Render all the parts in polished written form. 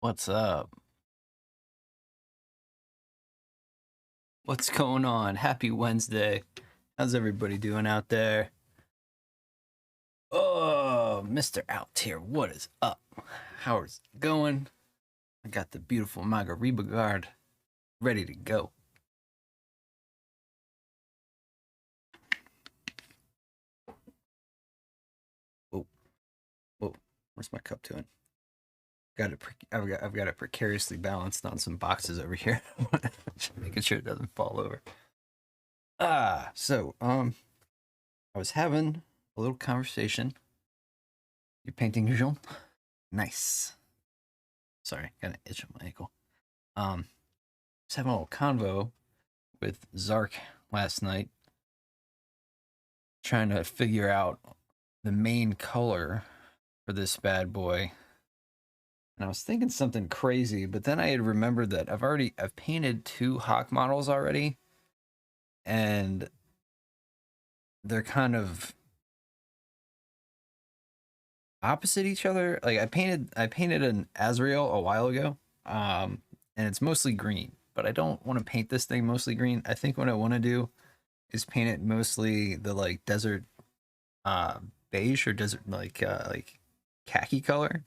What's up? What's going on? Happy Wednesday. How's everybody doing out there? Oh, Mr. Altier, what is up? How's it going? I got the beautiful Maghariba guard ready to go. Whoa, whoa, where's my cup to it? I've got it precariously balanced on some boxes over here. Making sure it doesn't fall over. I was having a little conversation. You painting, Jean? Nice. Sorry, got an itch on my ankle. Was having a little convo with Zark last night, trying to figure out the main color for this bad boy. And I was thinking something crazy, but then I had remembered that I've painted 2 Hawk models already, and they're kind of opposite each other. Like I painted an Azrael a while ago, and it's mostly green, but I don't want to paint this thing mostly green. I think what I want to do is paint it mostly the like desert beige or desert like khaki color,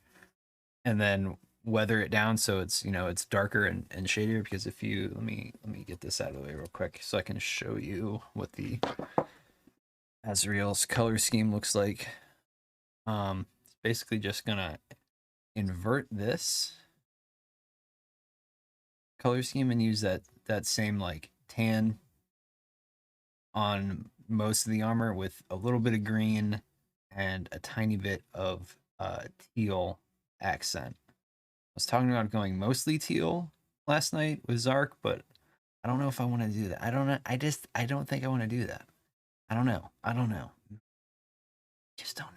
and then weather it down so it's it's darker and shadier. Because if you let me get this out of the way real quick so I can show you what the Azrael's color scheme looks like. It's basically just gonna invert this color scheme and use that same like tan on most of the armor with a little bit of green and a tiny bit of teal accent. I was talking about going mostly teal last night with Zark, but I don't know if I want to do that. I don't know. I don't think I want to do that. I don't know. Just don't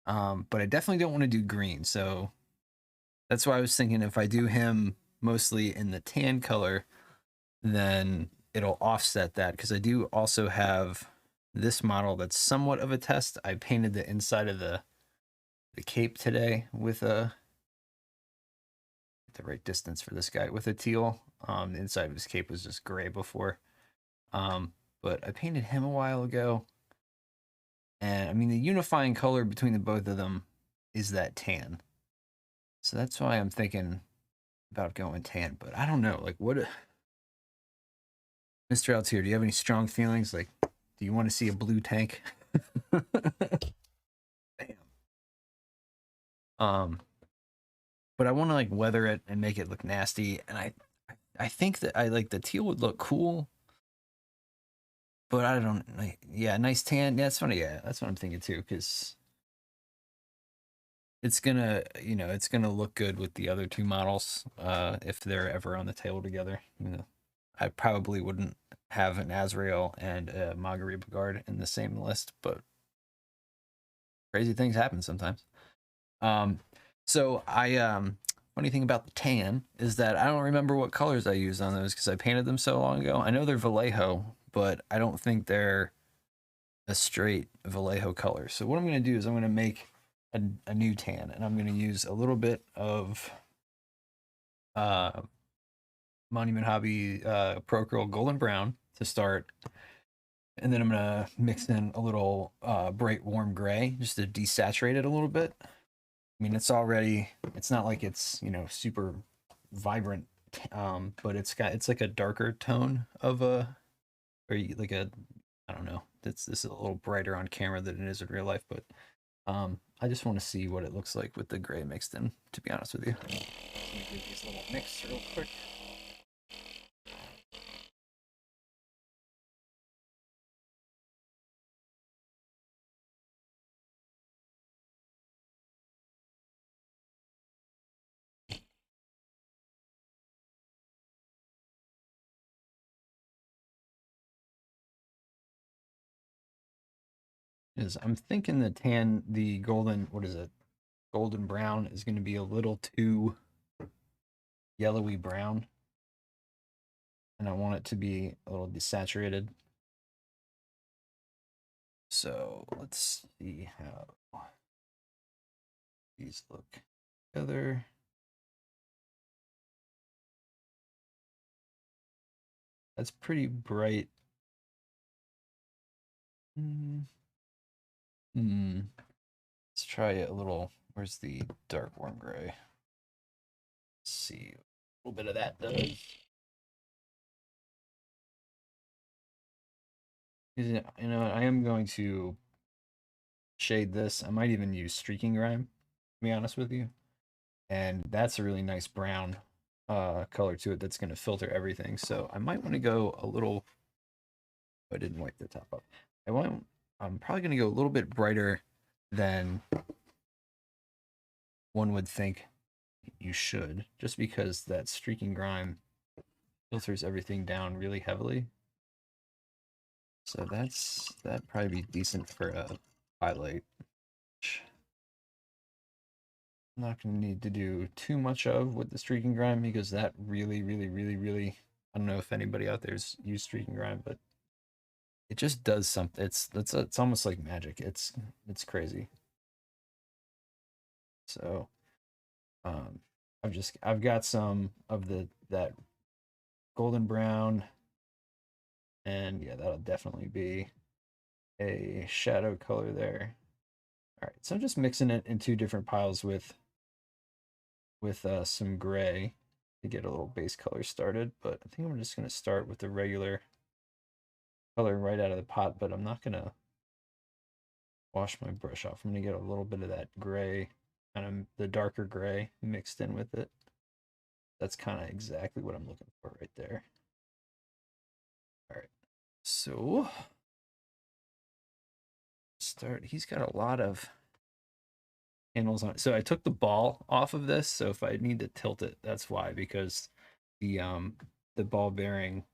know. But I definitely don't want to do green. So that's why I was thinking if I do him mostly in the tan color, then it'll offset that, because I do also have this model that's somewhat of a test. I painted the inside of the cape today with the right distance for this guy with a teal. The inside of his cape was just gray before. But I painted him a while ago. And I mean, the unifying color between the both of them is that tan. So that's why I'm thinking about going tan, but I don't know. Like, what, Mr. Altier, do you have any strong feelings? Like, do you want to see a blue tank? Damn. But I want to like weather it and make it look nasty. And I think that I like the teal would look cool. But I don't like, yeah, nice tan. Yeah, that's funny. Yeah, that's what I'm thinking too, because it's gonna, it's gonna look good with the other 2 models, if they're ever on the table together. I probably wouldn't have an Azrael and a Magharibe guard in the same list, but crazy things happen sometimes. So funny thing about the tan is that I don't remember what colors I used on those because I painted them so long ago. I know they're Vallejo, but I don't think they're a straight Vallejo color. So what I'm going to do is I'm going to make a new tan, and I'm going to use a little bit of Monument Hobby Procurl Golden Brown to start, and then I'm going to mix in a little bright warm gray just to desaturate it a little bit. I mean, it's not like it's, super vibrant, but it's like a darker tone of or like I don't know. This is a little brighter on camera than it is in real life, but I just want to see what it looks like with the gray mixed in, to be honest with you. Let me do these little mix real quick. Is I'm thinking the golden, what is it? Golden brown is going to be a little too yellowy brown, and I want it to be a little desaturated. So let's see how these look together. That's pretty bright. Hmm. Let's try a little. Where's the dark warm gray? Let's see. A little bit of that does. You know, I am going to shade this. I might even use streaking grime, to be honest with you. And that's a really nice brown color to it that's going to filter everything. So I might want to go a little. I didn't wipe the top up. I'm probably going to go a little bit brighter than one would think you should, just because that streaking grime filters everything down really heavily. So that'd probably be decent for a highlight. I'm not going to need to do too much of with the streaking grime because that really, I don't know if anybody out there's used streaking grime, but it just does something. It's almost like magic. It's crazy. So I've got some of that golden brown, and yeah, that'll definitely be a shadow color there. All right, so I'm just mixing it in two different piles with some gray to get a little base color started, but I think I'm just going to start with the regular color right out of the pot, but I'm not going to wash my brush off. I'm going to get a little bit of that gray, kind of the darker gray mixed in with it. That's kind of exactly what I'm looking for right there. All right, so he's got a lot of handles on it. So I took the ball off of this, so if I need to tilt it, that's why, because the ball bearing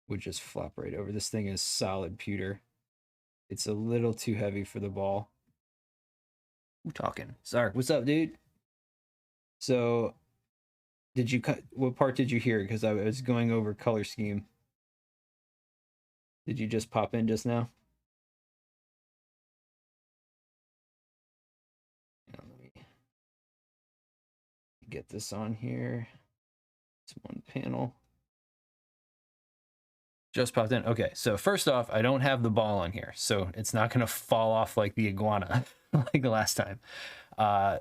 would just flop right over. This thing is solid pewter. It's a little too heavy for the ball. Who talking? Sorry, what's up, dude? So did you cut, what part did you hear? Because I was going over color scheme. Did you just pop in just now? Let me get this on here. It's one panel. Just popped in. Okay, so first off, I don't have the ball on here, so it's not going to fall off like the iguana like the last time.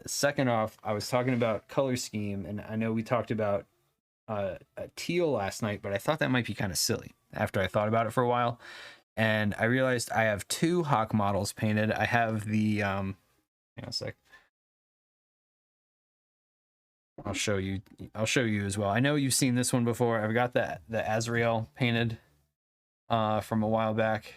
Second off, I was talking about color scheme, and I know we talked about a teal last night, but I thought that might be kind of silly after I thought about it for a while. And I realized I have two Hawk models painted. I have the, hang on a sec. I'll show you as well. I know you've seen this one before. I've got the Azrael painted from a while back.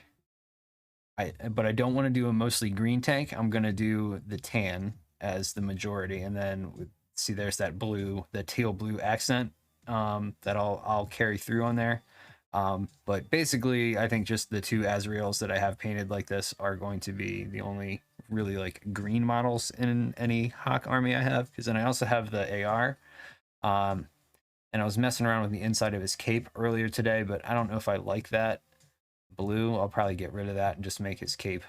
But I don't want to do a mostly green tank. I'm going to do the tan as the majority. And then see, there's that blue, the teal blue accent that I'll carry through on there. But basically, I think just the two Azraels that I have painted like this are going to be the only really like green models in any Hawk army I have. Because then I also have the AR. And I was messing around with the inside of his cape earlier today, but I don't know if I like that blue. I'll probably get rid of that and just make his cape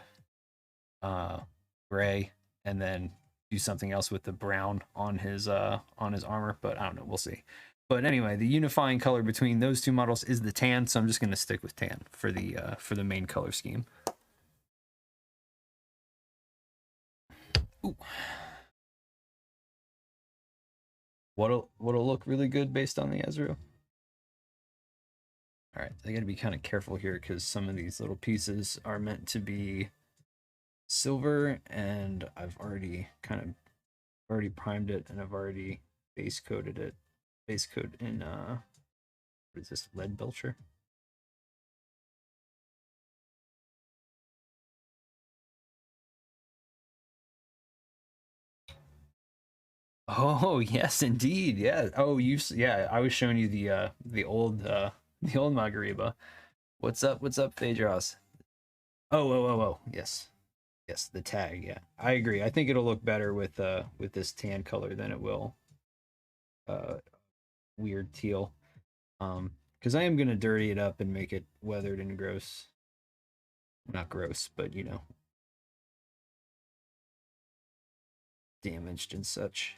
gray, and then do something else with the brown on his armor, but I don't know, we'll see. But anyway, the unifying color between those two models is the tan, so I'm just going to stick with tan for the main color scheme. Ooh. What'll look really good based on the Ezreal? All right, I got to be kind of careful here because some of these little pieces are meant to be silver, and I've already primed it, and I've already base coated it. Base coat in what is this, lead belcher? Oh yes, indeed. Yeah. Oh, yeah. I was showing you the old Maghariba. What's up? What's up, Phaedros? Oh. Yes, yes. The tag. Yeah, I agree. I think it'll look better with this tan color than it will weird teal. Because I am gonna dirty it up and make it weathered and gross. Not gross, but you know, damaged and such.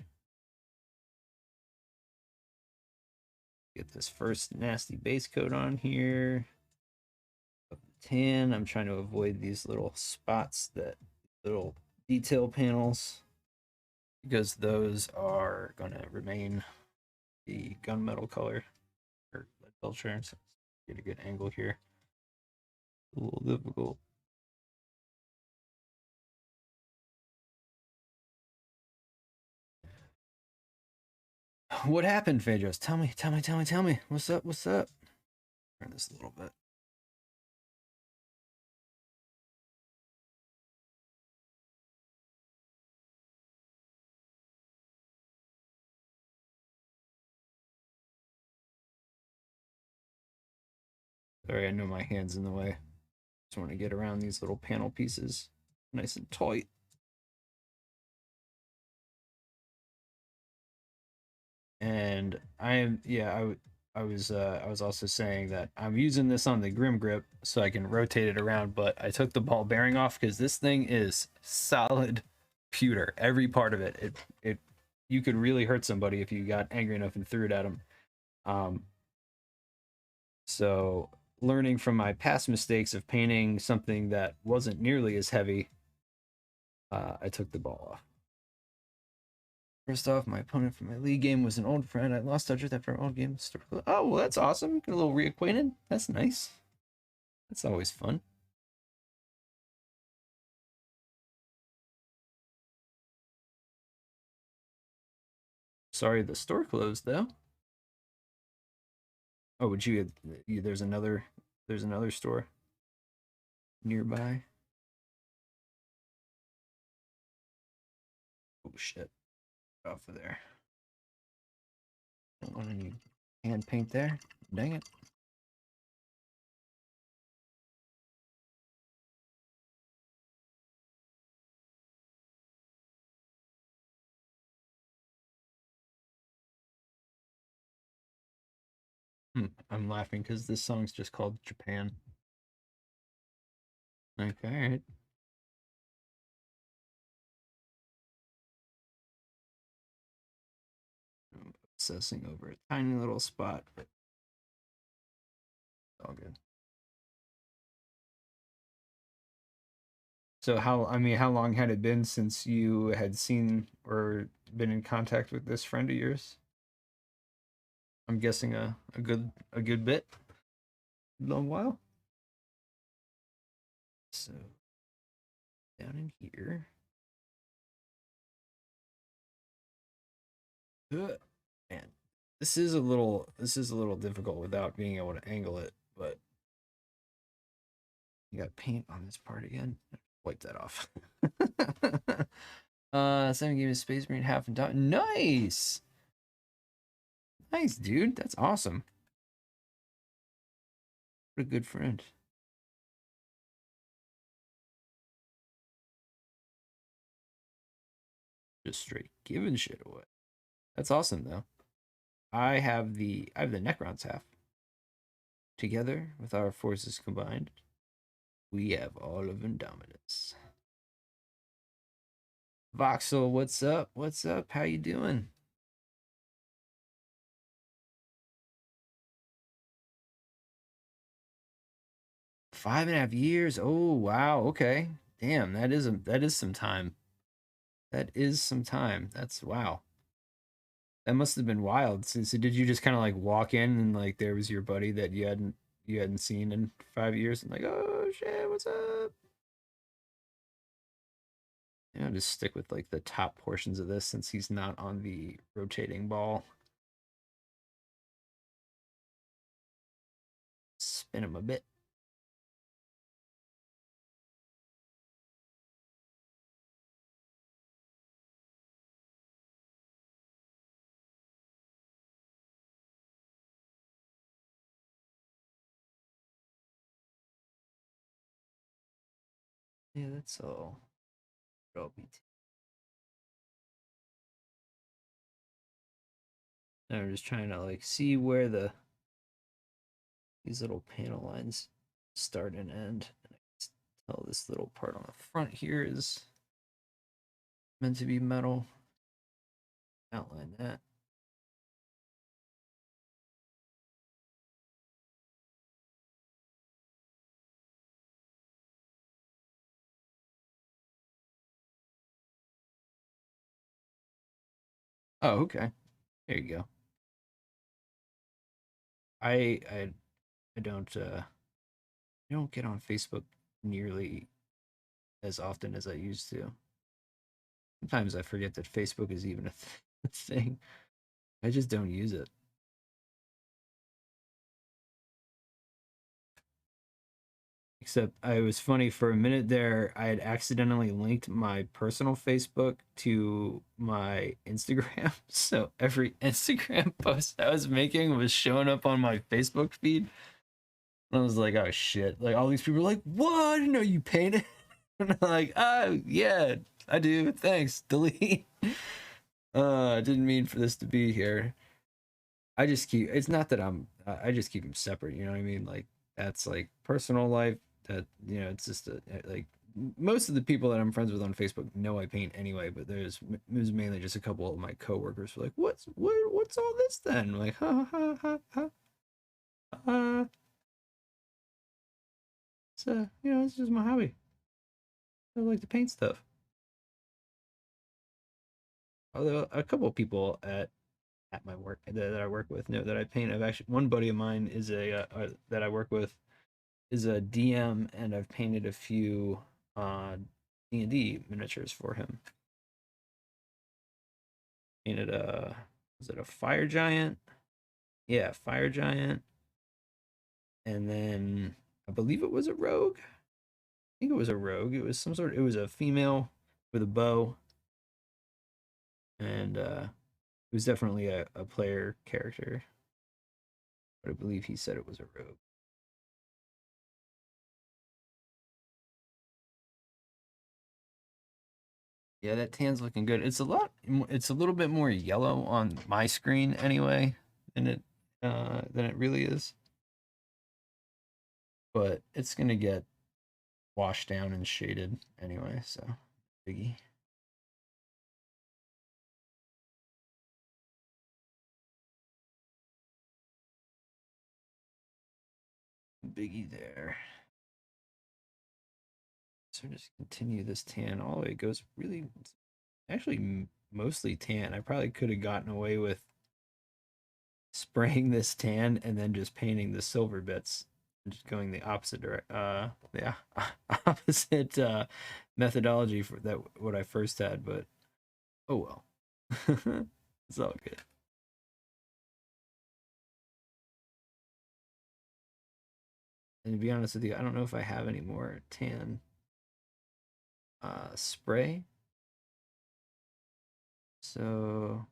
Get this first nasty base coat on here. Tan. I'm trying to avoid these little spots, that little detail panels, because those are going to remain the gunmetal color or lead filter. So get a good angle here. A little difficult. What happened, Phaedros? Tell me. What's up? Turn this a little bit. Sorry, I know my hand's in the way. Just want to get around these little panel pieces nice and tight. And I was also saying that I'm using this on the Grim Grip so I can rotate it around, but I took the ball bearing off because this thing is solid pewter. Every part of it. It you could really hurt somebody if you got angry enough and threw it at them. So learning from my past mistakes of painting something that wasn't nearly as heavy, I took the ball off. First off, my opponent from my league game was an old friend. I lost touch with after our old game. Oh, well, that's awesome. Get a little reacquainted. That's nice. That's always fun. Sorry, the store closed though. Oh, would you? There's another store nearby. Oh shit! Off of there. Don't want any hand paint there. Dang it. I'm laughing because this song's just called Japan. Okay, all right. I'm obsessing over a tiny little spot, but it's all good. So how long had it been since you had seen or been in contact with this friend of yours? I'm guessing a good bit, long while. So down in here. Man, this is a little difficult without being able to angle it, but you got paint on this part again. Wipe that off. 7 games Space Marine half and done. Nice. Nice, dude. That's awesome. What a good friend. Just straight giving shit away. That's awesome though. I have the Necron's half. Together with our forces combined, we have all of Indominus. Voxel, what's up? What's up? How you doing? Five and a half years. Oh wow. Okay. Damn. That is some time. That is some time. That's wow. That must have been wild. So did you just kind of like walk in and like there was your buddy that you hadn't seen in 5 years and like, oh shit, what's up? Yeah, I'll just stick with like the top portions of this since he's not on the rotating ball. Spin him a bit. Yeah, that's all. I'm just trying to like see where these little panel lines start and end. And I can tell this little part on the front here is meant to be metal. Outline that. Oh, okay. There you go. I I I don't get on Facebook nearly as often as I used to. Sometimes I forget that Facebook is even a a thing. I just don't use it. Except I was funny for a minute there. I had accidentally linked my personal Facebook to my Instagram. So every Instagram post I was making was showing up on my Facebook feed. And I was like, oh shit. Like all these people were like, what? I didn't know you painted. And I'm like, oh yeah, I do. Thanks. Delete. I didn't mean for this to be here. I just keep. It's not that I just keep them separate. You know what I mean? Like that's like personal life. That it's just like most of the people that I'm friends with on Facebook know I paint anyway. But there's mainly just a couple of my coworkers who are like, what's all this then? I'm like, ha ha ha ha. Uh, it's just my hobby. I like to paint stuff. Although a couple of people at my work that I work with know that I paint. I've actually one buddy of mine is that I work with is a DM, and I've painted a few D&D miniatures for him. Painted a was it a fire giant? Yeah, fire giant, and then I believe it was a rogue. I think it was a rogue. It was some sort. It was a female with a bow, and it was definitely a player character. But I believe he said it was a rogue. Yeah, that tan's looking good. It's a little bit more yellow on my screen anyway than it really is. But it's gonna get washed down and shaded anyway, so biggie. Biggie there. So just continue this tan all the way. It goes really actually mostly tan. I probably could have gotten away with spraying this tan and then just painting the silver bits, just going the opposite yeah, opposite methodology for that what I first had, but oh well. It's all good. And to be honest with you, I don't know if I have any more tan spray. So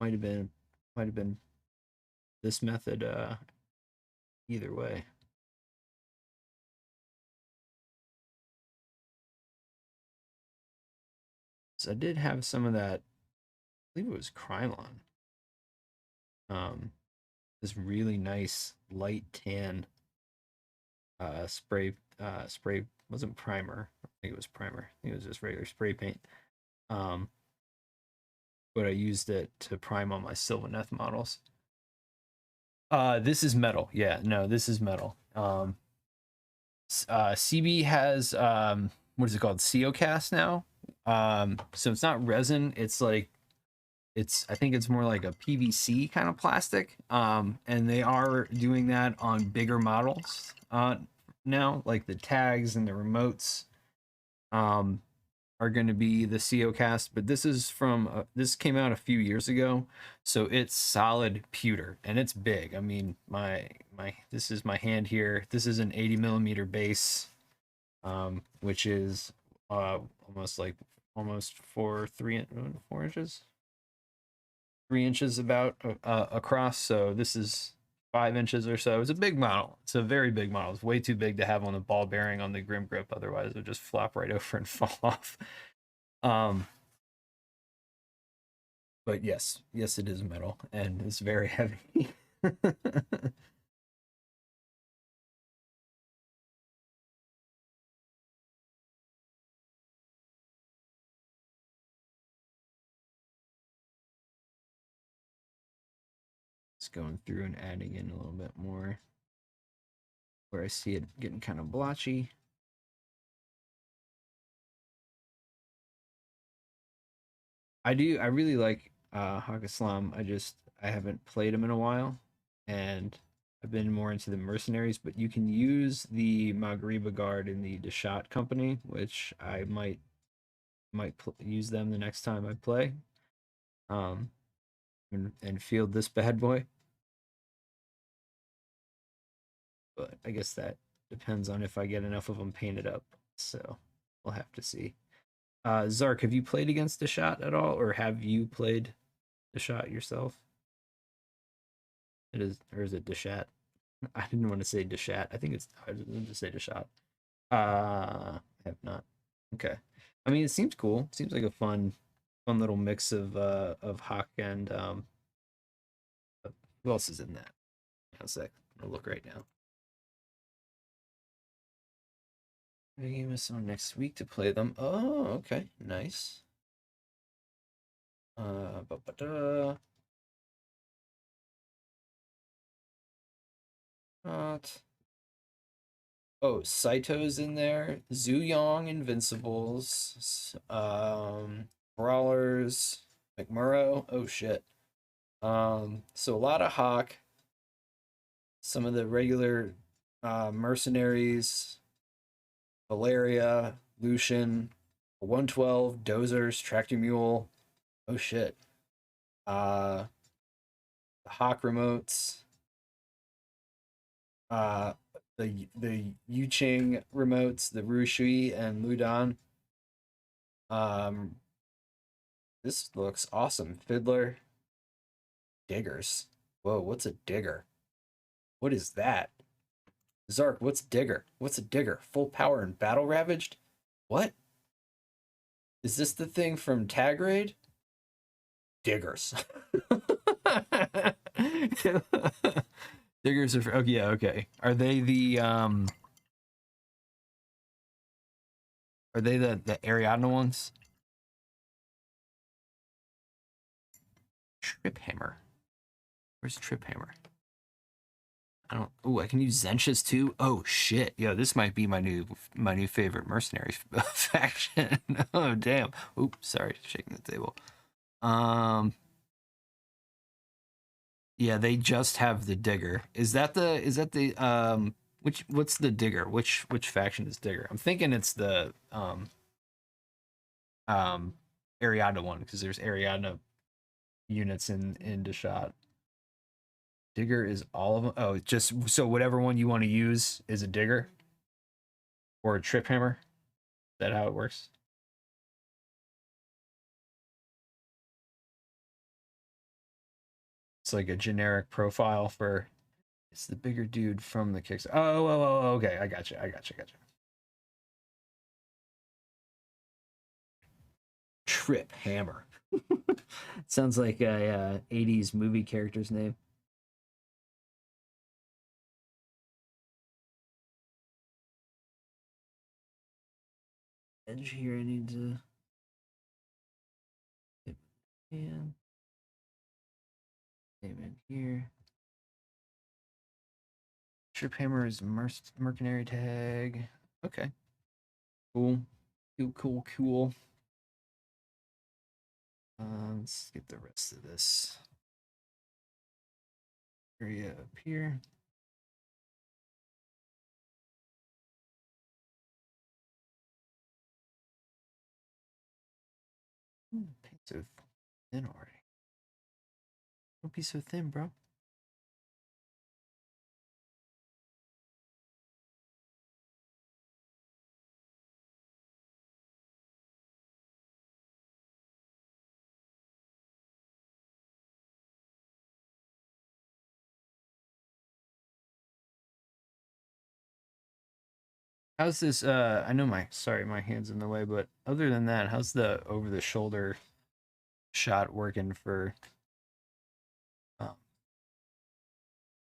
might have been might have been this method either way. So I did have some of that, I believe it was Krylon. This really nice light tan spray wasn't primer. I think it was primer. I think it was just regular spray paint. Um but I used it to prime all my Sylvaneth models. This is metal. Yeah, no, this is metal. CB has what is it called? COcast now. So it's not resin, it's like I think it's more like a PVC kind of plastic. And they are doing that on bigger models now, like the tags and the remotes um are going to be the COcast, but this is from this came out a few years ago, so it's solid pewter and it's big. I mean, my this is my hand here. This is an 80 millimeter base, which is almost like almost 4 inches, 3 inches about across. So this is 5 inches or so. It's a big model. It's a very big model. It's way too big to have on the ball bearing on the Grim Grip. Otherwise, it would just flop right over and fall off. Um, but yes, it is metal and it's very heavy. Just going through and adding in a little bit more where I see it getting kind of blotchy. I do. I really like. Hawk Islam. I haven't played him in a while, and I've been more into the mercenaries. But you can use the Maghariba guard in the Deshat company, which I might use them the next time I play. Um, and field this bad boy. But I guess that depends on if I get enough of them painted up. So we'll have to see. Zark, have you played against the shot at all, or have you played the shot yourself? It is, or is it Deshat? I didn't want to say Deshat. I think it's I didn't to say Deshat. I have not. Okay. I mean, it seems cool. It seems like a fun little mix of Hawk and who else is in that? One sec. I'll look right now. The game is on next week to play them. Oh, okay, nice. Ba-ba-da. Not. Oh, Saito's in there. Zuyong Invincibles. Brawlers. McMurrow. Oh shit. So a lot of Hawk. Some of the regular mercenaries. Valeria, Lucian, 112, Dozers, Tractor Mule. Oh shit. The Hawk remotes. Uh the Yuching remotes, the Rushui and Ludan. Um this looks awesome. Fiddler, diggers. Whoa, what's a digger? What is that? Zark, what's digger? What's a digger? Full power and battle ravaged? What? Is this the thing from Tag Raid? Diggers. Diggers are oh yeah, okay. Are they the Ariadna ones? Trip Hammer. Where's Trip Hammer? I don't. Oh, I can use Zenchus too. Oh shit, yo, this might be my new favorite mercenary faction. Oh damn. Oops, sorry, shaking the table. Yeah, they just have the Digger. Is that the what's the Digger? Which faction is Digger? I'm thinking it's the um Ariadna one because there's Ariadna units in Deshat. Digger is all of them. Oh, just so whatever one you want to use is a Digger or a Trip Hammer. Is that how it works? It's like a generic profile for. It's the bigger dude from the Kickstarter. Oh, okay. I got you. Trip Hammer. Sounds like a 80s movie character's name. Edge here, I need to get in. Name in here. Trip Hammer is mercenary tag. Okay. Cool. Cool. Let's get the rest of this area up here. Paint so thin already. Don't be so thin, bro. How's this? I know my hand's in the way, but other than that, how's the over the shoulder shot working um,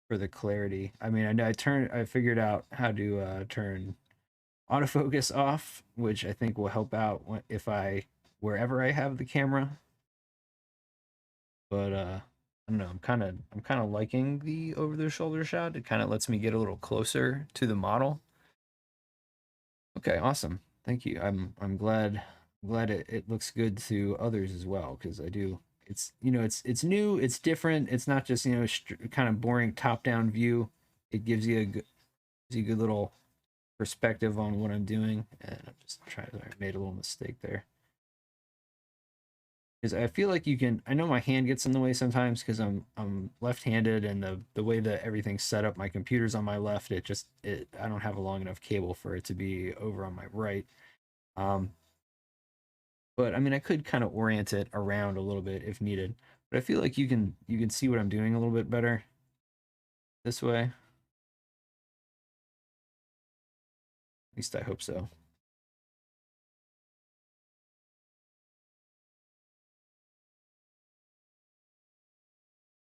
for the clarity? I mean, I know I figured out how to turn autofocus off, which I think will help out if wherever I have the camera. But I don't know. I'm kind of liking the over the shoulder shot. It kind of lets me get a little closer to the model. Okay, awesome. Thank you. I'm glad it looks good to others as well because I do it's it's new, it's different. It's not just kind of boring top down view. It gives you a good little perspective on what I'm doing. And I'm just trying to, I made a little mistake there. Because I feel like you can, I know my hand gets in the way sometimes because I'm left-handed, and the way that everything's set up, my computer's on my left. I don't have a long enough cable for it to be over on my right. Um, but I mean, I could kind of orient it around a little bit if needed. But I feel like you can see what I'm doing a little bit better this way. At least I hope so.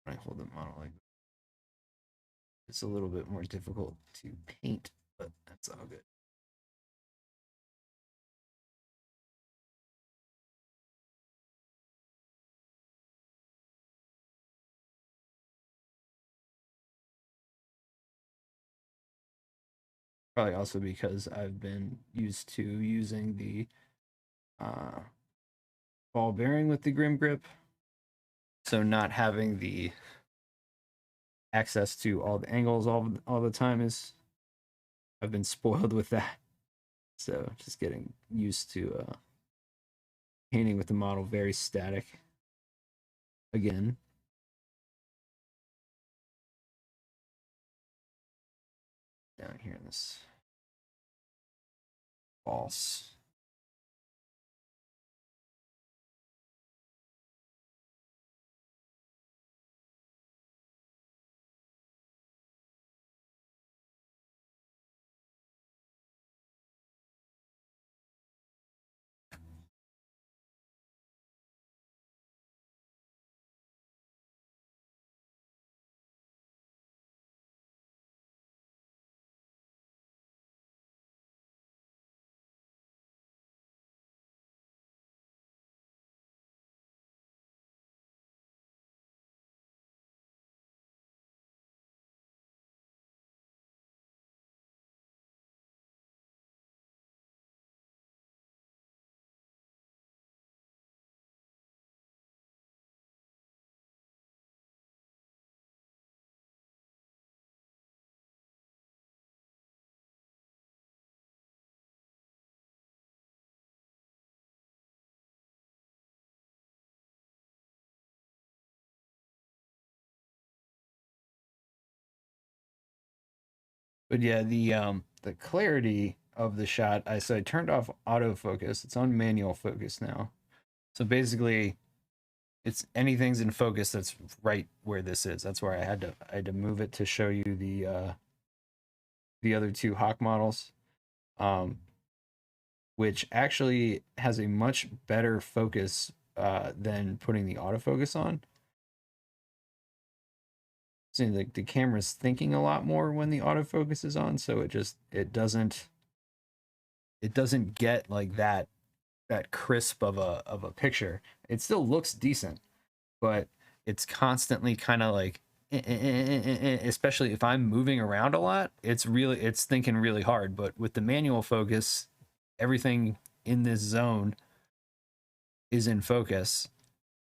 When I hold the model like this, it's a little bit more difficult to paint, but that's all good. Probably also because I've been used to using the uh, ball bearing with the Grim Grip, so not having the access to all the angles all the time is, I've been spoiled with that. So just getting used to painting with the model very static again. Down here in this false. But yeah, the clarity of the shot, I turned off autofocus. It's on manual focus now. So basically it's anything's in focus that's right where this is. That's where I had to move it to show you the other two Hawk models. Which actually has a much better focus than putting the autofocus on. So like the camera's thinking a lot more when the autofocus is on, so it doesn't get like that crisp of a picture. It still looks decent, but it's constantly kind of like especially if I'm moving around a lot, it's thinking really hard. But with the manual focus, everything in this zone is in focus,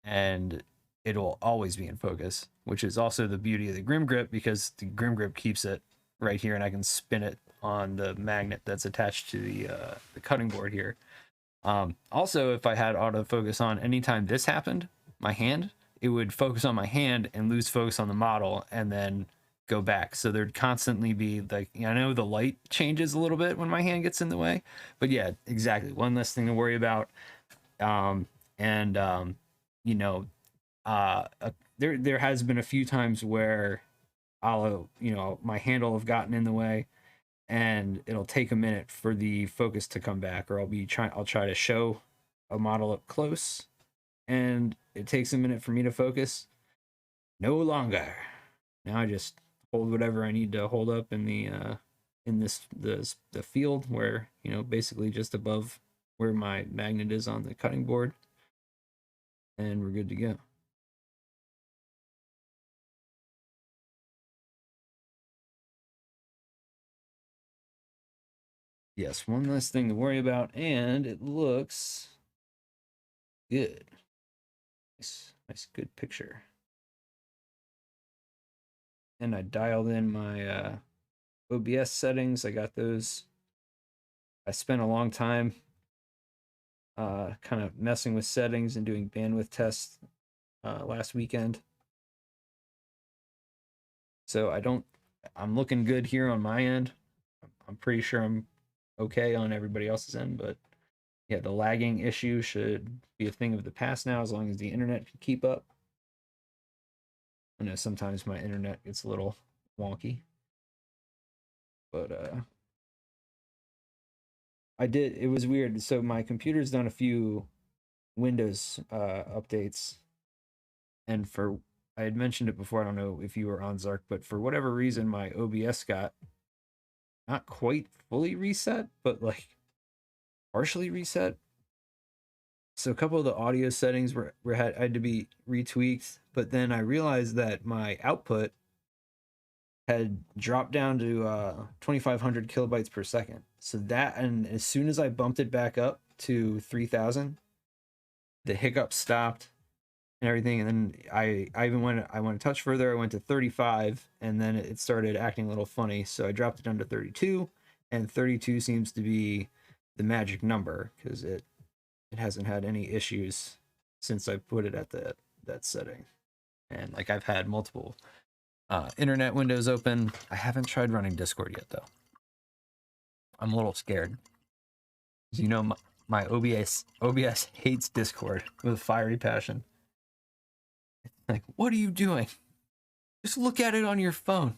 and it'll always be in focus, which is also the beauty of the Grim Grip, because the Grim Grip keeps it right here, and I can spin it on the magnet that's attached to the cutting board here. Also, if I had autofocus on, anytime this happened, my hand, it would focus on my hand and lose focus on the model, and then go back. So there'd constantly be like, I know the light changes a little bit when my hand gets in the way, but yeah, exactly. One less thing to worry about. And you know, there has been a few times where I'll, my hand will have gotten in the way, and it'll take a minute for the focus to come back, or I'll try to show a model up close, and it takes a minute for me to focus. No longer. Now I just hold whatever I need to hold up in the field where, basically just above where my magnet is on the cutting board, and we're good to go. Yes, one less thing to worry about, and it looks good. Nice. Nice, good picture. And I dialed in my OBS settings. I got those. I spent a long time kind of messing with settings and doing bandwidth tests last weekend. So I'm looking good here on my end. I'm pretty sure I'm okay on everybody else's end, but yeah, the lagging issue should be a thing of the past now as long as the internet can keep up. I know sometimes my internet gets a little wonky, but it was weird. So my computer's done a few Windows updates, and I had mentioned it before, I don't know if you were on Zark, but for whatever reason my OBS got not quite fully reset, but like partially reset. So a couple of the audio settings had to be retweaked, but then I realized that my output had dropped down to 2500 kilobytes per second. So that, and as soon as I bumped it back up to 3000, the hiccup stopped and everything. And then I went a touch further. I went to 35, and then it started acting a little funny. So I dropped it down to 32, and 32 seems to be the magic number because it hasn't had any issues since I put it at that setting. And like I've had multiple internet windows open. I haven't tried running Discord yet though. I'm a little scared. You know, my OBS hates Discord with fiery passion. Like, what are you doing? Just look at it on your phone.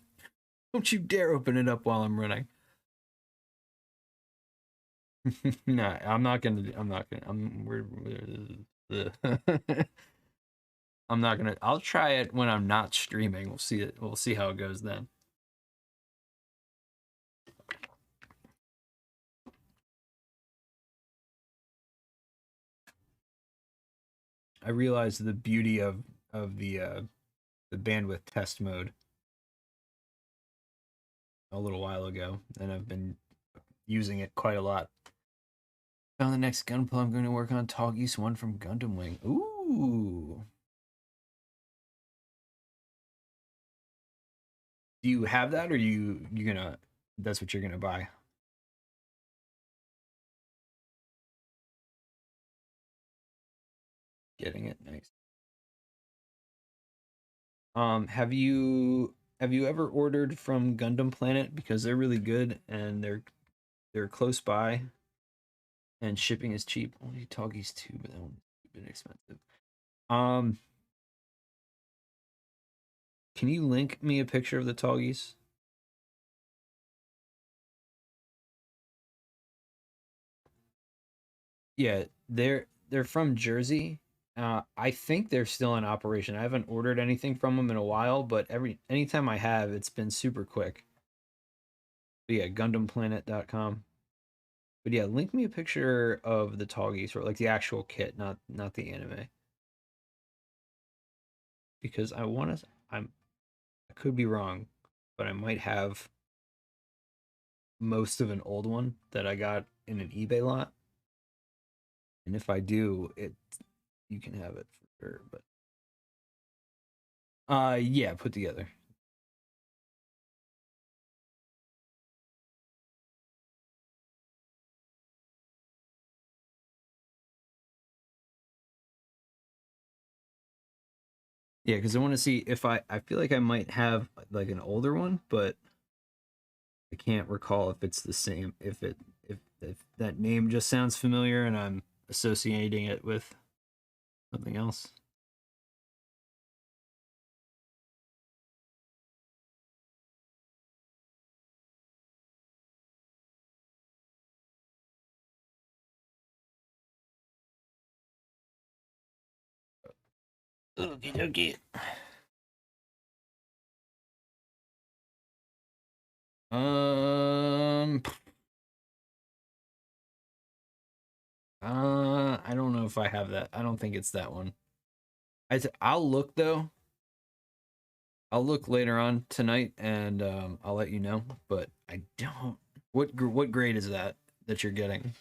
Don't you dare open it up while I'm running. Nah, I'm not gonna. I'm not gonna. I'll try it when I'm not streaming. We'll see it. We'll see how it goes then. I realized the beauty of the bandwidth test mode a little while ago, and I've been using it quite a lot. Found the next gunpla I'm going to work on, Toggy's one from Gundam Wing. Ooh. Do you have that, or you gonna? That's what you're gonna buy. Getting it, nice. Have you ever ordered from Gundam Planet, because they're really good and they're close by, and shipping is cheap. Only Toggy's too, but that one's been expensive. Can you link me a picture of the Toggies? Yeah, they're from Jersey. I think they're still in operation. I haven't ordered anything from them in a while, but anytime I have, it's been super quick. But yeah, GundamPlanet.com. But yeah, link me a picture of the Toggies, or like the actual kit, not the anime. Because I could be wrong, but I might have most of an old one that I got in an eBay lot. And if I do, you can have it for sure. But yeah, put together. Yeah, because I want to see if I feel like I might have like an older one, but I can't recall if it's the same. If that name just sounds familiar and I'm associating it with something else. Okie dokie. Um. I don't know if I have that. I don't think it's that one. I'll look though. I'll look later on tonight, and I'll let you know. But I don't. What grade is that you're getting?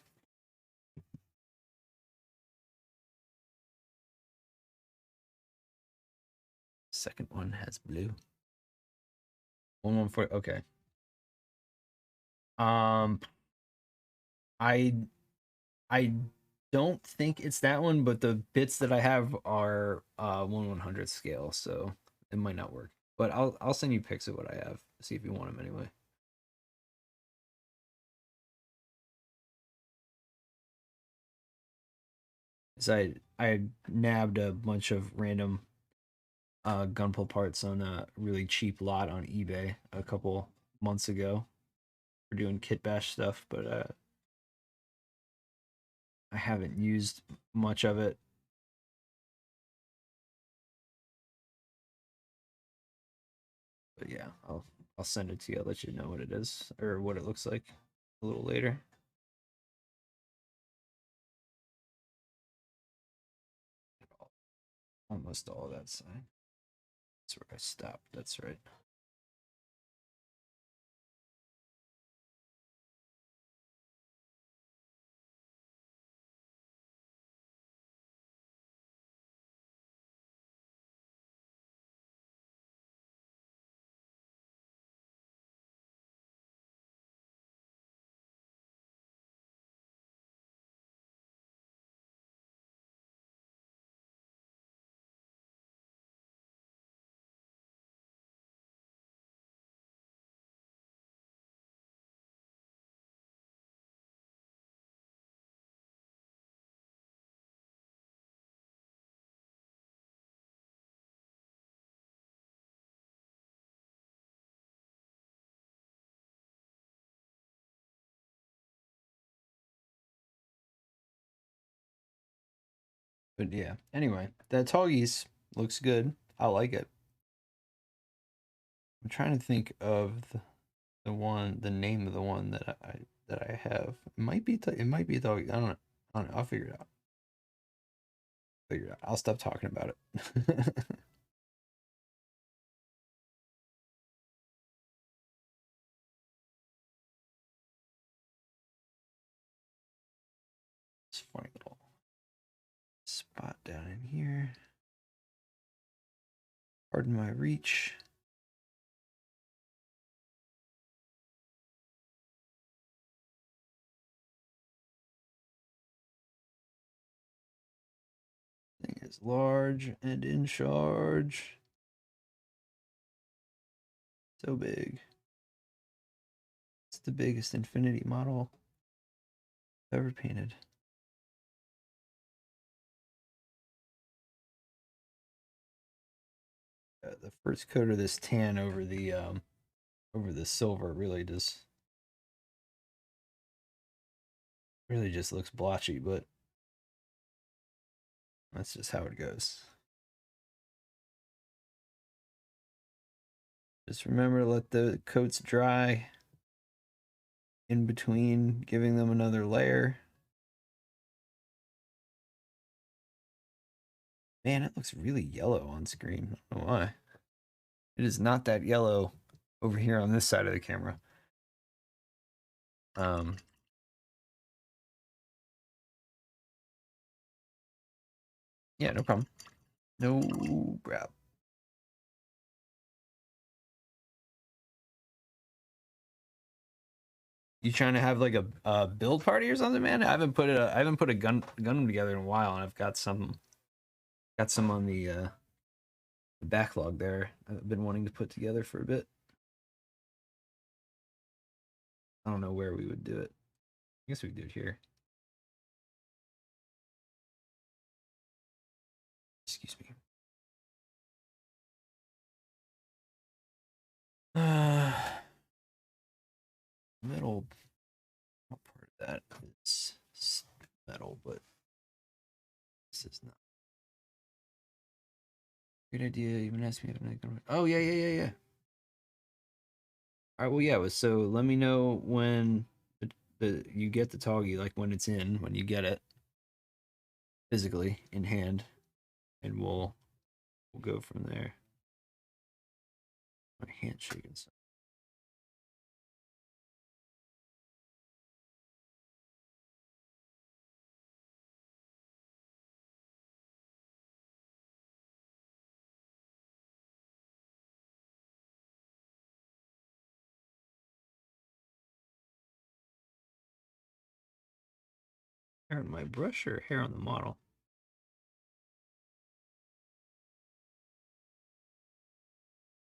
second one has blue. 114. Okay. I I don't think it's that one, but the bits that I have are 1/100 scale, so it might not work. But I'll send you pics of what I have. See if you want them anyway. So I nabbed a bunch of random gunpla parts on a really cheap lot on eBay a couple months ago for doing kit bash stuff, but I haven't used much of it. But yeah, I'll send it to you. I'll let you know what it is or what it looks like a little later. Almost all that side. That's where I stopped. That's right. But yeah, anyway, the Toggies looks good. I like it. I'm trying to think of the name of the one that I have. It might be it might be a doggy. I don't know. I'll figure it out. Figure it out. I'll stop talking about it. It's a funny little spot down in here. Pardon my reach. Thing is large and in charge. So big. It's the biggest infinity model ever painted. The first coat of this tan over the silver really just looks blotchy, but that's just how it goes. Just remember to let the coats dry in between giving them another layer. Man, it looks really yellow on screen. I don't know why. It is not that yellow over here on this side of the camera. Yeah, no problem. No problem. You trying to have like a build party or something, man? I haven't put a gun together in a while, and I've got some on the backlog there. I've been wanting to put together for a bit. I don't know where we would do it. I guess we could do it here. Excuse me. Metal. What part of that is metal, but this is not. Good idea. Even asked me if I'm gonna. Oh yeah. All right. Well, yeah. So let me know when you get the Toggy, like when it's in, when you get it physically in hand, and we'll go from there. My handshake and stuff. Hair on my brush or hair on the model?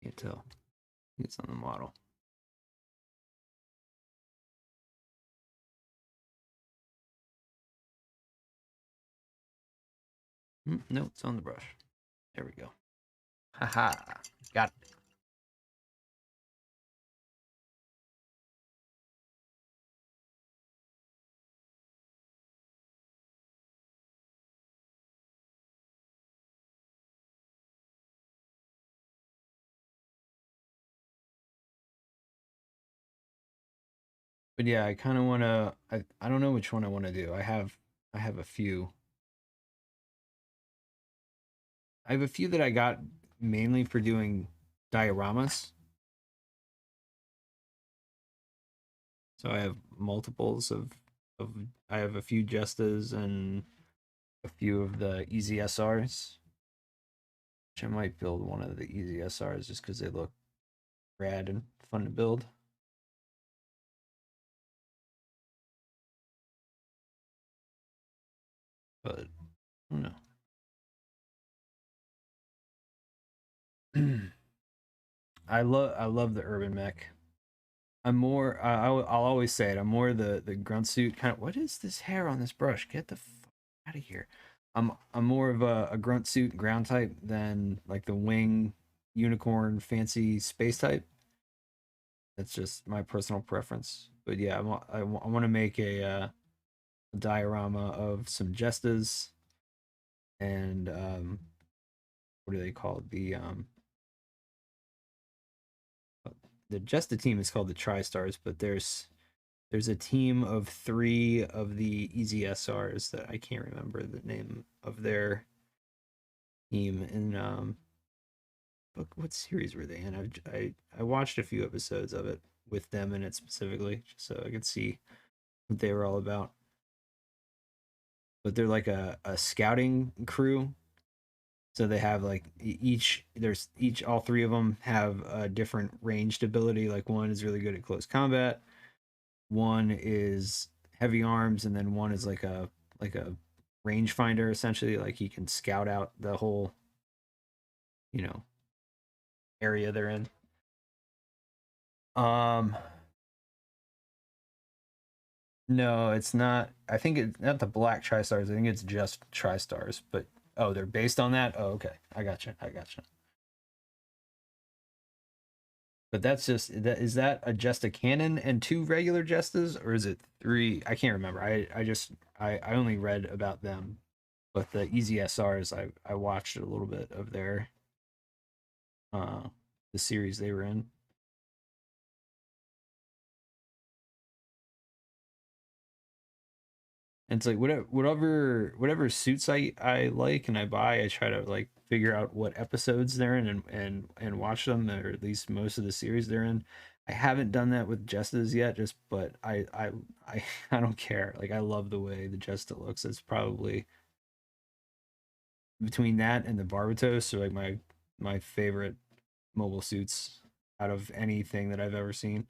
Can't tell. It's on the model. No, it's on the brush. There we go. Haha. Got it. But yeah, I kind of want to. I don't know which one I want to do. I have a few. I have a few that I got mainly for doing dioramas. So I have multiples of I have a few Justas and a few of the easy SRs. Which I might build one of the easy SRs just because they look rad and fun to build. But I don't know. I love the urban mech. I'm more. I'll always say it. I'm more the grunt suit kind of. What is this hair on this brush? Get the fuck out of here. I'm more of a grunt suit ground type than like the wing unicorn fancy space type. That's just my personal preference. But yeah, I want to make a diorama of some Jestas and what do they call it? The Jesta team is called the TriStars, but there's a team of 3 of the Easy SRs that I can't remember the name of their team. And what series were they in? I watched a few episodes of it with them in it specifically, just so I could see what they were all about. But they're like a scouting crew. So they have like each all 3 of them have a different ranged ability. Like one is really good at close combat, one is heavy arms, and then one is like a rangefinder essentially. Like he can scout out the whole you know area they're in. Um, no, it's not. I think it's not the black TriStars. I think it's just TriStars. But oh, they're based on that. Oh, okay. I gotcha. I gotcha. But that's just that. Is that a just a cannon and 2 regular Jestas, or is it 3? I can't remember. I only read about them, but the Easy SRs I watched a little bit of their uh the series they were in. And it's like whatever suits I like and I buy, I try to like figure out what episodes they're in and watch them, or at least most of the series they're in. I haven't done that with Justice yet, just but I I don't care. Like I love the way the Justice looks. It's probably between that and the Barbatos are like my favorite mobile suits out of anything that I've ever seen.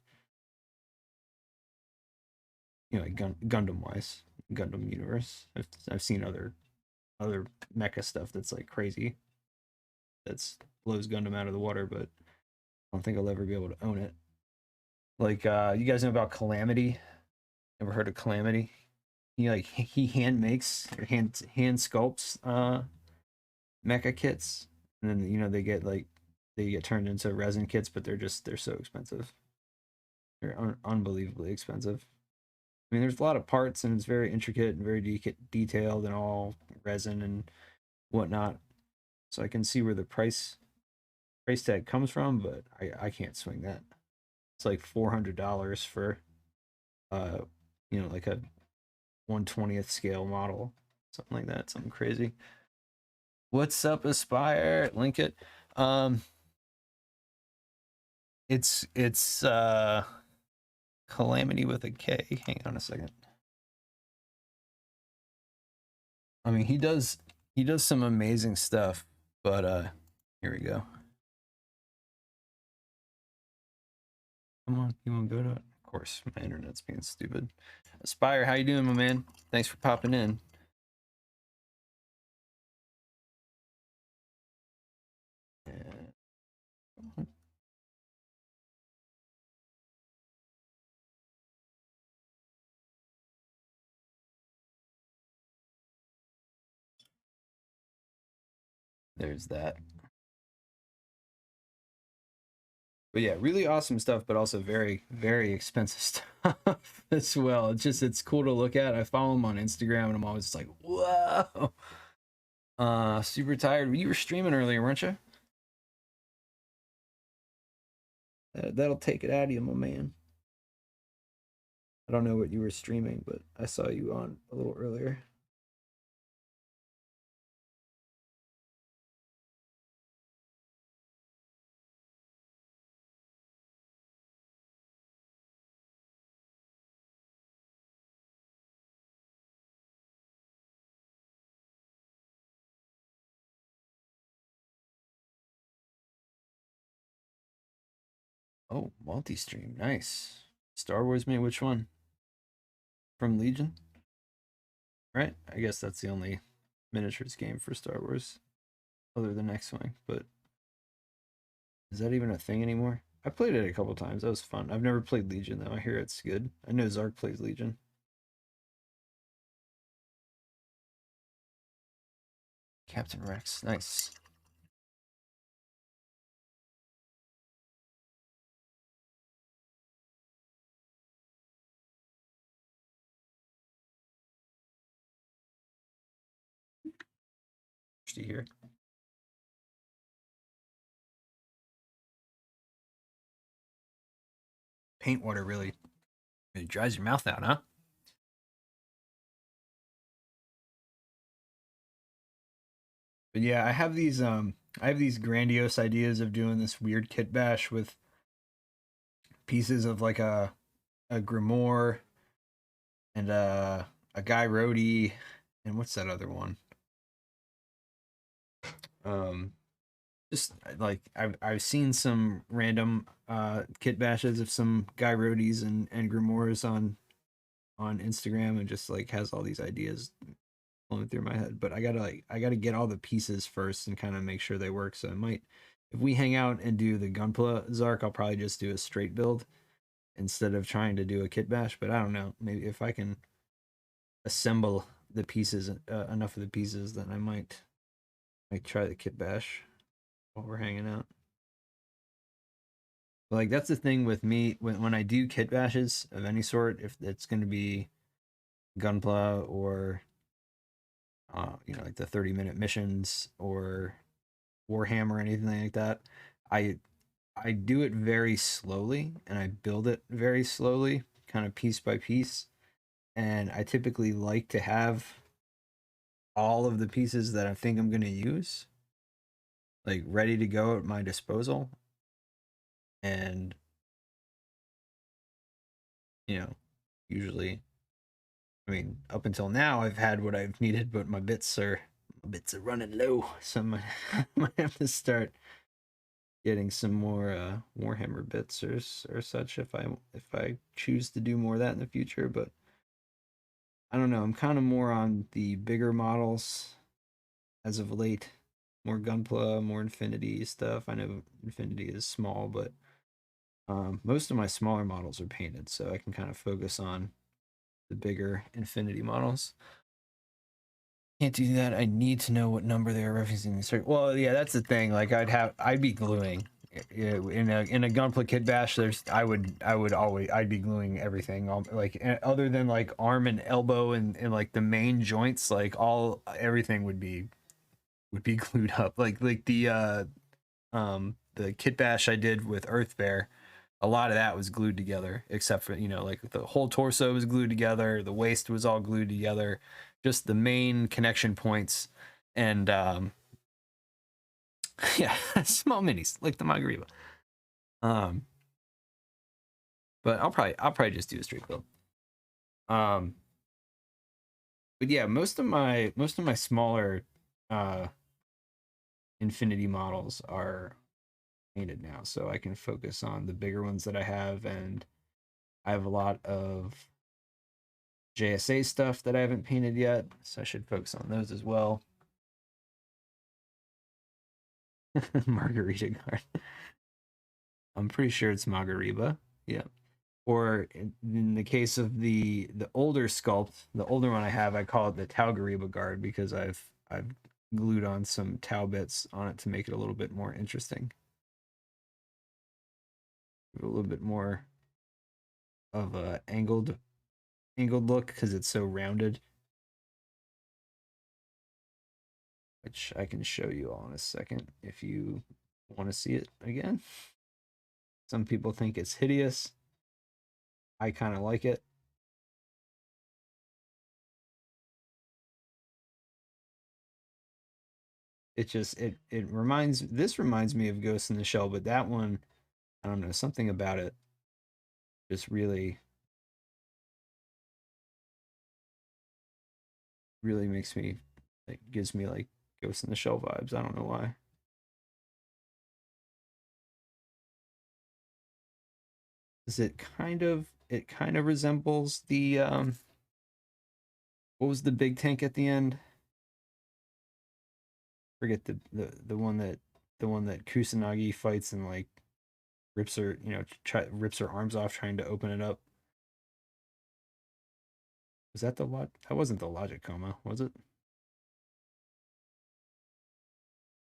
Like Gundam wise, Gundam universe. I've seen other mecha stuff that's like crazy. That's blows Gundam out of the water, but I don't think I'll ever be able to own it. Like you guys know about Calamity? Ever heard of Calamity? He hand makes or hand sculpts mecha kits, and then they get turned into resin kits, but they're so expensive. They're unbelievably expensive. I mean, there's a lot of parts, and it's very intricate and very detailed, and all resin and whatnot. So I can see where the price tag comes from, but I can't swing that. It's like $400 for uh like a 1/20th scale model, something like that, something crazy. What's up, Aspire? Link it. Um, it's Calamity with a K. Hang on a second. I mean, he does some amazing stuff, but here we go. Come on, you want to go to it? course, my internet's being stupid. Aspire, how you doing, my man? Thanks for popping in. There's that. But yeah, really awesome stuff, but also very, very expensive stuff as well. It's cool to look at. I follow him on Instagram and I'm always just like, whoa. Super tired. You were streaming earlier, weren't you? That'll take it out of you, my man. I don't know what you were streaming, but I saw you on a little earlier. Oh, multi-stream. Nice. Star Wars, mate. Which one? From Legion? Right? I guess that's the only miniatures game for Star Wars other than X-Wing, but is that even a thing anymore? I played it a couple times. That was fun. I've never played Legion though. I hear it's good. I know Zark plays Legion. Captain Rex. Nice. To hear. Paint water really dries your mouth out, huh? But yeah, I have these grandiose ideas of doing this weird kit bash with pieces of like a grimoire and a guy roadie and what's that other one? Um just like I've seen some random kit bashes of some guy roadies and grimoires on Instagram and just like has all these ideas flowing through my head. But I gotta get all the pieces first and kind of make sure they work. So I might, if we hang out and do the Gunpla Zark, I'll probably just do a straight build instead of trying to do a kit bash. But I don't know, maybe if I can assemble the pieces, enough of the pieces, then I might try the kit bash while we're hanging out. But like that's the thing with me when I do kit bashes of any sort, if it's going to be Gunpla or like the 30-minute missions or Warhammer or anything like that, I I do it very slowly and I build it very slowly, kind of piece by piece. And I typically like to have all of the pieces that I think I'm going to use like ready to go at my disposal. And usually, I mean, up until now I've had what I've needed, but my bits are running low, so I might have to start getting some more Warhammer bits or such if I choose to do more of that in the future. But I don't know. I'm kind of more on the bigger models as of late. More Gunpla, more Infinity stuff. I know Infinity is small, but most of my smaller models are painted, so I can kind of focus on the bigger Infinity models. Can't do that. I need to know what number they're referencing. Well, yeah, that's the thing. Like I'd be gluing in a Gunpla kit bash. I'd be gluing everything on, like other than like arm and elbow and like the main joints, like everything would be glued up. Like the kit bash I did with Earth Bear, a lot of that was glued together, except for like the whole torso was glued together, the waist was all glued together, just the main connection points, and yeah, small minis like the Maghariba. Um, but I'll probably just do a straight build. Um, but yeah, most of my smaller uh Infinity models are painted now, so I can focus on the bigger ones that I have and I have a lot of JSA stuff that I haven't painted yet, so I should focus on those as well. Margarita card. I'm pretty sure it's Maghariba. Yeah. Or in the case of the older sculpt, the older one I have, I call it the Maghariba guard because I've glued on some Tau bits on it to make it a little bit more interesting. A little bit more of a angled look because it's so rounded. Which I can show you all in a second if you want to see it again. Some people think it's hideous. I kind of like it. It just it reminds me of Ghost in the Shell, but that one, I don't know, something about it just really makes me, like, gives me like Ghost in the Shell vibes. I don't know why. Is it kind of resembles the what was the big tank at the end? Forget the one that Kusanagi fights and like rips her, rips her arms off trying to open it up. Was that the lot? That wasn't the logic coma, was it?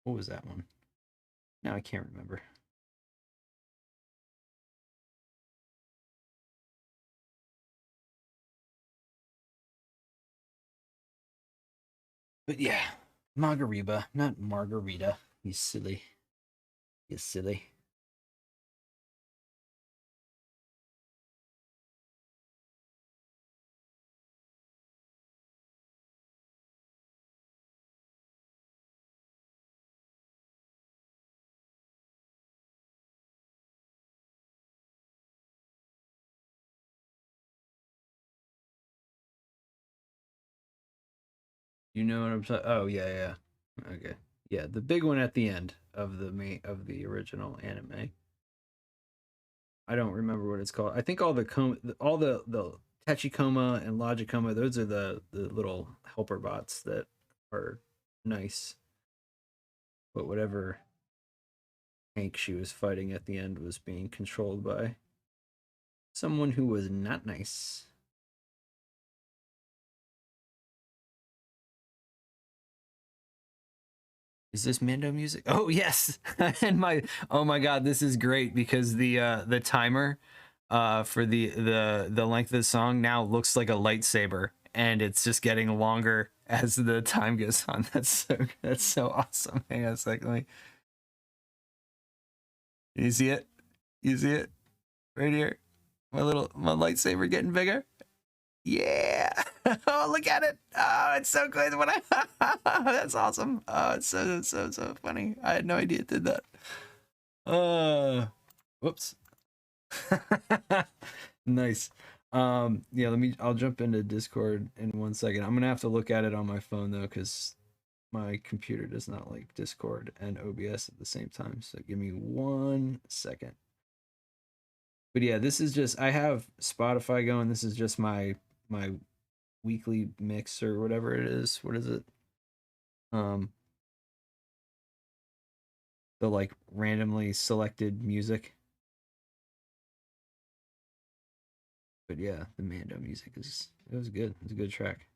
What was that one? No, I can't remember. But yeah, Maghariba, not Margarita. You silly. You silly. You know what I'm saying? Oh yeah, yeah. Okay. Yeah, the big one at the end of the original anime. I don't remember what it's called. I think all the Tachikoma and Logicoma, those are the little helper bots that are nice. But whatever tank she was fighting at the end was being controlled by someone who was not nice. Is this Mando music? Oh yes. And oh my god, this is great because the timer for the length of the song now looks like a lightsaber and it's just getting longer as the time goes on. That's so awesome. Hang on a second. You see it? You see it? Right here. My lightsaber getting bigger. Yeah. Oh, look at it. Oh, it's so good when I that's awesome. Oh, it's so funny. I had no idea it did that. Whoops. Nice. Yeah, I'll jump into Discord in 1 second. I'm gonna have to look at it on my phone though, because my computer does not like Discord and OBS at the same time. So give me 1 second. But yeah, this is just, I have Spotify going. This is just my weekly mix or whatever it is. What is it? Um, the like randomly selected music. But yeah, the Mando music it was good. It's a good track.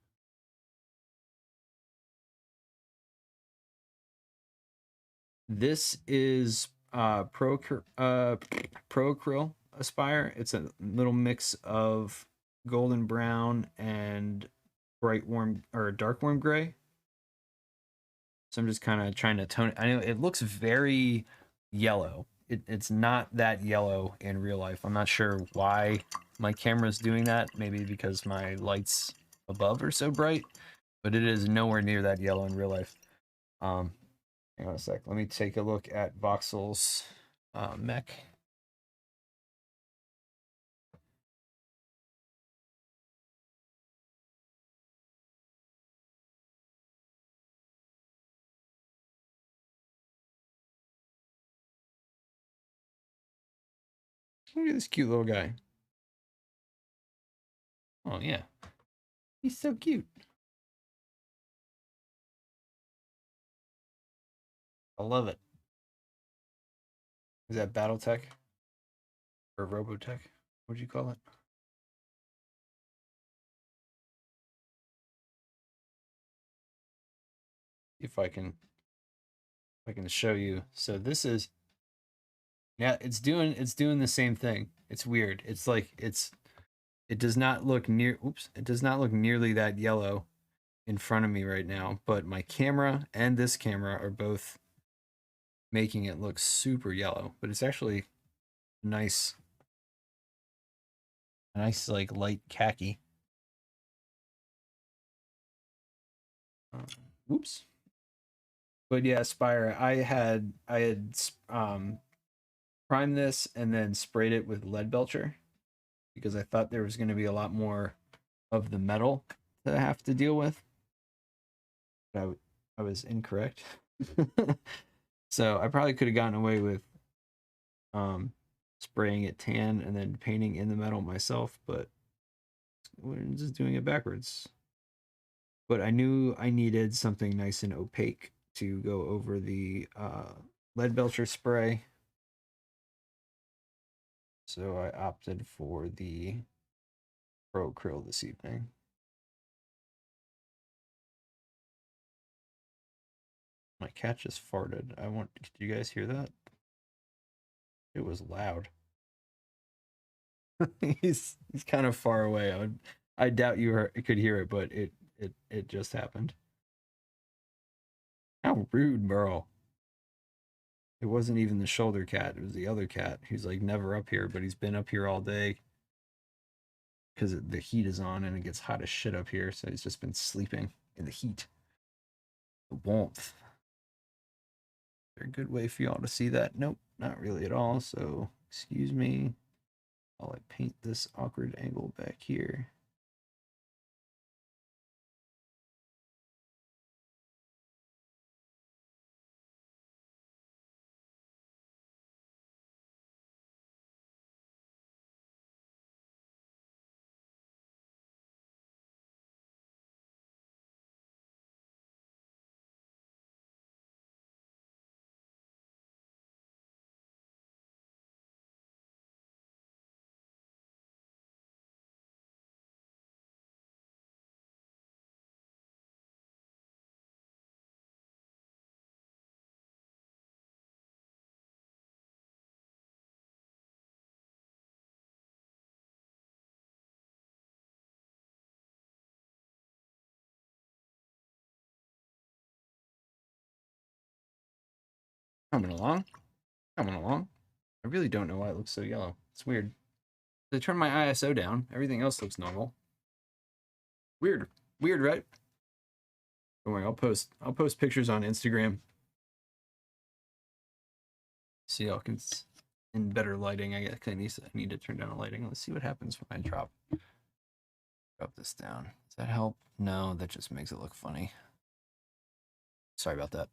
This is Pro Acryl Aspire. It's a little mix of golden brown and bright warm or dark warm gray. So I'm just kind of trying to tone it. I know it looks very yellow. It's not that yellow in real life. I'm not sure why my camera's doing that. Maybe because my lights above are so bright, but it is nowhere near that yellow in real life. Um, Hang on a sec. Let me take a look at Voxel's mech. Look at this cute little guy. Oh yeah, he's so cute. I love it. Is that BattleTech or Robotech? What'd you call it? If I can show you. So this is, yeah, it's doing the same thing. It's weird. It's like it does not look near oops, it does not look nearly that yellow in front of me right now, but my camera and this camera are both making it look super yellow, but it's actually nice, a nice like light khaki. Uh, Oops. But yeah, Spire, I had primed this and then sprayed it with lead belcher because I thought there was going to be a lot more of the metal to have to deal with. But I was incorrect. So I probably could have gotten away with um spraying it tan and then painting in the metal myself, but we're just doing it backwards. But I knew I needed something nice and opaque to go over the lead belcher spray. So I opted for the Pro Krill this evening. My cat just farted. Did you guys hear that? It was loud. He's kind of far away. I doubt you could hear it, but it just happened. How rude, bro. It wasn't even the shoulder cat. It was the other cat who's like never up here, but he's been up here all day because the heat is on and it gets hot as shit up here. So he's just been sleeping in the heat, the warmth. Is there a good way for y'all to see that? Nope, not really at all. So excuse me while I paint this awkward angle back here. Coming along, coming along. I really don't know why it looks so yellow. It's weird. I turn my ISO down. Everything else looks normal. Weird, weird, right? Don't worry. I'll post pictures on Instagram. See y'all can in better lighting. I guess I need to turn down the lighting. Let's see what happens when I drop this down. Does that help? No, that just makes it look funny. Sorry about that.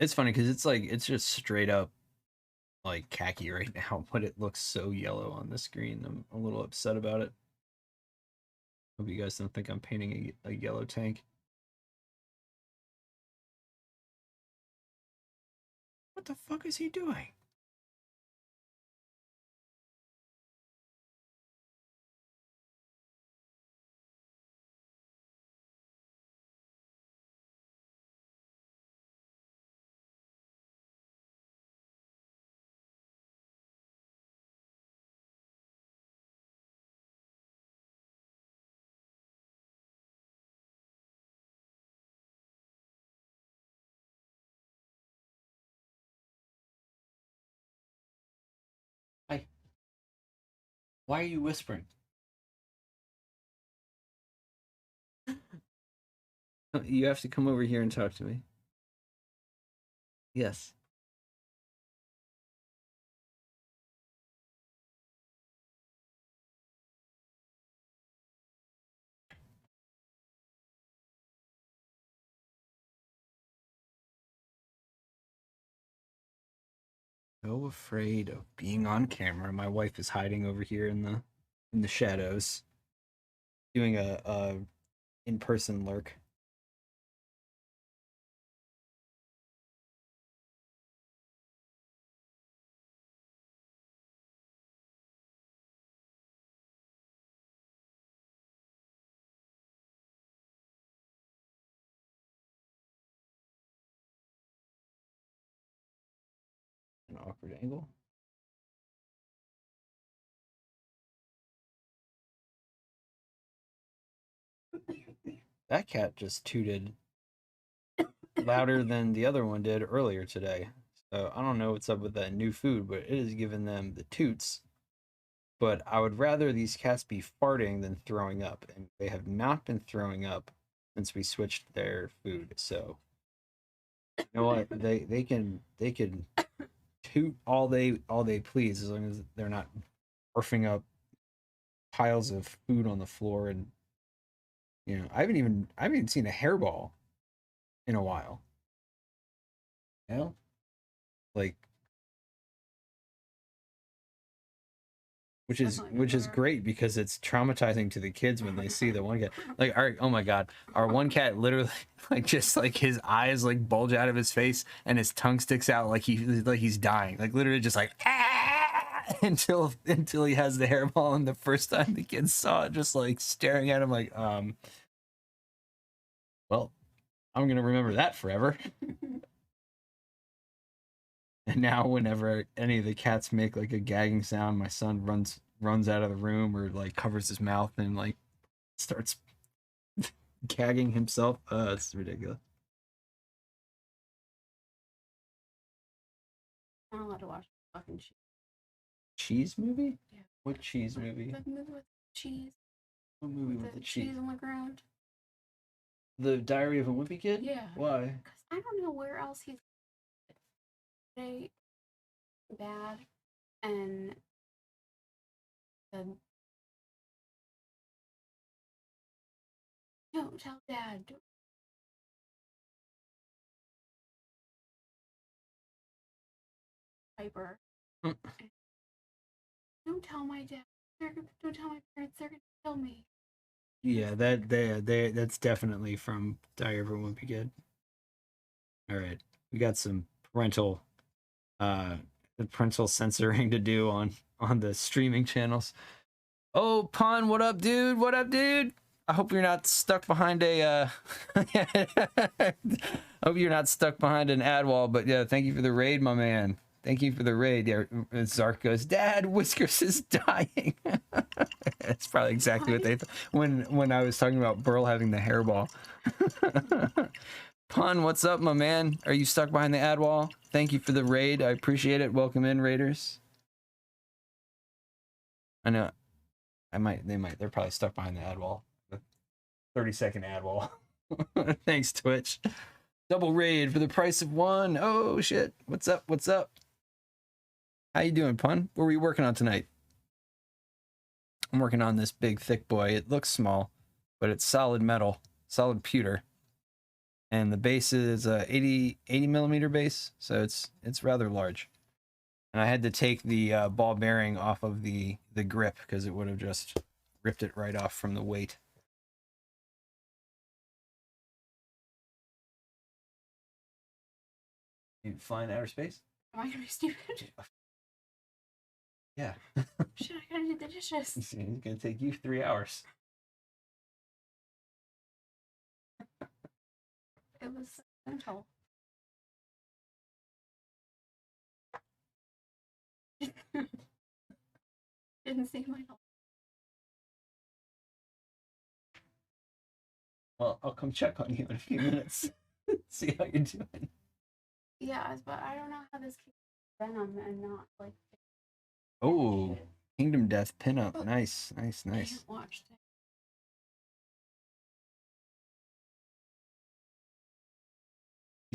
It's funny because it's just straight up like khaki right now, but it looks so yellow on the screen. I'm a little upset about it. Hope you guys don't think I'm painting a yellow tank. What the fuck is he doing? Hi. Why are you whispering? You have to come over here and talk to me. Yes. so afraid of being on camera. My wife is hiding over here in the shadows, doing a in-person lurk. An awkward angle. That cat just tooted louder than the other one did earlier today. So I don't know what's up with that new food, but it is giving them the toots. But I would rather these cats be farting than throwing up, and they have not been throwing up since we switched their food. So you know what? They can toot all they please as long as they're not barfing up piles of food on the floor. And I haven't even seen a hairball in a while. You know, like which is great because it's traumatizing to the kids when they see the one cat. Like, oh my god, our one cat literally like just like his eyes like bulge out of his face and his tongue sticks out like he's dying. Like literally just like until he has the hairball. And the first time the kids saw it, just like staring at him like, well, I'm gonna remember that forever. And now whenever any of the cats make like a gagging sound, my son runs out of the room or like covers his mouth and like starts gagging himself. It's ridiculous. I'm not allowed to watch fucking Cheese movie? Yeah. What cheese movie? The movie with cheese. What movie with the cheese? Cheese on the ground. The Diary of a Wimpy Kid? Yeah. Why? Because I don't know where else he's bad and don't tell Dad. Piper. Don't tell my dad. Don't tell my parents. They're gonna kill me. Yeah, that's definitely from Diary of a Wimpy Kid. All right, we got some parental censoring to do on the streaming channels. Oh, Pun, what up, dude? What up, dude? I hope you're not stuck behind a I hope you're not stuck behind an ad wall, but yeah, thank you for the raid, my man. Thank you for the raid. Yeah, Zark goes, Dad, Whiskers is dying. That's probably exactly what they thought when I was talking about Burl having the hairball. Pun, what's up, my man? Are you stuck behind the ad wall? Thank you for the raid. I appreciate it. Welcome in, raiders. I know. They're probably stuck behind the ad wall. The 30-second ad wall. Thanks, Twitch. Double raid for the price of one. Oh, shit. What's up? What's up? How you doing, Pun? What were you working on tonight? I'm working on this big, thick boy. It looks small, but it's solid metal, solid pewter. And the base is a 80 millimeter base, so it's rather large. And I had to take the ball bearing off of the grip because it would have just ripped it right off from the weight. You flying outer space? Am I gonna be stupid? Yeah. Shit, I gotta do the dishes. It's gonna take you 3 hours. It was mental. Didn't see my help. Well, I'll come check on you in a few minutes. See how you're doing. Yeah, but I don't know how this keeps Venom and not like. Oh, Kingdom Death pinup. Oh, nice. I haven't watched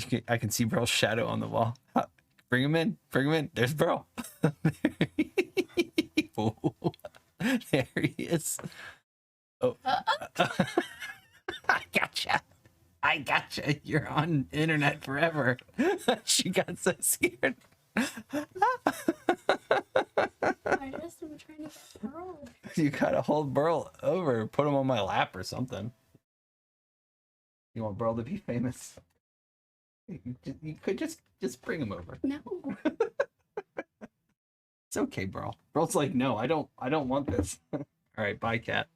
it. I can see Burl's shadow on the wall. Bring him in. Bring him in. There's Burl. Oh, there he is. Oh. I gotcha. I gotcha. You're on internet forever. She got so scared. I just am trying to get Burl. You gotta hold Burl over, put him on my lap or something. You want Burl to be famous? You could just bring him over. No. It's okay, Burl. Burl's like, no, I don't want this. All right, bye, cat.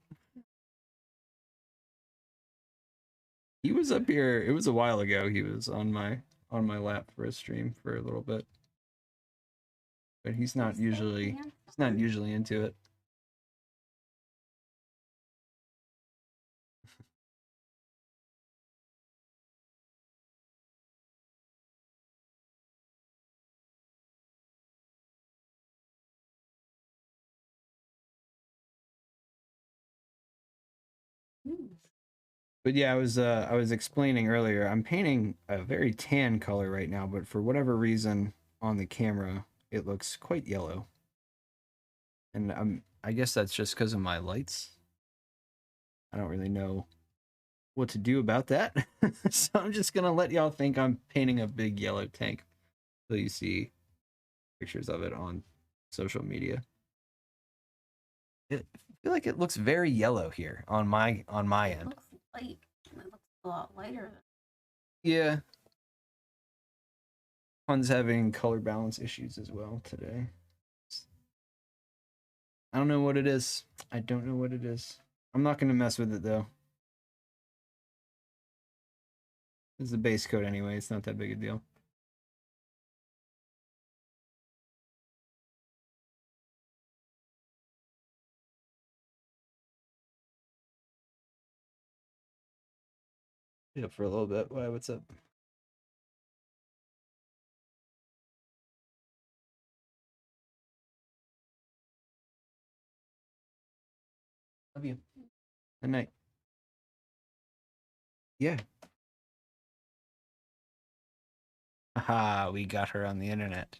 He was up here. It was a while ago. He was on my lap for a stream for a little bit, but he's not usually into it. But yeah, I was explaining earlier. I'm painting a very tan color right now, but for whatever reason on the camera, it looks quite yellow. And I guess that's just because of my lights. I don't really know what to do about that. So I'm just gonna let y'all think I'm painting a big yellow tank until you see pictures of it on social media. I feel like it looks very yellow here on my It end. looks light. It looks a lot lighter. Yeah. Fun's having color balance issues as well today. I don't know what it is. I don't know what it is. I'm not going to mess with it though. It's the base coat anyway. It's not that big a deal. Yeah, for a little bit. Why? What's up? Love you. Good night. Yeah. Haha, we got her on the internet.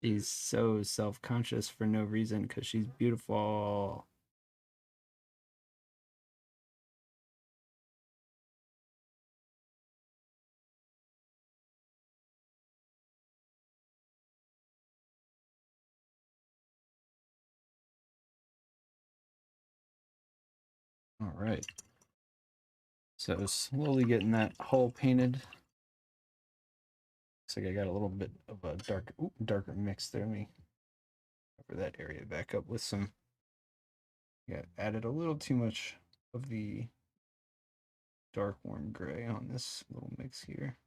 She's so self-conscious for no reason because she's beautiful. All right. So slowly getting that hole painted. Looks like I got a little bit of a darker mix there. Let me cover that area back up with some. Yeah, added a little too much of the dark warm gray on this little mix here.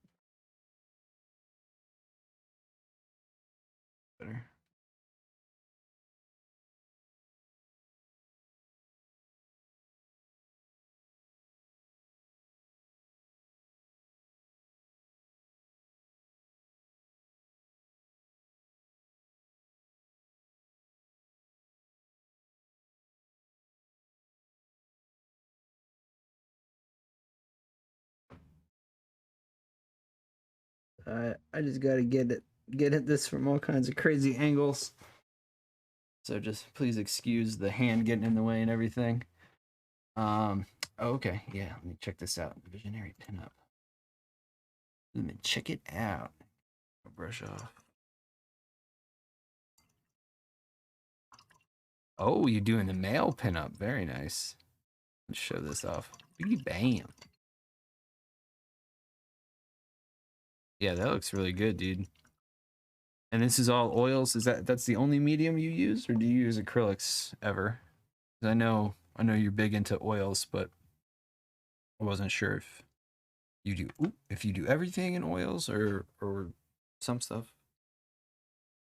Better. I just gotta get at this from all kinds of crazy angles. So just please excuse the hand getting in the way and everything. Okay, yeah, let me check this out. Visionary pinup. Let me check it out. I'll brush off. Oh, you're doing the male pinup. Very nice. Let's show this off. Bam. Yeah, that looks really good, dude. And this is all oils. That's the only medium you use, or do you use acrylics ever? 'Cause I know you're big into oils, but I wasn't sure if you do everything in oils or some stuff.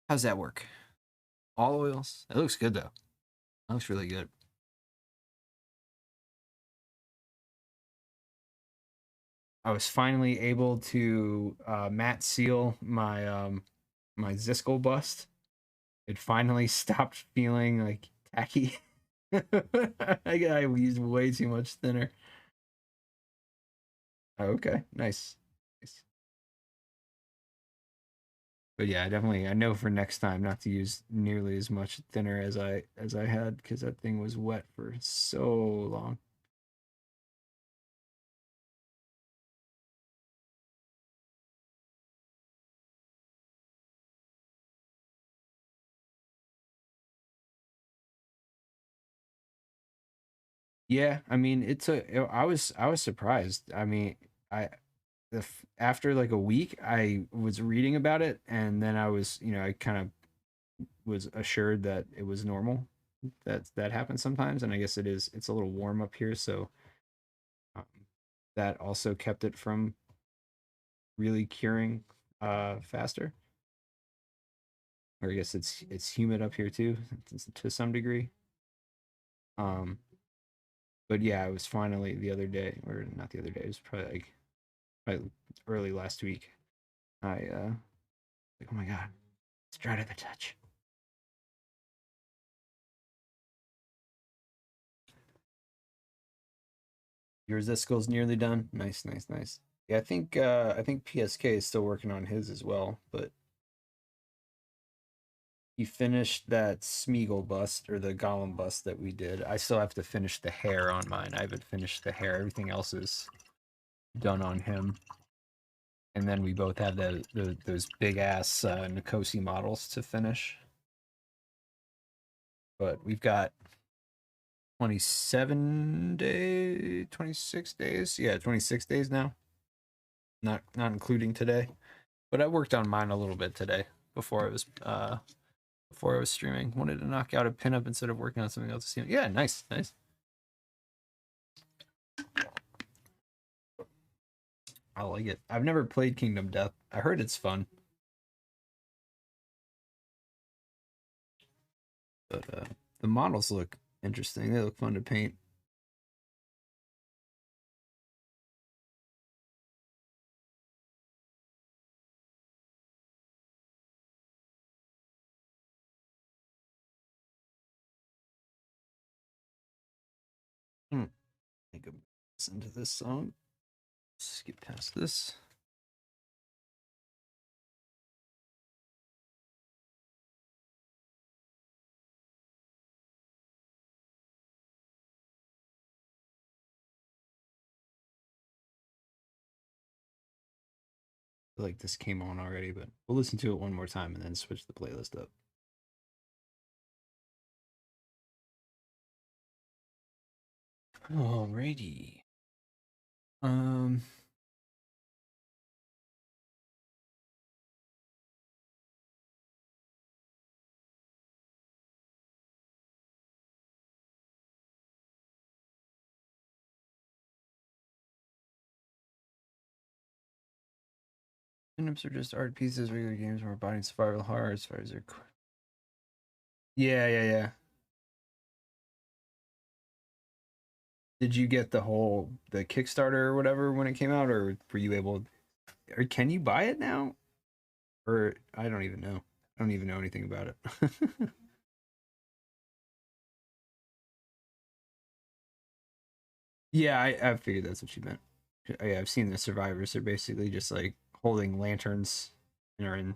How's that work? All oils? It looks good though. It looks really good. I was finally able to matte seal my Ziskel bust. It finally stopped feeling like tacky. I used way too much thinner. Oh, okay, nice. Nice. But yeah, I know for next time not to use nearly as much thinner as I had because that thing was wet for so long. Yeah, I mean, I was surprised. I mean, I after like a week, I was reading about it, and then I was, I kind of was assured that it was normal. That happens sometimes, and I guess it is. It's a little warm up here, so um, that also kept it from really curing faster. Or I guess it's humid up here too, to some degree. Um, but yeah, it was finally the other day, or not the other day. It was probably early last week. I like, oh my god, it's dry to the touch. Your Zisco's nearly done. Nice, nice, nice. Yeah, I think PSK is still working on his as well, but he finished that Smeagol bust or the Gollum bust that we did. I still have to finish the hair on mine. I haven't finished the hair. Everything else is done on him. And then we both have those big ass Nikosi models to finish. But we've got 26 days. Yeah, 26 days now. Not including today. But I worked on mine a little bit today before I was streaming. Wanted to knock out a pinup instead of working on something else. Yeah, nice, nice. I like it. I've never played Kingdom Death. I heard it's fun, but the models look interesting. They look fun to paint. Hmm. I think I'm listen to this song. Skip past this. I feel like this came on already, but we'll listen to it one more time and then switch the playlist up. Alrighty. Um, Pinups are just art pieces. Regular games are body survival horror as far as their. Yeah, yeah, yeah. Did you get the Kickstarter or whatever when it came out, or were you able? Or can you buy it now? Or I don't even know. I don't even know anything about it. Yeah, I figured that's what you meant. Yeah, I've seen the survivors. They're basically just like holding lanterns and are in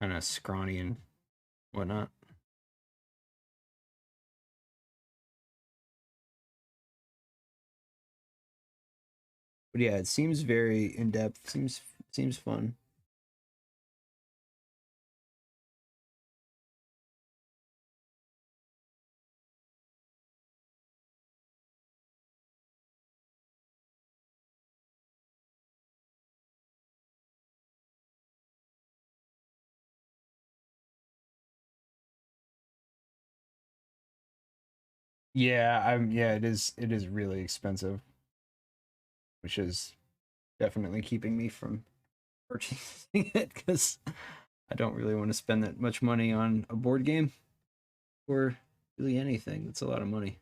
kind of scrawny and whatnot. But yeah, it seems very in depth. Seems fun. Yeah, it is really expensive, which is definitely keeping me from purchasing it because I don't really want to spend that much money on a board game or really anything. That's a lot of money.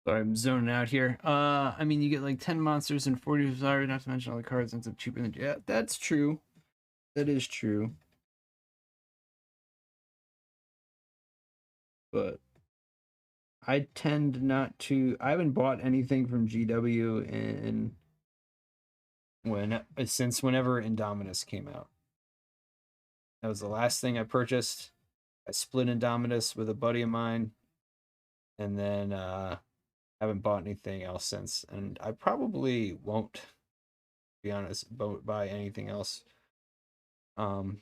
Sorry, I'm zoning out here. I mean, you get like 10 monsters and 40 desire, not to mention all the cards ends up cheaper than. Yeah, that's true. That is true. But I tend not to. I haven't bought anything from GW in since whenever Indominus came out. That was the last thing I purchased. I split Indominus with a buddy of mine, and then haven't bought anything else since. And I probably won't, to be honest, buy anything else. Because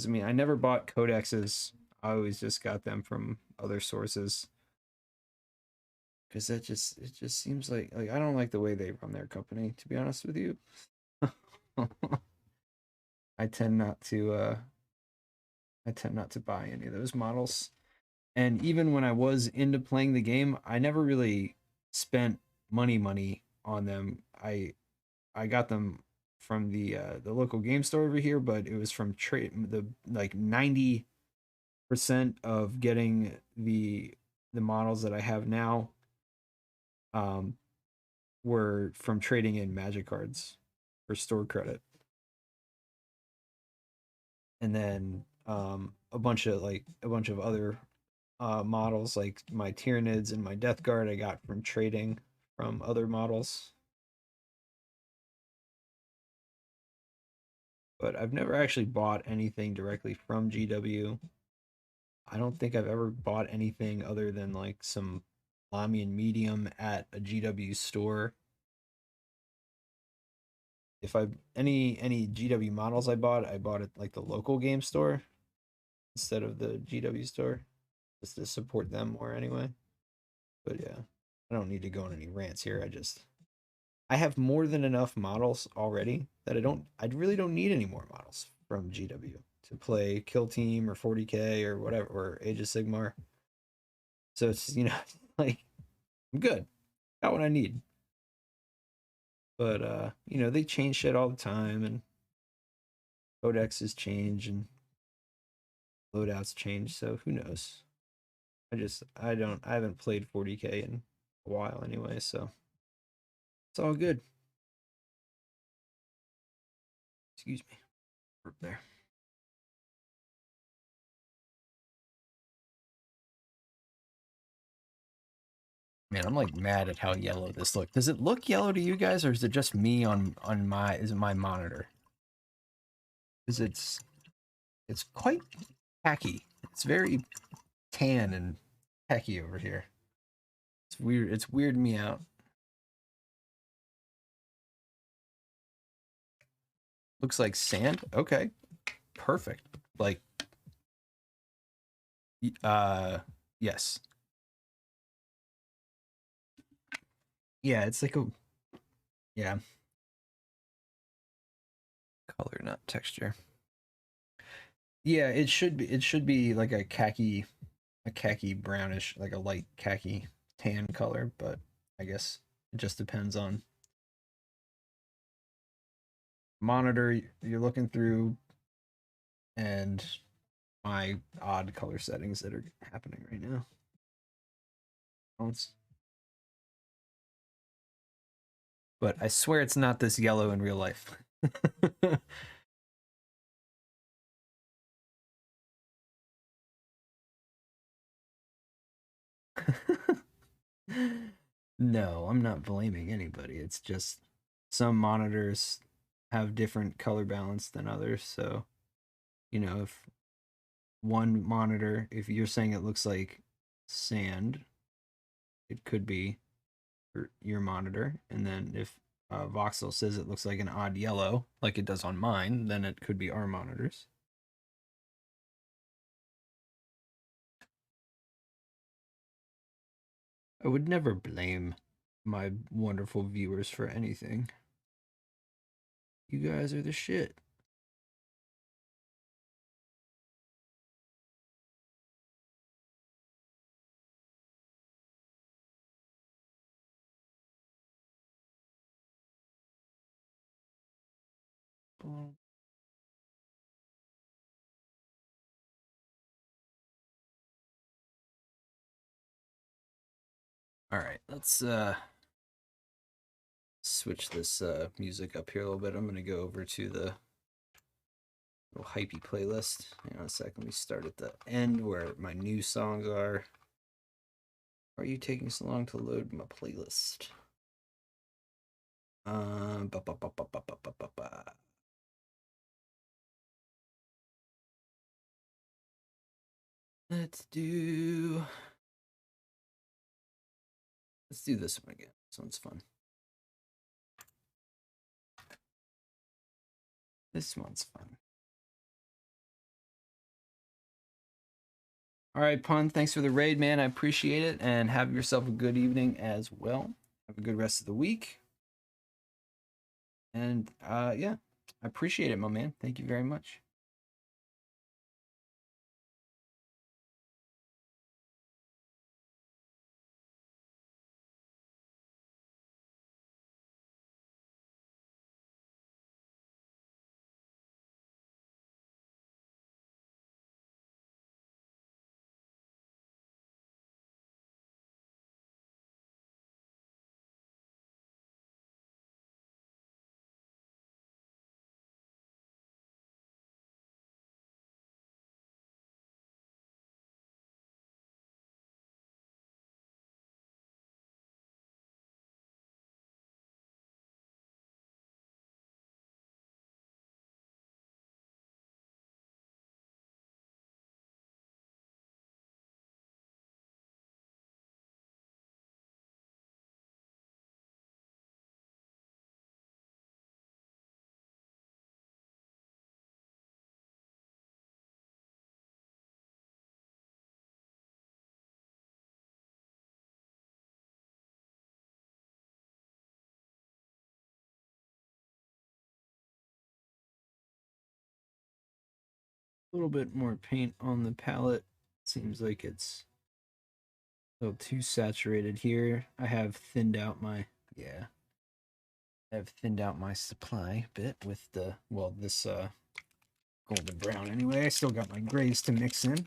I mean, I never bought codexes. I always just got them from other sources. Because it just seems like I don't like the way they run their company, to be honest with you. I tend not to buy any of those models. And even when I was into playing the game, I never really spent money on them. I got them from the local game store over here, but it was from trade the like 90% of getting the models that I have now um were from trading in magic cards for store credit. And then a bunch of other models like my Tyranids and my Death Guard I got from trading from other models. But I've never actually bought anything directly from GW. I don't think I've ever bought anything other than like some Lamian medium at a GW store. If I any GW models I bought at like the local game store instead of the GW store, just to support them more anyway. But yeah, I don't need to go on any rants here. I have more than enough models already that I really don't need any more models from GW to play Kill Team or 40K or whatever or Age of Sigmar. So it's like I'm good. Got what I need. But they change shit all the time and codexes change and loadouts change, so who knows? I haven't played 40K in a while anyway, so it's all good. Excuse me. There. Man, I'm like mad at how yellow this looks. Does it look yellow to you guys, or is it just me on my is it my monitor? Because it's quite tacky. It's very tan and tacky over here. It's weird. It's weirding me out. Looks like sand. Okay, perfect. Like, yes, yeah. It's like a yeah color, not texture. Yeah, it should be. It should be like a khaki brownish, like a light khaki tan color. But I guess it just depends on monitor you're looking through and my odd color settings that are happening right now. But I swear it's not this yellow in real life. No, I'm not blaming anybody. It's just some monitors have different color balance than others. So, if one monitor, if you're saying it looks like sand, it could be for your monitor. And then if Voxel says it looks like an odd yellow, like it does on mine, then it could be our monitors. I would never blame my wonderful viewers for anything. You guys are the shit. All right, let's switch this music up here a little bit. I'm gonna go over to the little hypey playlist. Hang on a second. We start at the end where my new songs are. Why are you taking so long to load my playlist? Ba, ba, ba, ba, ba, ba, ba, ba, ba. Let's do this one again. This one's fun. This one's fun. All right, Pun, thanks for the raid, man. I appreciate it. And have yourself a good evening as well. Have a good rest of the week. And yeah, I appreciate it, my man. Thank you very much. A little bit more paint on the palette. Seems like it's a little too saturated here. I have thinned out my supply a bit with the this golden brown anyway. I still got my grays to mix in.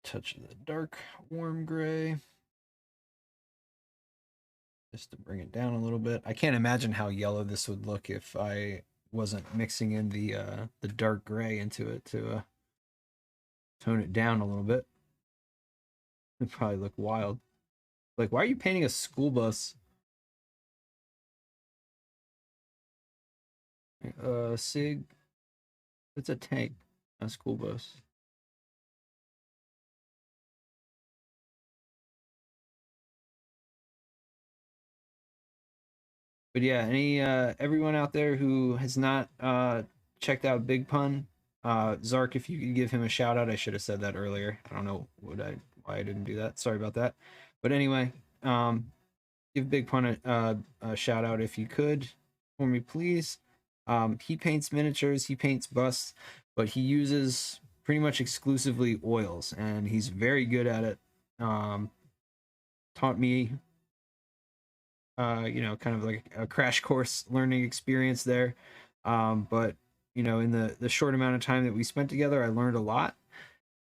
Touch of the dark warm gray. Just to bring it down a little bit. I can't imagine how yellow this would look if I wasn't mixing in the dark gray into it to tone it down a little bit. It'd probably look wild. Like, why are you painting a school bus? Sig, it's a tank, a school bus. But yeah, any everyone out there who has not checked out Big Pun, Zark, if you could give him a shout out. I should have said that earlier. I don't know why I didn't do that. Sorry about that. But anyway, give Big Pun a shout out if you could for me, please. He paints miniatures, he paints busts, but he uses pretty much exclusively oils, and he's very good at it. Taught me kind of like a crash course learning experience there. But in the short amount of time that we spent together, I learned a lot.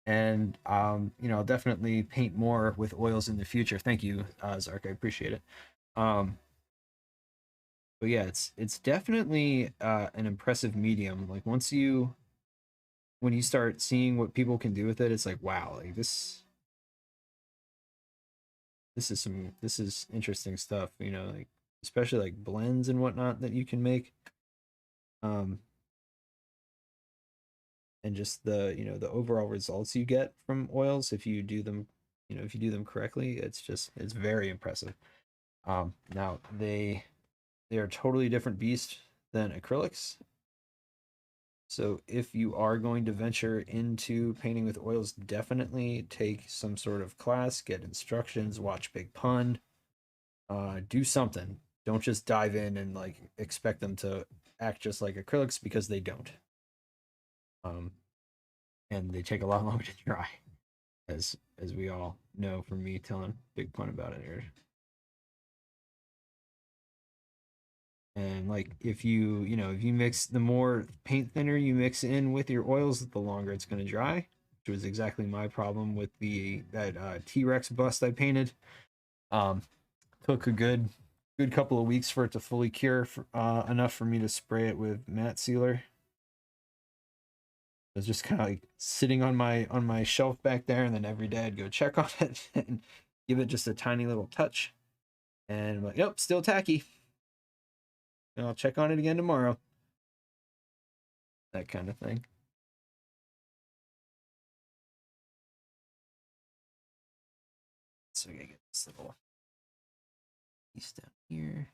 And I'll definitely paint more with oils in the future. Thank you, Zark. I appreciate it. But yeah, it's definitely an impressive medium. Like when you start seeing what people can do with it, it's like, wow, like this is interesting stuff, like especially like blends and whatnot that you can make. And just the overall results you get from oils if you do them, correctly, it's very impressive. Now they are a totally different beast than acrylics. So if you are going to venture into painting with oils, definitely take some sort of class, get instructions, watch Big Pun, do something. Don't just dive in and like expect them to act just like acrylics, because they don't. And they take a lot longer to dry, as we all know from me telling Big Pun about it here. And like if if you mix, the more paint thinner you mix in with your oils, the longer it's going to dry, which was exactly my problem with that T-Rex bust I painted. Um, Took a good couple of weeks for it to fully cure, enough for me to spray it with matte sealer. It was just kind of like sitting on my shelf back there, and then every day I'd go check on it and give it just a tiny little touch. And I'm like, yep, still tacky. And I'll check on it again tomorrow. That kind of thing. So I gotta get this little piece down here.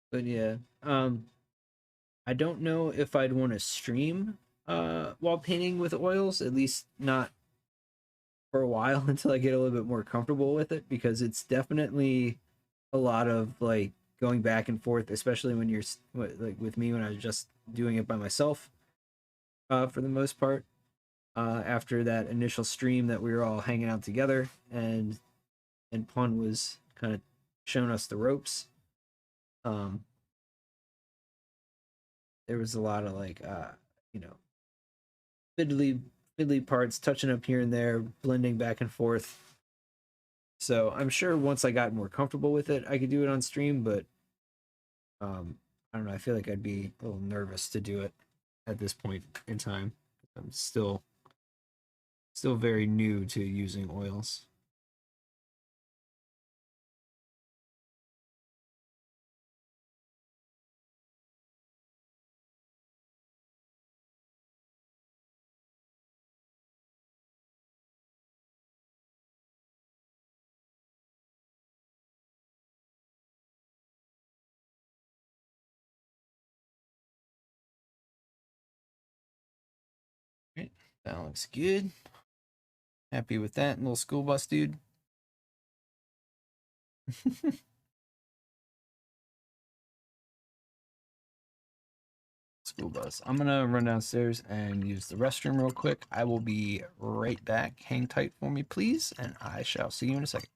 But yeah, I don't know if I'd want to stream while painting with oils, at least not for a while until I get a little bit more comfortable with it, because it's definitely a lot of like going back and forth, especially when you're like with me when I was just doing it by myself for the most part. After that initial stream that we were all hanging out together, and Pun was kind of showing us the ropes. Um, there was a lot of like you know fiddly fiddly parts touching up here and there, blending back and forth. So I'm sure once I got more comfortable with it, I could do it on stream, but I don't know. I feel like I'd be a little nervous to do it at this point in time. I'm still very new to using oils. Right, that looks good. Happy with that little school bus dude. School bus. I'm gonna run downstairs and use the restroom real quick. I will be right back. Hang tight for me, please, and I shall see you in a second.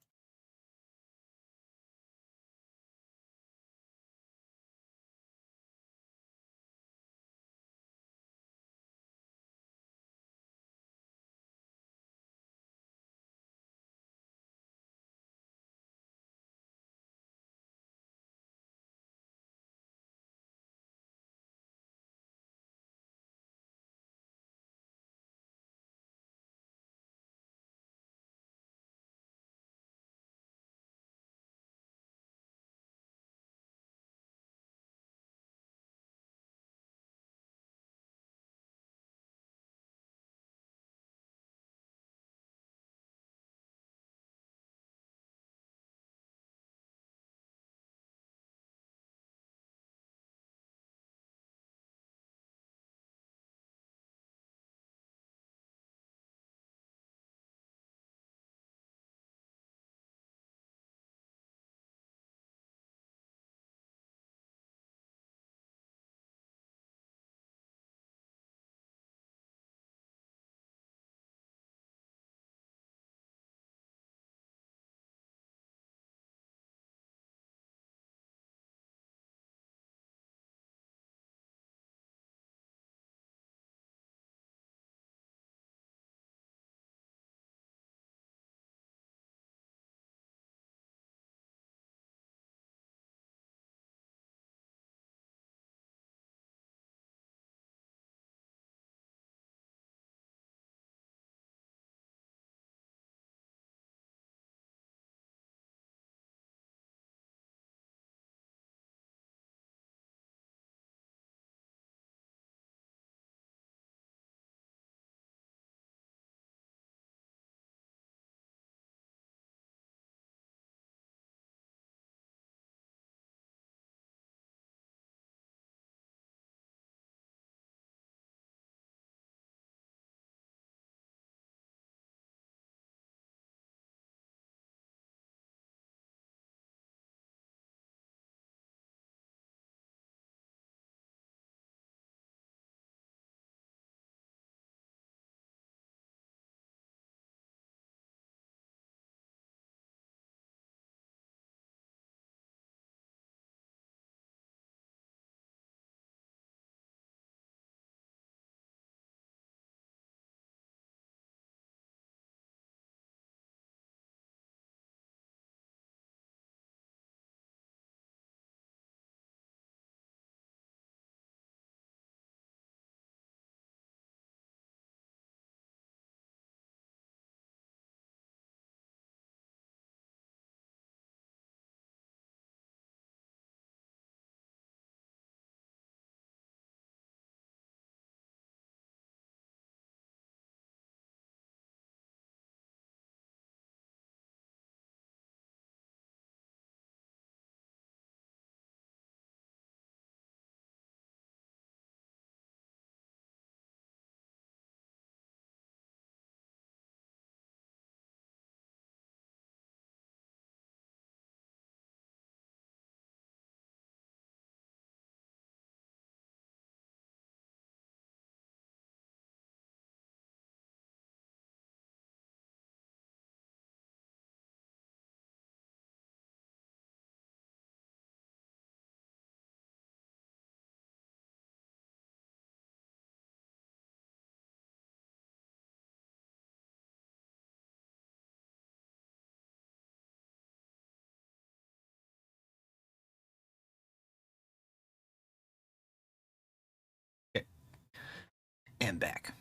And back.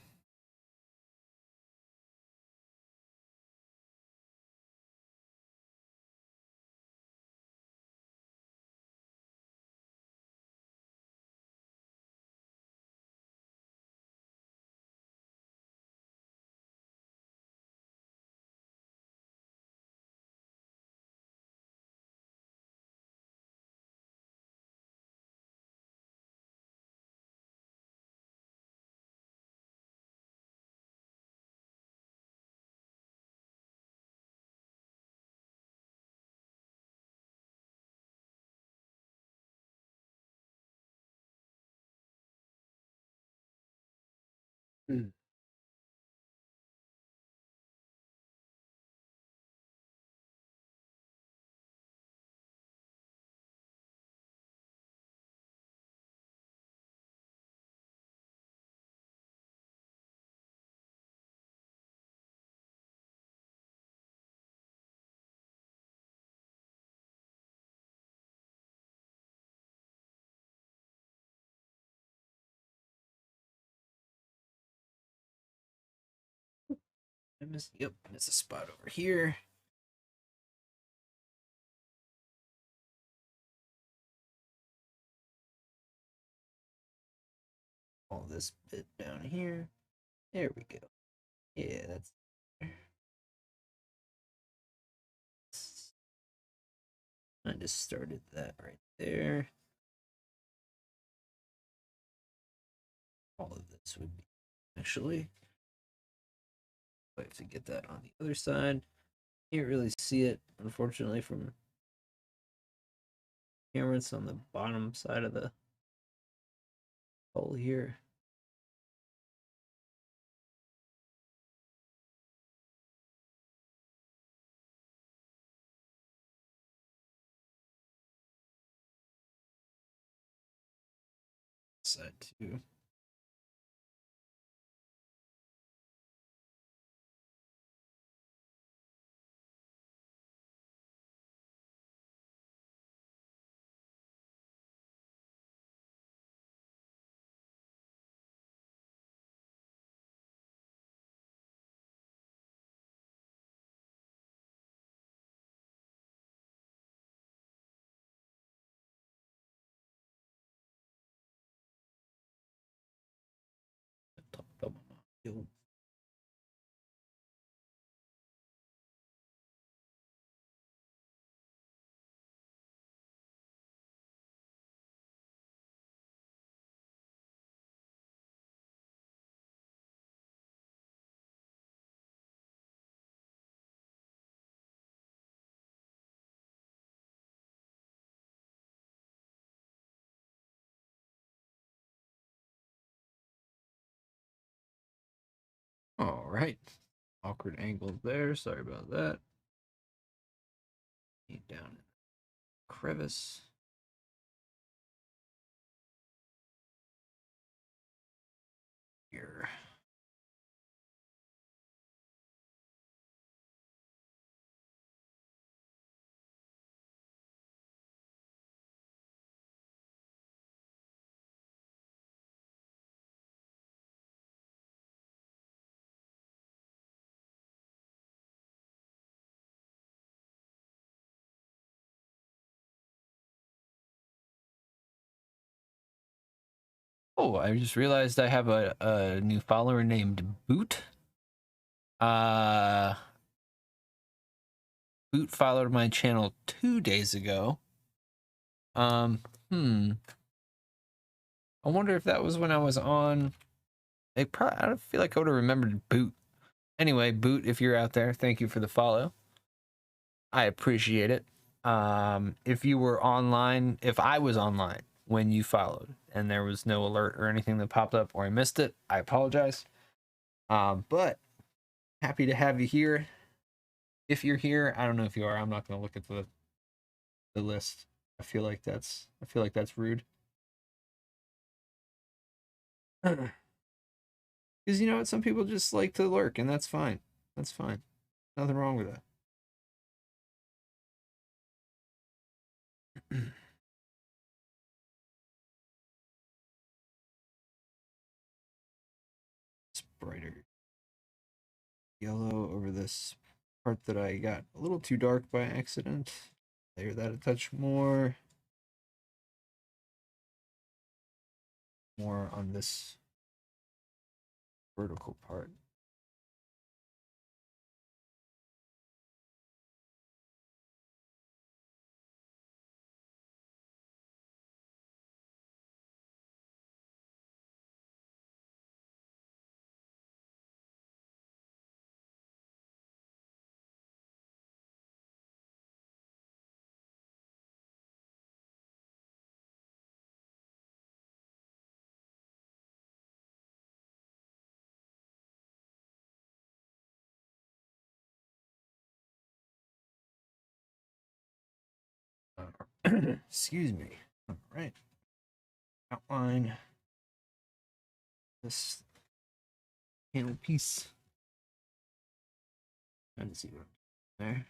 Mm. Yep, there's a spot over here. All this bit down here. There we go. Yeah, that's. I just started that right there. All of this would be actually. I have to get that on the other side. Can't really see it, unfortunately, from camera. It's on the bottom side of the hole here. Side two. Top. All right. Awkward angle there. Sorry about that. Down in the crevice. Here. Oh, I just realized I have a new follower named Boot. Uh, Boot followed my channel 2 days ago. Um, hmm. I wonder if that was when I was on. I don't feel like I would have remembered Boot. Anyway, Boot, if you're out there, thank you for the follow. I appreciate it. If you were online, if I was online when you followed and there was no alert or anything that popped up or I missed it, I apologize. But happy to have you here. If you're here, I don't know if you are. I'm not going to look at the list. I feel like that's rude. Because you know what, some people just like to lurk, and that's fine. That's fine. Nothing wrong with that. brighter yellow over this part that I got a little too dark by accident. Layer that a touch more. More on this vertical part. Excuse me. All right. Outline this panel piece. Trying to see what there.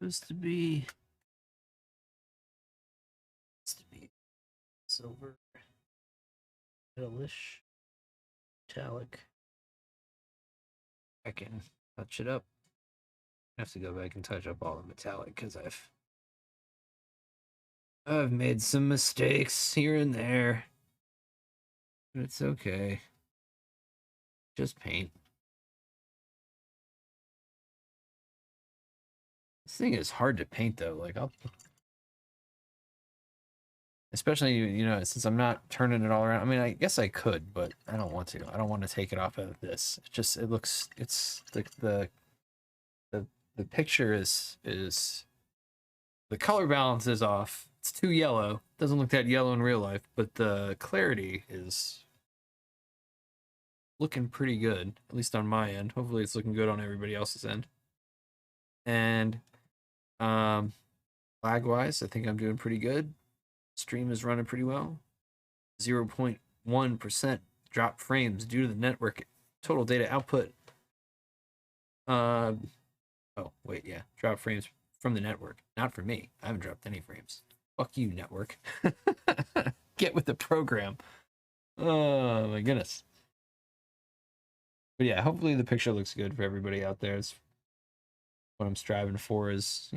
Supposed to be silver, metalish, metallic. I can touch it up. I have to go back and touch up all the metallic because I've made some mistakes here and there. But it's okay. Just paint. This thing is hard to paint though. Like especially since I'm not turning it all around. I mean, I guess I could, but I don't want to. I don't want to take it off of this. It's the picture is the color balance is off. It's too yellow. Doesn't look that yellow in real life, but the clarity is looking pretty good, at least on my end. Hopefully it's looking good on everybody else's end. And lag wise, I think I'm doing pretty good. Stream is running pretty well. 0.1% drop frames due to the network total data output. Oh wait, yeah, drop frames from the network, not from me. I haven't dropped any frames. Fuck you, network. Get with the program. Oh my goodness. But yeah, hopefully the picture looks good for everybody out there. It's what I'm striving for is,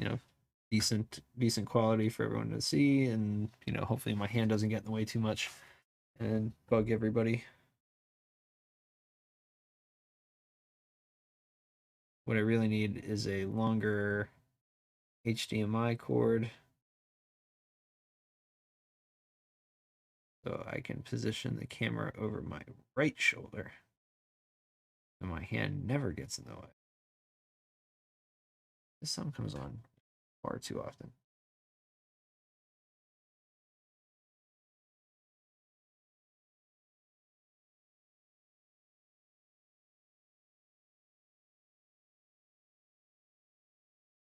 decent quality for everyone to see, and hopefully my hand doesn't get in the way too much and bug everybody. What I really need is a longer HDMI cord so I can position the camera over my right shoulder and my hand never gets in the way. The sun comes on far too often.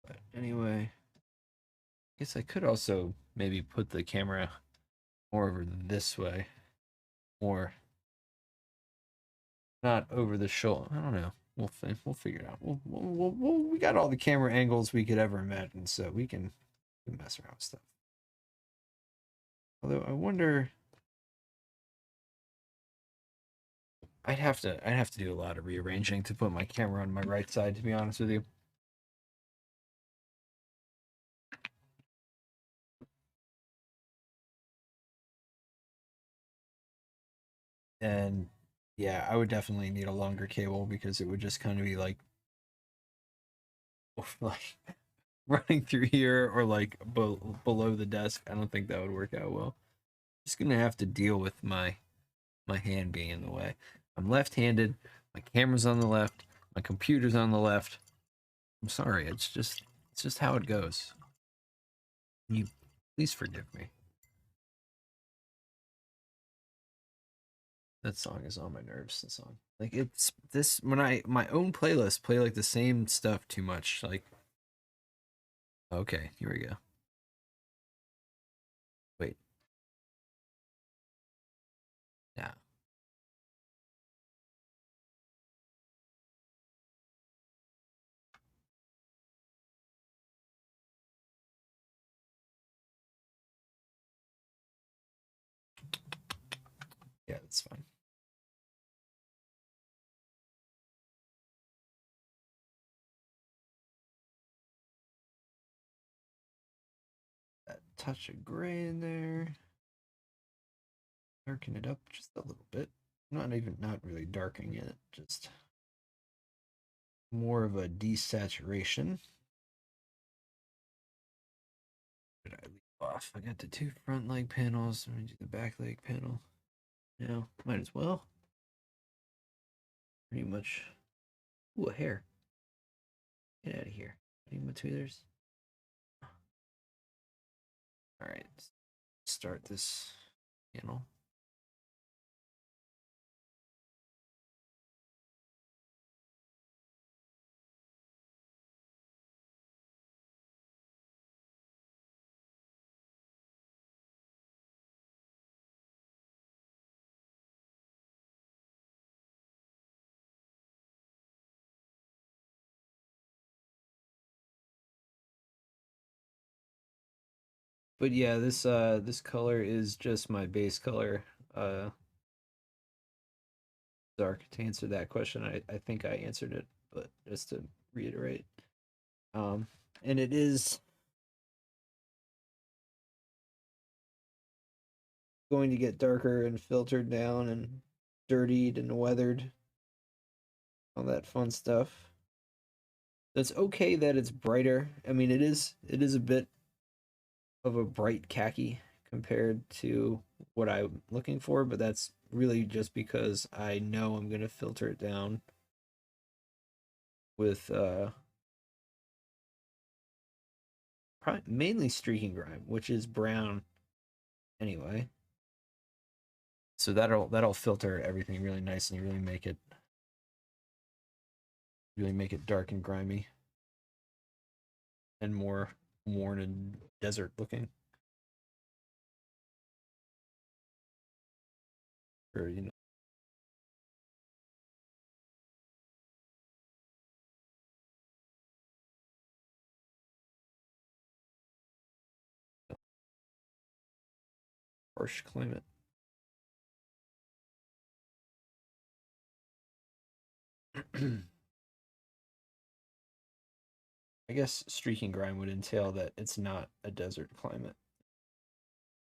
But anyway, I guess I could also maybe put the camera more over this way, or not over the shoulder. I don't know. We'll figure it out. We got all the camera angles we could ever imagine, so we can mess around with stuff. Although I wonder, I'd have to do a lot of rearranging to put my camera on my right side, to be honest with you. And yeah, I would definitely need a longer cable because it would just kind of be like running through here or like below the desk, I don't think that would work out well. Just gonna have to deal with my hand being in the way. I'm left-handed. My camera's on the left. My computer's on the left. I'm sorry. It's just how it goes. You please forgive me. That song is on my nerves. The song, like it's this when I my own playlist play like the same stuff too much. Like, okay, here we go. Wait, yeah, yeah, that's fine. That touch of gray in there, darken it up just a little bit. Not really darkening it, just more of a desaturation. Did I leave off? I got the two front leg panels. I'm gonna do the back leg panel. Now, might as well. Pretty much. Ooh, a hair. Get out of here. Any my tweezers? All right, start this panel. But yeah, this color is just my base color. Dark, to answer that question, I think I answered it, but just to reiterate. Um and it is going to get darker and filtered down and dirtied and weathered, all that fun stuff. It's okay that it's brighter. I mean, it is a bit of a bright khaki compared to what I'm looking for, but that's really just because I know I'm gonna filter it down with mainly streaking grime, which is brown anyway. So that'll filter everything really nice and really make it dark and grimy and more worn and desert looking. Or harsh climate. I guess streaking grime would entail that it's not a desert climate,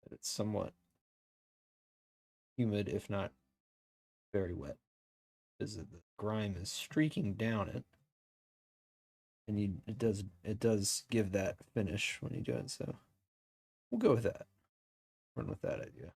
that it's somewhat humid, if not very wet. Because the grime is streaking down it, and it does give that finish when you do it. So we'll go with that. Run with that idea.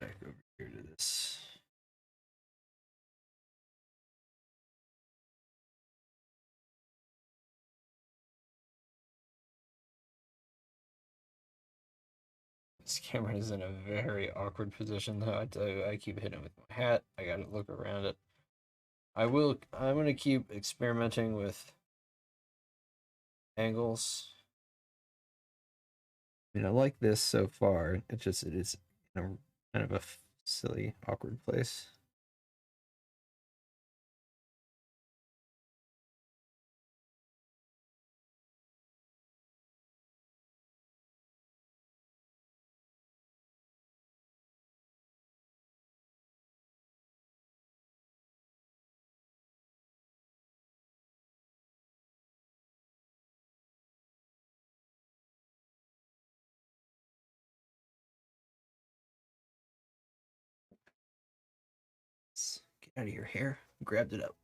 Back over here to this. This camera is in a very awkward position, though. I tell you, I keep hitting it with my hat. I gotta look around it. I'm gonna keep experimenting with angles. I mean, I like this so far. It is in a kind of a silly, awkward place. Out of your hair. Grabbed it up.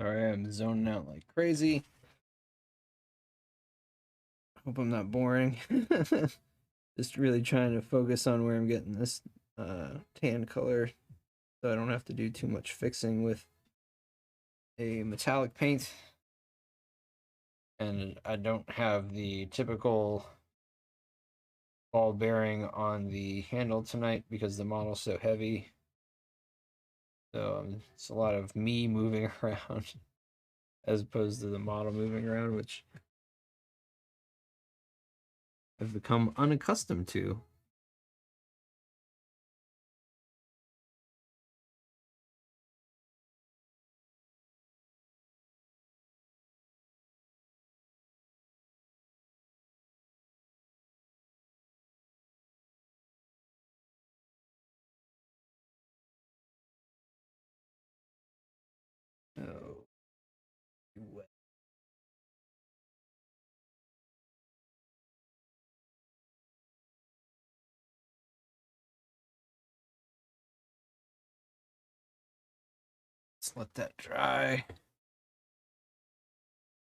Sorry, I'm zoning out like crazy. Hope I'm not boring. Just really trying to focus on where I'm getting this tan color so I don't have to do too much fixing with a metallic paint. And I don't have the typical ball bearing on the handle tonight because the model's so heavy. So it's a lot of me moving around as opposed to the model moving around, which I've become unaccustomed to. Oh, wet. Let's let that dry.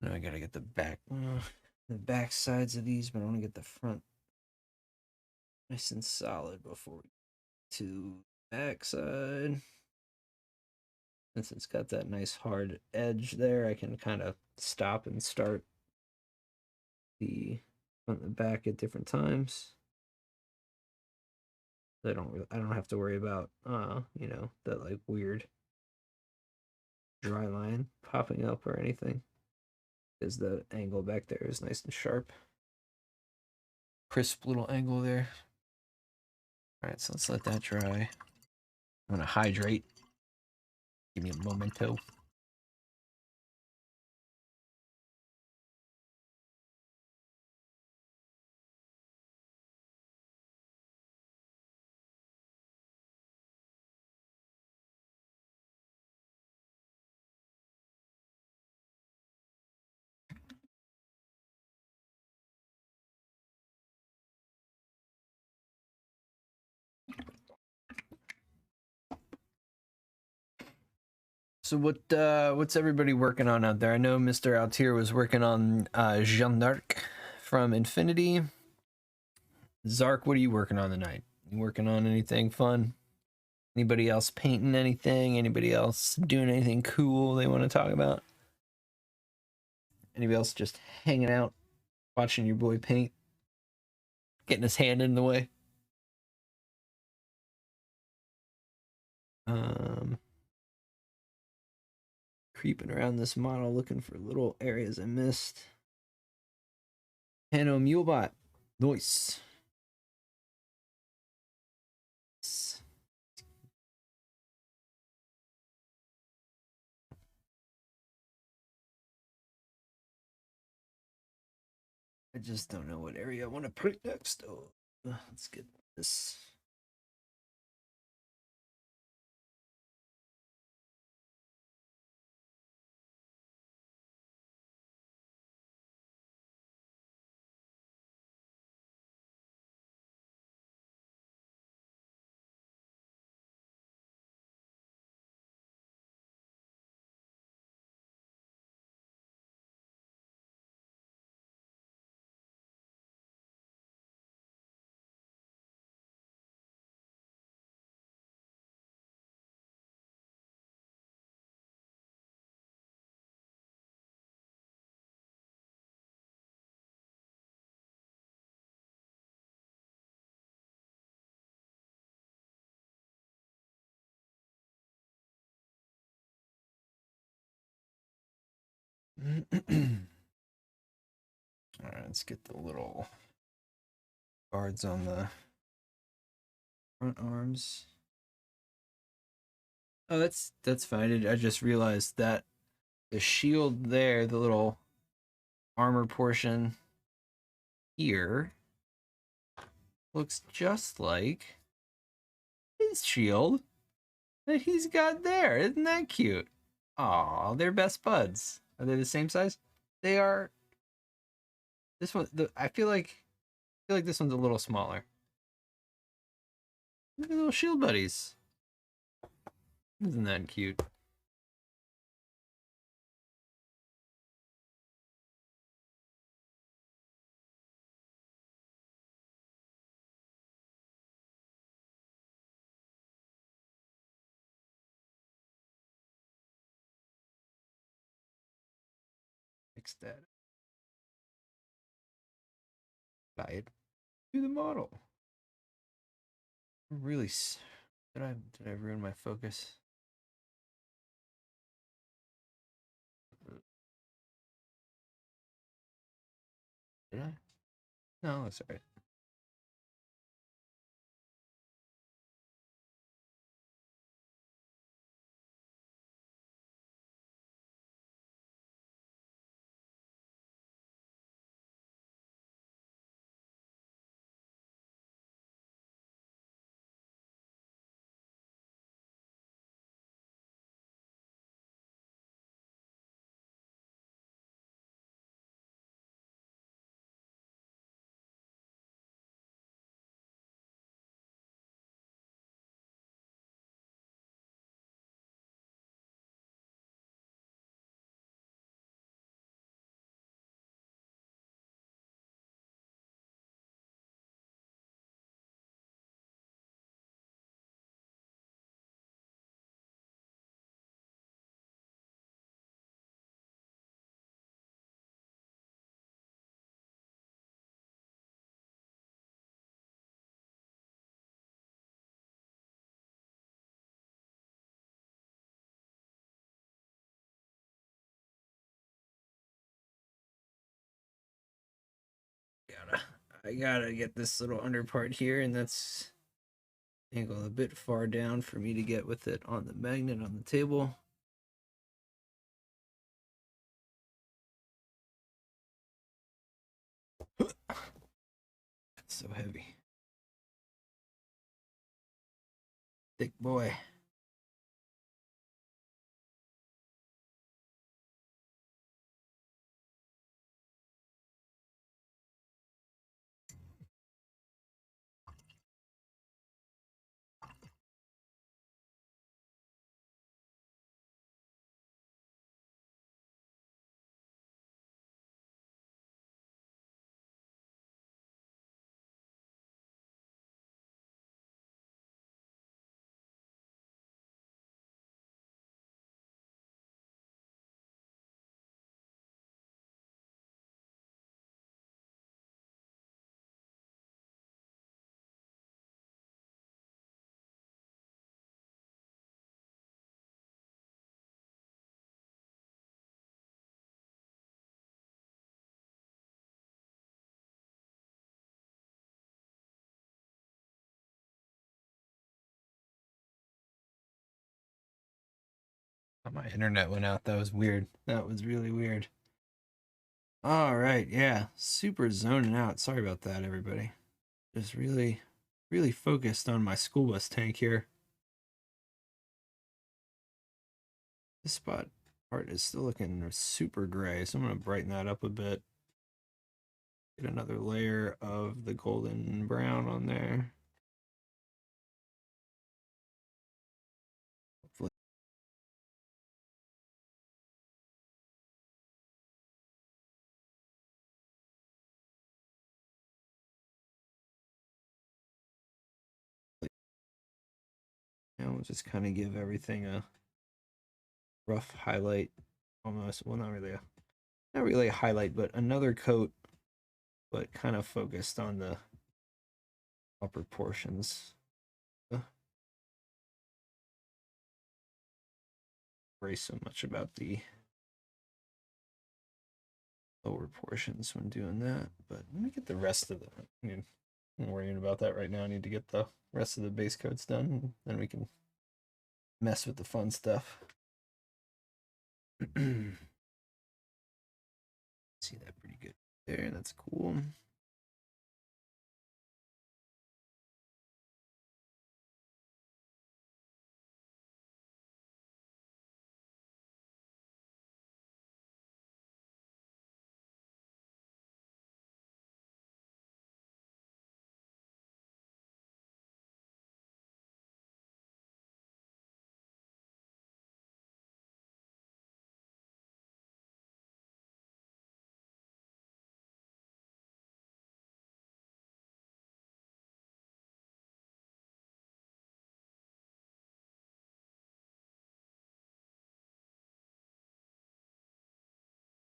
Now I gotta get the back sides of these, but I want to get the front nice and solid before we get to the back side. Since it's got that nice hard edge there, I can kind of stop and start the front and back at different times. I don't have to worry about that like weird dry line popping up or anything, because the angle back there is nice and sharp. Crisp little angle there. All right, so let's let that dry. I'm gonna hydrate. Give me a momento. So what's everybody working on out there? I know Mr. Altier was working on Jeanne d'Arc from Infinity. Zark, what are you working on tonight? You working on anything fun? Anybody else painting anything? Anybody else doing anything cool they want to talk about? Anybody else just hanging out, watching your boy paint, getting his hand in the way? Creeping around this model looking for little areas I missed. Hanno Mulebot. Nice. I just don't know what area I want to put next. Oh, let's get this. All right, let's get the little guards on the front arms. Oh, that's fine. I just realized that the shield there, the little armor portion here, looks just like his shield that he's got there. Isn't that cute? Aw, they're best buds. Are they the same size? They are. This one, I feel like this one's a little smaller. Look at little shield buddies. Isn't that cute? Fix that. Buy it. Do the model. Really, did I ruin my focus? Did I? No, that's alright. I gotta get this little under part here, and that's angled a bit far down for me to get with it on the magnet on the table. It's so heavy. Thick boy. My internet went out. That was weird. That was really weird. All right, yeah, super zoning out. Sorry about that, everybody. Just really focused on my school bus tank here. This spot part is still looking super gray, so I'm gonna brighten that up a bit. Get another layer of the golden brown on there. Hopefully, and we'll just kind of give everything a rough highlight, almost. Well, not really a highlight, but another coat, but kind of focused on the upper portions. Worry so much about the lower portions when doing that. But let me get the rest of the. I mean, I'm worrying about that right now. I need to get the rest of the base coats done, then we can mess with the fun stuff. See that pretty good there. That's cool.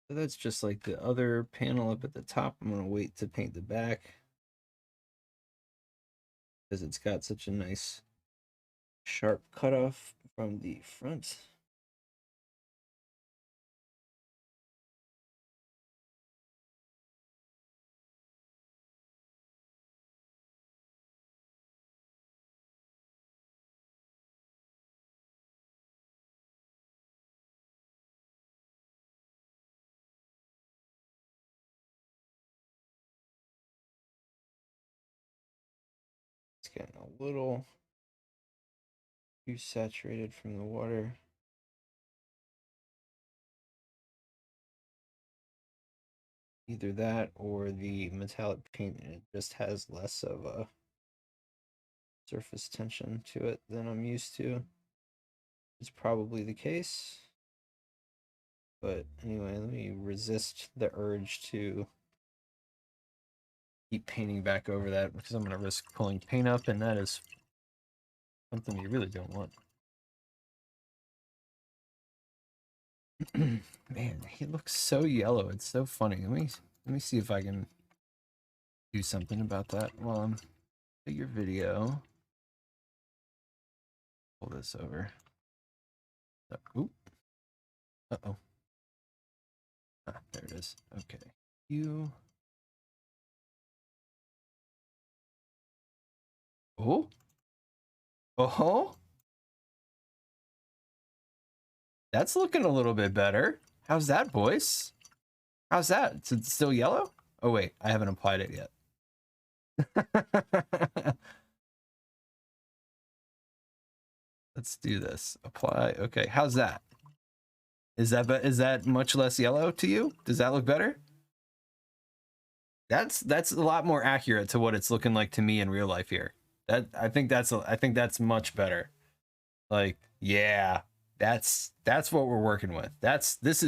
So that's just like the other panel up at the top. I'm gonna wait to paint the back because it's got such a nice sharp cutoff from the front. It's getting a little too saturated from the water. Either that or the metallic paint, it just has less of a surface tension to it than I'm used to. It's probably the case. But anyway, let me resist the urge to keep painting back over that because I'm going to risk pulling paint up, and that is something you really don't want. Man, he looks so yellow. It's so funny. Let me see if I can do something about that while I'm at your video. Pull this over. Oop. Uh-oh. Ah, there it is. Okay. You. Oh. Oh. That's looking a little bit better. How's that, boys? How's that? Is it still yellow? Oh, wait. I haven't applied it yet. Let's do this. Apply. Okay. How's that? Is that much less yellow to you? Does that look better? That's a lot more accurate to what it's looking like to me in real life here. I think that's much better. Like, yeah, that's what we're working with. This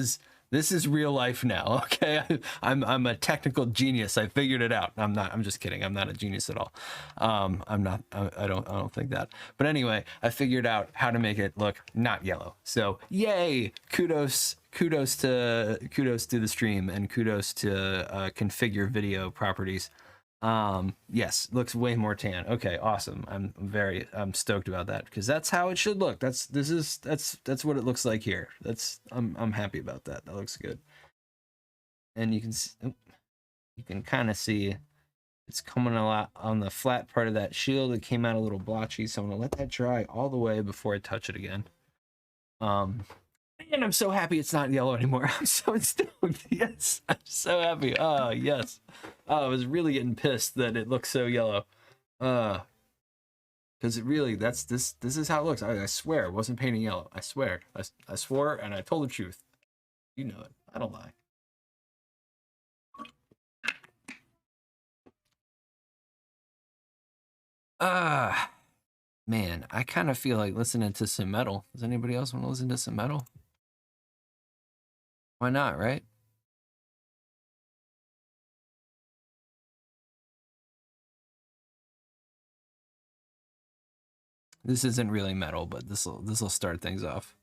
is real life now. Okay, I'm a technical genius. I figured it out. I'm just kidding. I'm not a genius at all. I'm not. I don't think that. But anyway, I figured out how to make it look not yellow. So yay! Kudos to the stream, and kudos to configure video properties. Yes, looks way more tan. Okay, awesome. I'm stoked about that because that's how it should look. That's what it looks like here. I'm happy about that. That looks good. And you can kind of see it's coming a lot on the flat part of that shield. It came out a little blotchy, so I'm gonna let that dry all the way before I touch it again. And I'm so happy it's not yellow anymore. I'm so stoked. Yes, I'm so happy. Oh, yes. Oh, I was really getting pissed that it looks so yellow. Because it really, this is how it looks. I swear, it wasn't painting yellow. I swear. I swore, and I told the truth. You know it. I don't lie. Man, I kind of feel like listening to some metal. Does anybody else want to listen to some metal? Why not, right? This isn't really metal, but this'll start things off.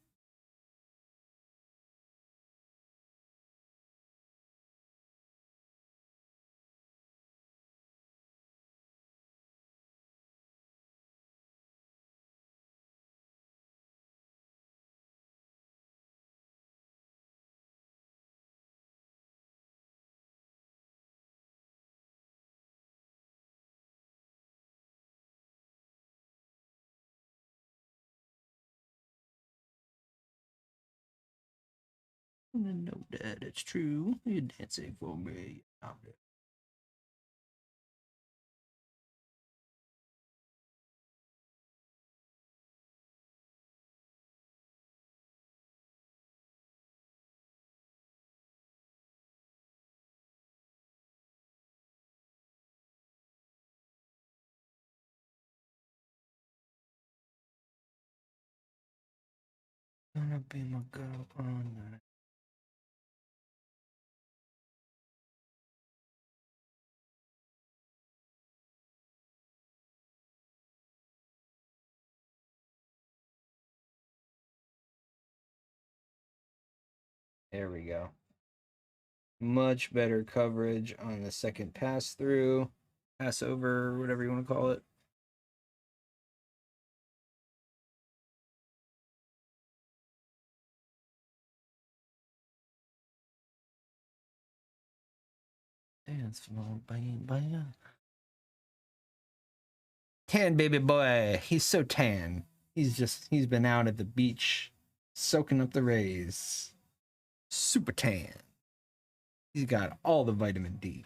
know that it's true. You're dancing for me. Gonna be my girl all night. There we go. Much better coverage on the second pass through, pass over, whatever you want to call it. Dance floor, bang, bang. Tan baby boy. He's so tan. He's been out at the beach soaking up the rays. Super tan. He's got all the vitamin D.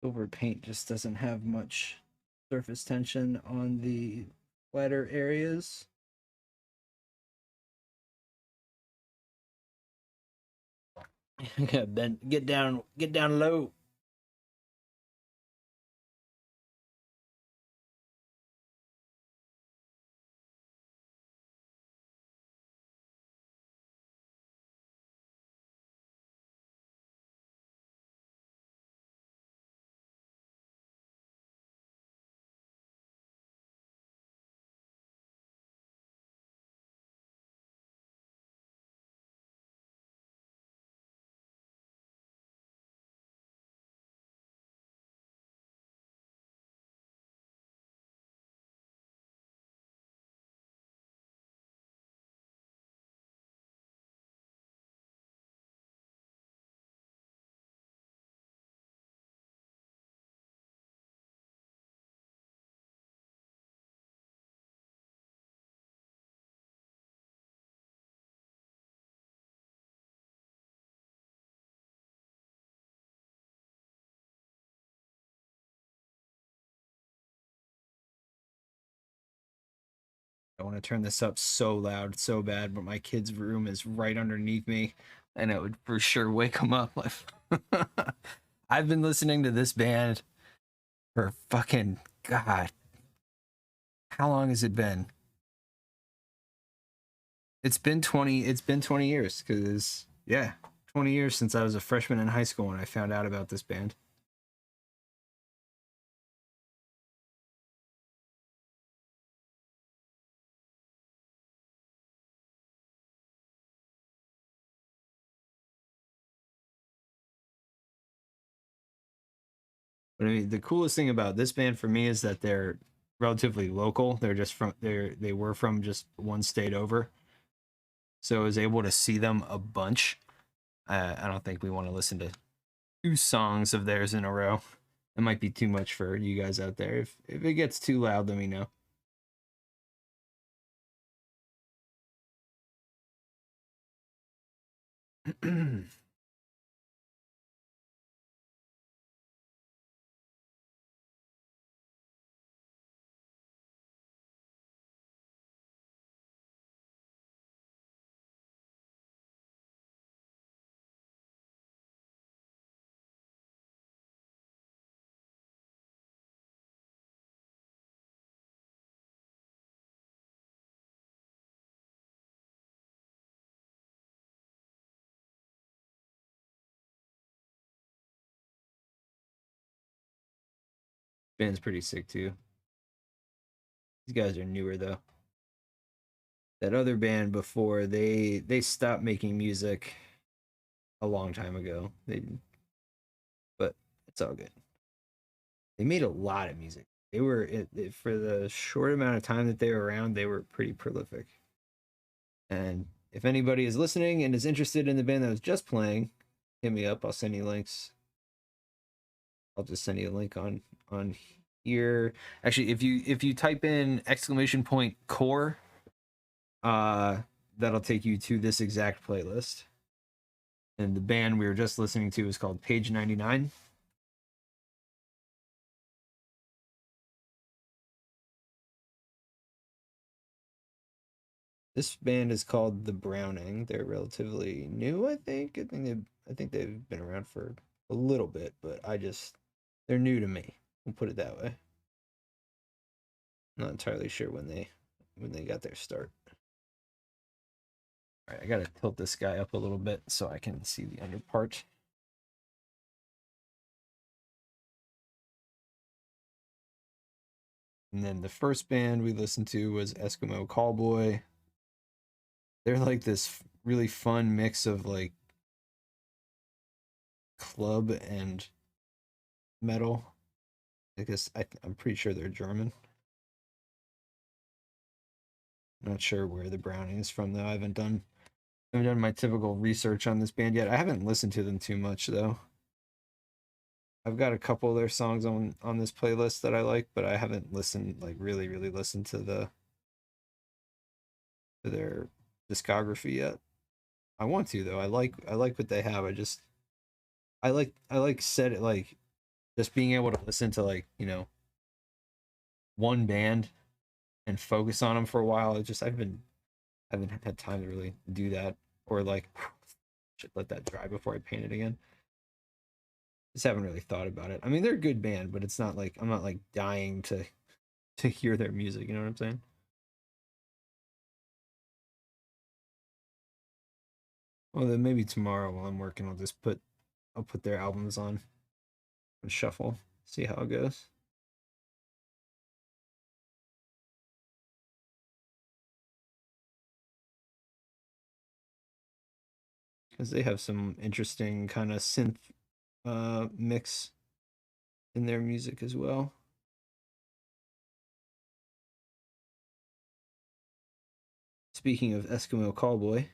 Silver paint just doesn't have much surface tension on the flatter areas. Ben, get down low. I want to turn this up so loud, so bad, but my kid's room is right underneath me, and it would for sure wake them up. I've been listening to this band for fucking God. How long has it been? It's been 20 years cuz yeah, 20 years since I was a freshman in high school when I found out about this band. But I mean, the coolest thing about this band for me is that they're relatively local. They're just from they were from just one state over. So I was able to see them a bunch. I don't think we want to listen to two songs of theirs in a row. It might be too much for you guys out there. If it gets too loud, let me know. Band's pretty sick too. These guys are newer though. That other band before they stopped making music a long time ago. But it's all good. They made a lot of music. They were for the short amount of time that they were around, they were pretty prolific. And if anybody is listening and is interested in the band that was just playing, hit me up. I'll send you links. I'll just send you a link on here. Actually, if you type in !core, that'll take you to this exact playlist. And the band we were just listening to is called Page 99. This band is called The Browning. They're relatively new, I think. I think they've been around for a little bit, but they're new to me. We'll put it that way. Not entirely sure when they got their start. All right, I gotta tilt this guy up a little bit so I can see the under part. And then the first band we listened to was Eskimo Callboy. They're like this really fun mix of like club and metal. I guess I'm pretty sure they're German. I'm not sure where the Browning is from though. I haven't done my typical research on this band yet. I haven't listened to them too much though. I've got a couple of their songs on this playlist that I like, but I haven't listened really listened to their discography yet. I want to though. I like what they have. I like said it like just being able to listen to like, you know, one band and focus on them for a while. I haven't had time to really do that, or like should let that dry before I paint it again. Just haven't really thought about it. I mean, they're a good band, but it's not like I'm not like dying to hear their music, you know what I'm saying? Well, then maybe tomorrow while I'm working I'll put their albums on and shuffle, see how it goes. Because they have some interesting kind of synth mix in their music as well. Speaking of Eskimo Callboy,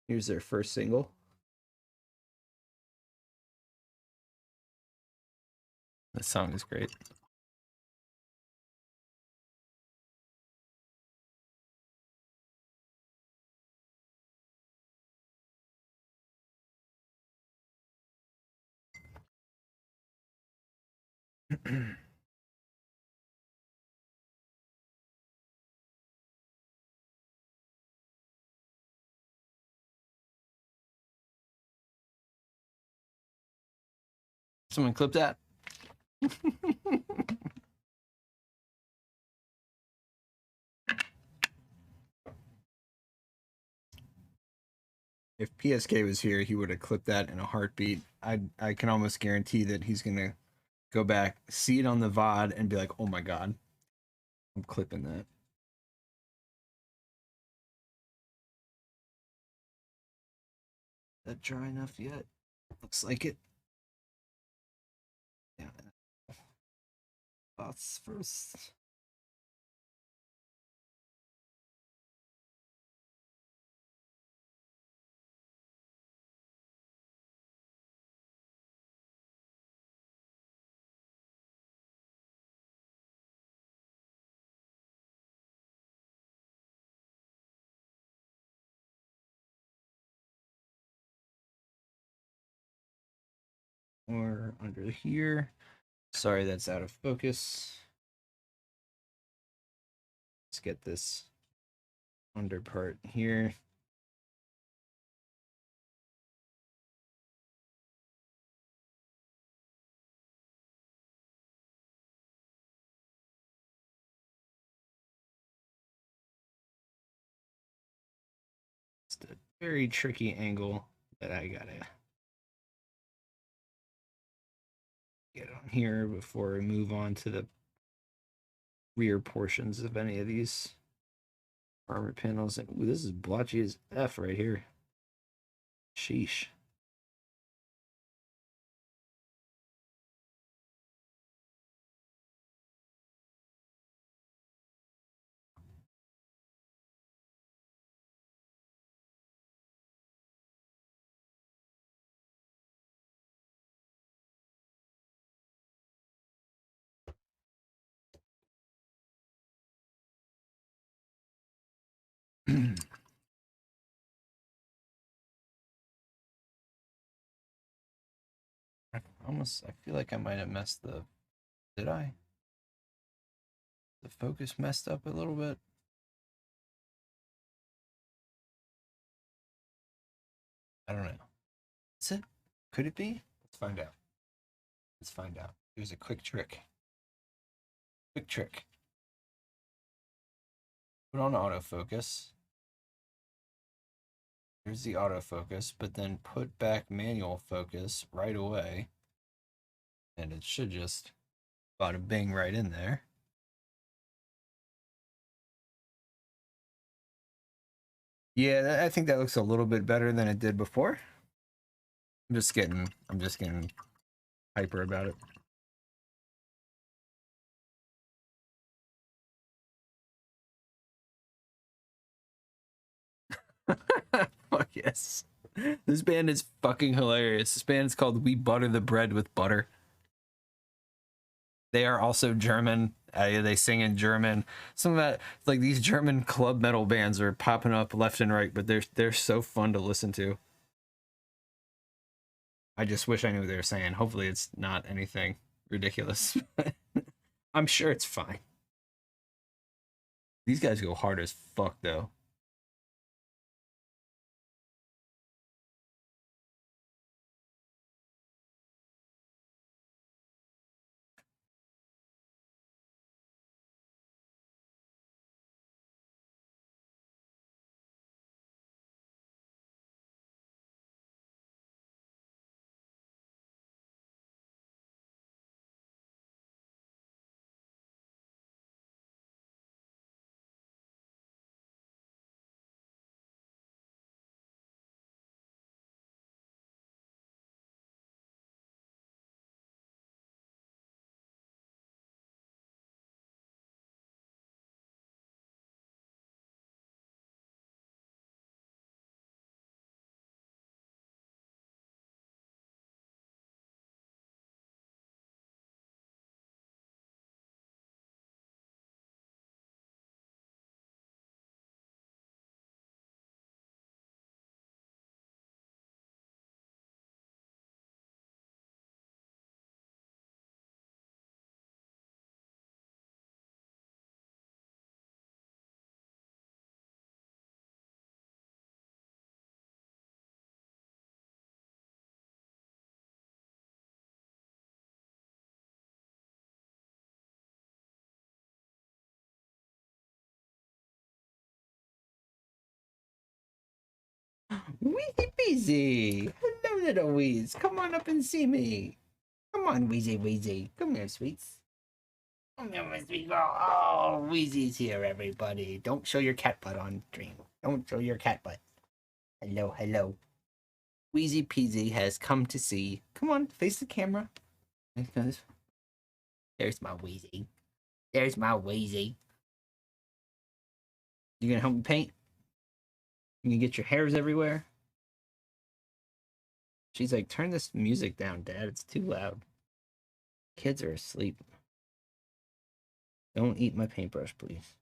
here's their first single. That song is great. Someone clip that. If PSK was here, he would have clipped that in a heartbeat. I can almost guarantee that he's gonna go back, see it on the VOD, and be like, "Oh my god, I'm clipping that." That dry enough yet? Looks like it. Yeah. Thoughts first. Or under here. Sorry, that's out of focus. Let's get this under part here. It's a very tricky angle that I gotta get on here before we move on to the rear portions of any of these armor panels. And ooh, this is blotchy as F right here. Sheesh. I feel like I might have messed the. Did I? The focus messed up a little bit. I don't know. Is it? Could it be? Let's find out. Let's find out. Here's a quick trick. Quick trick. Put on autofocus. Here's the autofocus, but then put back manual focus right away. And it should just bada bing right in there. Yeah, I think that looks a little bit better than it did before. I'm just getting hyper about it. Fuck yes. This band is fucking hilarious. This band is called We Butter the Bread with Butter. They are also German. They sing in German. Some of that, like these German club metal bands, are popping up left and right, but they're so fun to listen to. I just wish I knew what they were saying. Hopefully, it's not anything ridiculous. I'm sure it's fine. These guys go hard as fuck, though. Wheezy Peasy! Hello, little Wheeze. Come on up and see me. Come on, Wheezy Wheezy. Come here, sweets. Come here, my sweet girl. Oh, Wheezy's here, everybody. Don't show your cat butt on stream. Don't show your cat butt. Hello, hello. Wheezy Peasy has come to see. Come on, face the camera. There's my Wheezy. There's my Wheezy. You gonna help me paint? You gonna get your hairs everywhere? She's like, turn this music down, Dad. It's too loud. Kids are asleep. Don't eat my paintbrush, please.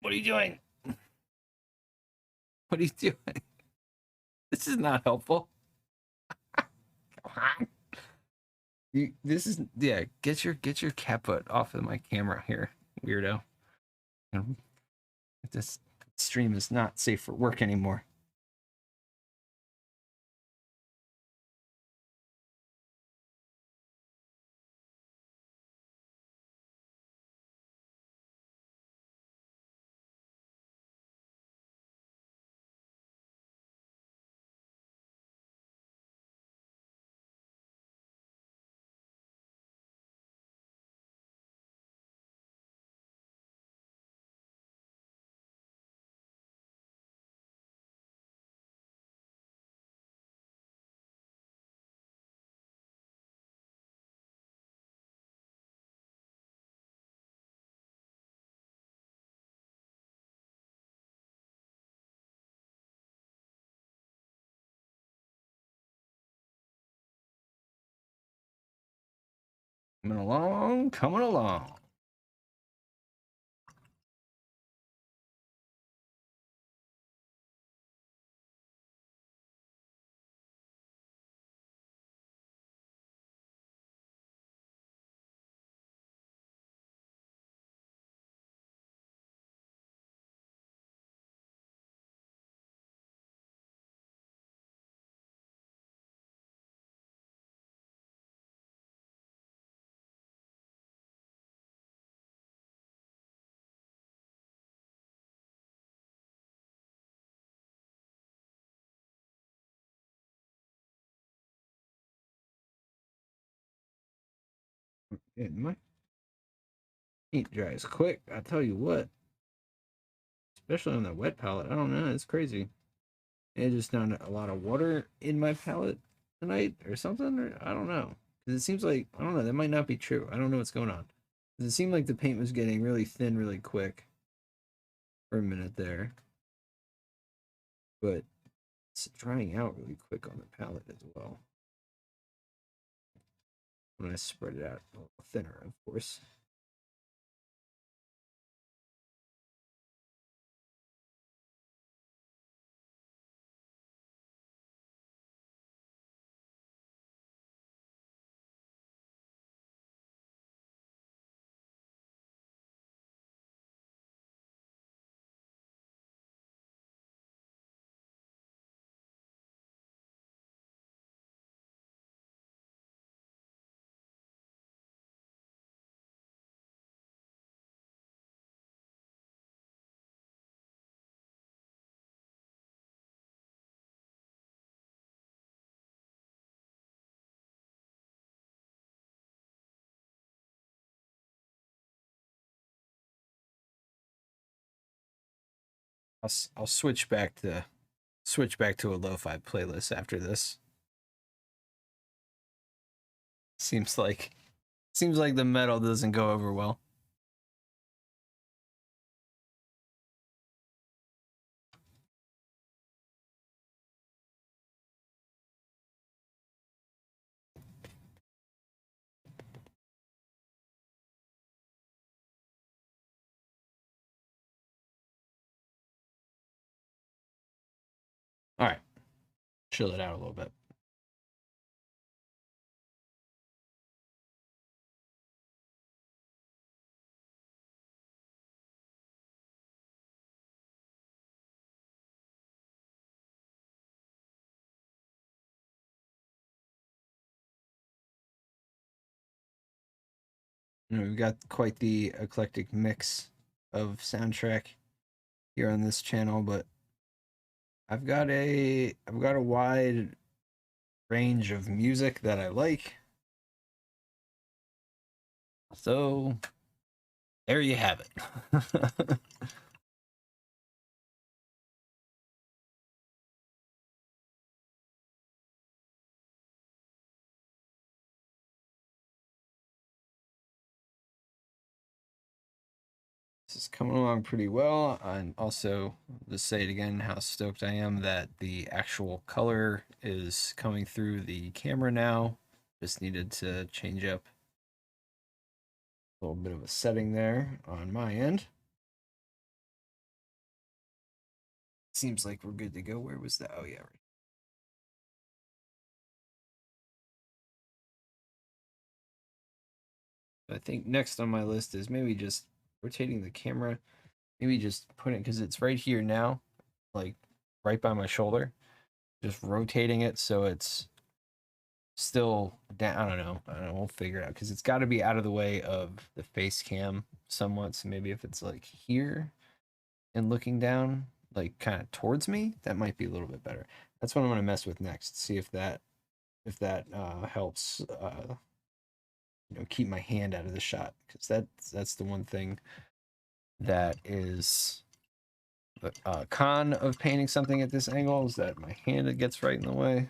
What are you doing? What are you doing? This is not helpful. This is yeah. Get your cat butt off of my camera here, weirdo. This stream is not safe for work anymore. Coming along, coming along. And my paint dries quick. I tell you what, especially on the wet palette. I don't know. It's crazy. It just found a lot of water in my palette tonight or something. Or I don't know. Because it seems like, I don't know. That might not be true. I don't know what's going on. It seemed like the paint was getting really thin really quick for a minute there. But it's drying out really quick on the palette as well. When I spread it out a little thinner, of course. I'll switch back to a lo-fi playlist after this. Seems like the metal doesn't go over well. All right, chill it out a little bit. We've got quite the eclectic mix of soundtrack here on this channel, but I've got a wide range of music that I like. So there you have it. This is coming along pretty well. And also, just say it again, how stoked I am that the actual color is coming through the camera now. Just needed to change up a little bit of a setting there on my end. Seems like we're good to go. Where was that? Oh, yeah. Right. I think next on my list is maybe just rotating the camera. Maybe just put it, because it's right here now, like right by my shoulder. Just rotating it so it's still down. I don't know. We'll figure it out, because it's got to be out of the way of the face cam somewhat. So maybe if it's like here and looking down, like kind of towards me, that might be a little bit better. That's what I'm going to mess with next. See if that helps keep my hand out of the shot, because that's the one thing that is the con of painting something at this angle, is that my hand gets right in the way.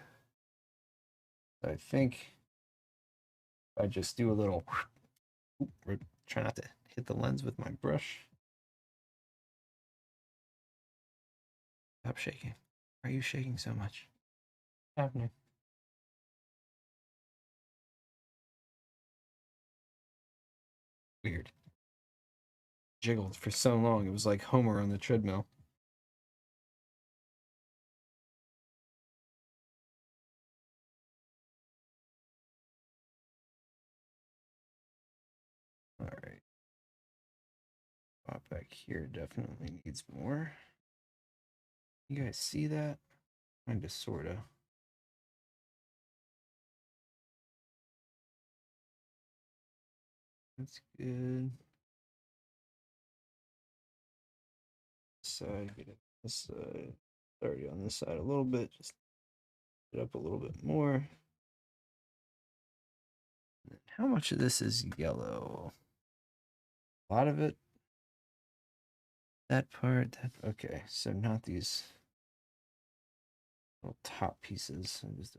I think I just do a little try not to hit the lens with my brush. Stop shaking. Why are you shaking so much? What's happening? Weird. Jiggled for so long. It was like Homer on the treadmill. All right. Pop back here definitely needs more. You guys see that? Kind of, sort of. That's good. Side, get it this side. Already on this side a little bit. Just get up a little bit more. How much of this is yellow? A lot of it. That part. Okay, so not these little top pieces. Just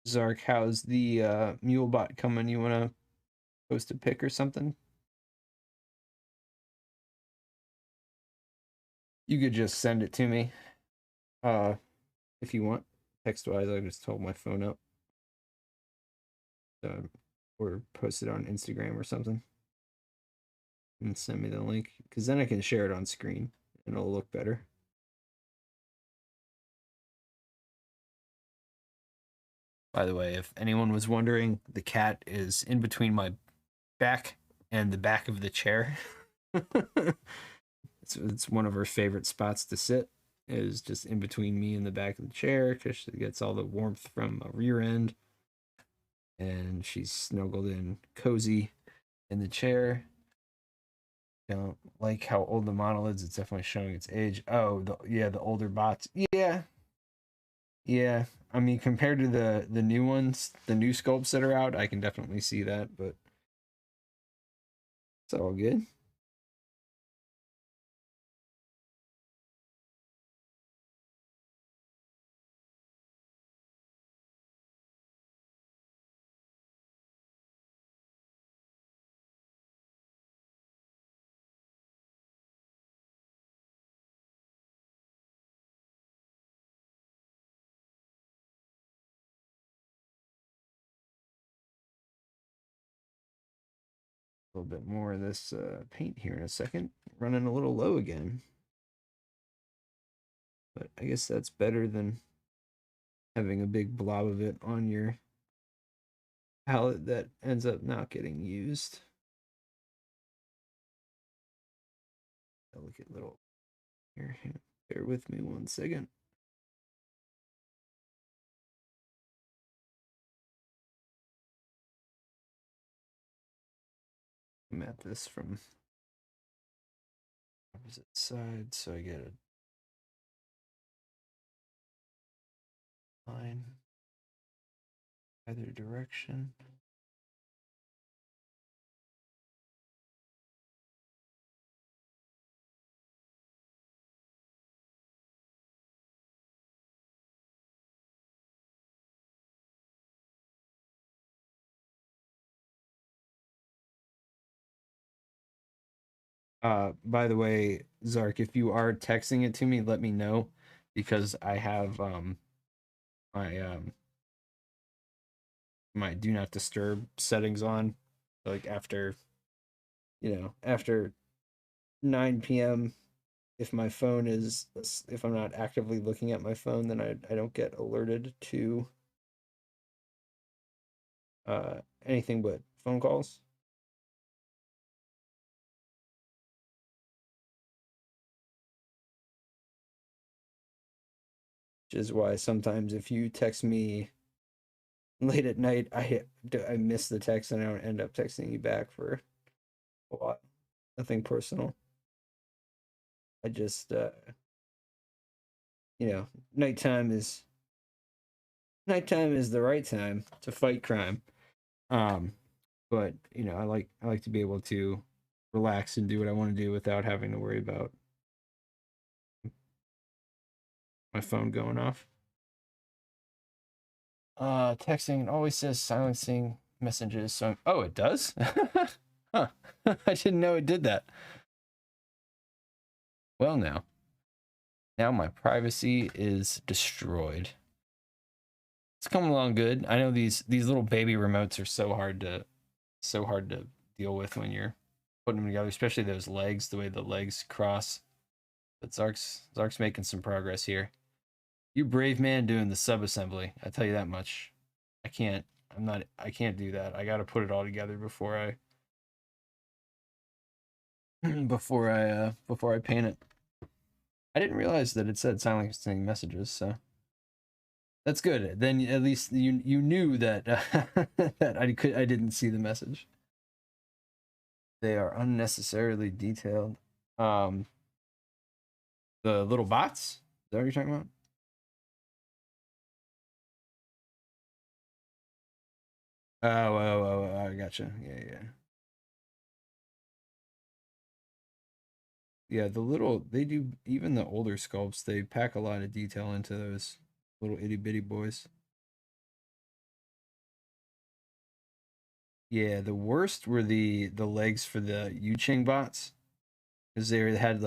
Zark, how's the Mulebot coming? You want to post a pic or something? You could just send it to me if you want. Text wise, I just hold my phone up. Or post it on Instagram or something. And send me the link. Because then I can share it on screen and it'll look better. By the way, if anyone was wondering, the cat is in between my back and the back of the chair. It's one of her favorite spots to sit, is just in between me and the back of the chair because she gets all the warmth from a rear end. And she's snuggled in cozy in the chair. Don't like how old the model is. It's definitely showing its age. Oh, the older bots. Yeah. I mean, compared to the new ones, the new sculpts that are out, I can definitely see that, but it's all good. A little bit more of this paint here in a second. Running a little low again. But I guess that's better than having a big blob of it on your palette that ends up not getting used. Delicate little here. Bear with me 1 second. I'm at this from opposite side, so I get a line either direction. By the way, Zark, if you are texting it to me, let me know because I have my my do not disturb settings on. Like after after 9 p.m. if my phone is if I'm not actively looking at my phone, then I don't get alerted to anything but phone calls. Which is why sometimes if you text me late at night, I miss the text and I don't end up texting you back for a while. Nothing personal. I just nighttime is the right time to fight crime. But I like to be able to relax and do what I want to do without having to worry about my phone going off. Texting always says silencing messages. So oh, it does? Huh. I didn't know it did that. Well, now my privacy is destroyed. It's coming along good. I know these little baby remotes are so hard to deal with when you're putting them together, especially those legs, the way the legs cross. But Zark's making some progress here. You brave man doing the sub-assembly. I tell you that much. I can't do that. I gotta put it all together before I before I paint it. I didn't realize that it said silencing messages, so that's good. Then at least you knew that that I didn't see the message. They are unnecessarily detailed. The little bots? Is that what you're talking about? Oh, I gotcha. Yeah. Yeah, they do, even the older sculpts, they pack a lot of detail into those little itty bitty boys. Yeah, the worst were the legs for the Yuching bots, because they had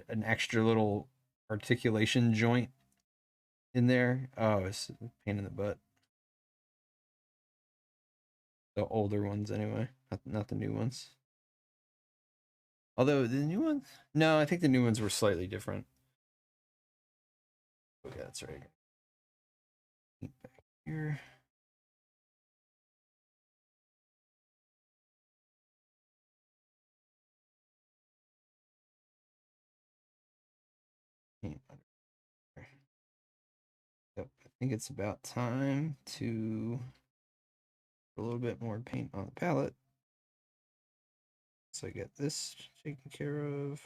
an extra little articulation joint in there. Oh, it's a pain in the butt. The older ones, anyway, not the new ones. Although the new ones, no, I think the new ones were slightly different. Okay, that's right. Back here. Yep, I think it's about time to put a little bit more paint on the palette. So I get this taken care of.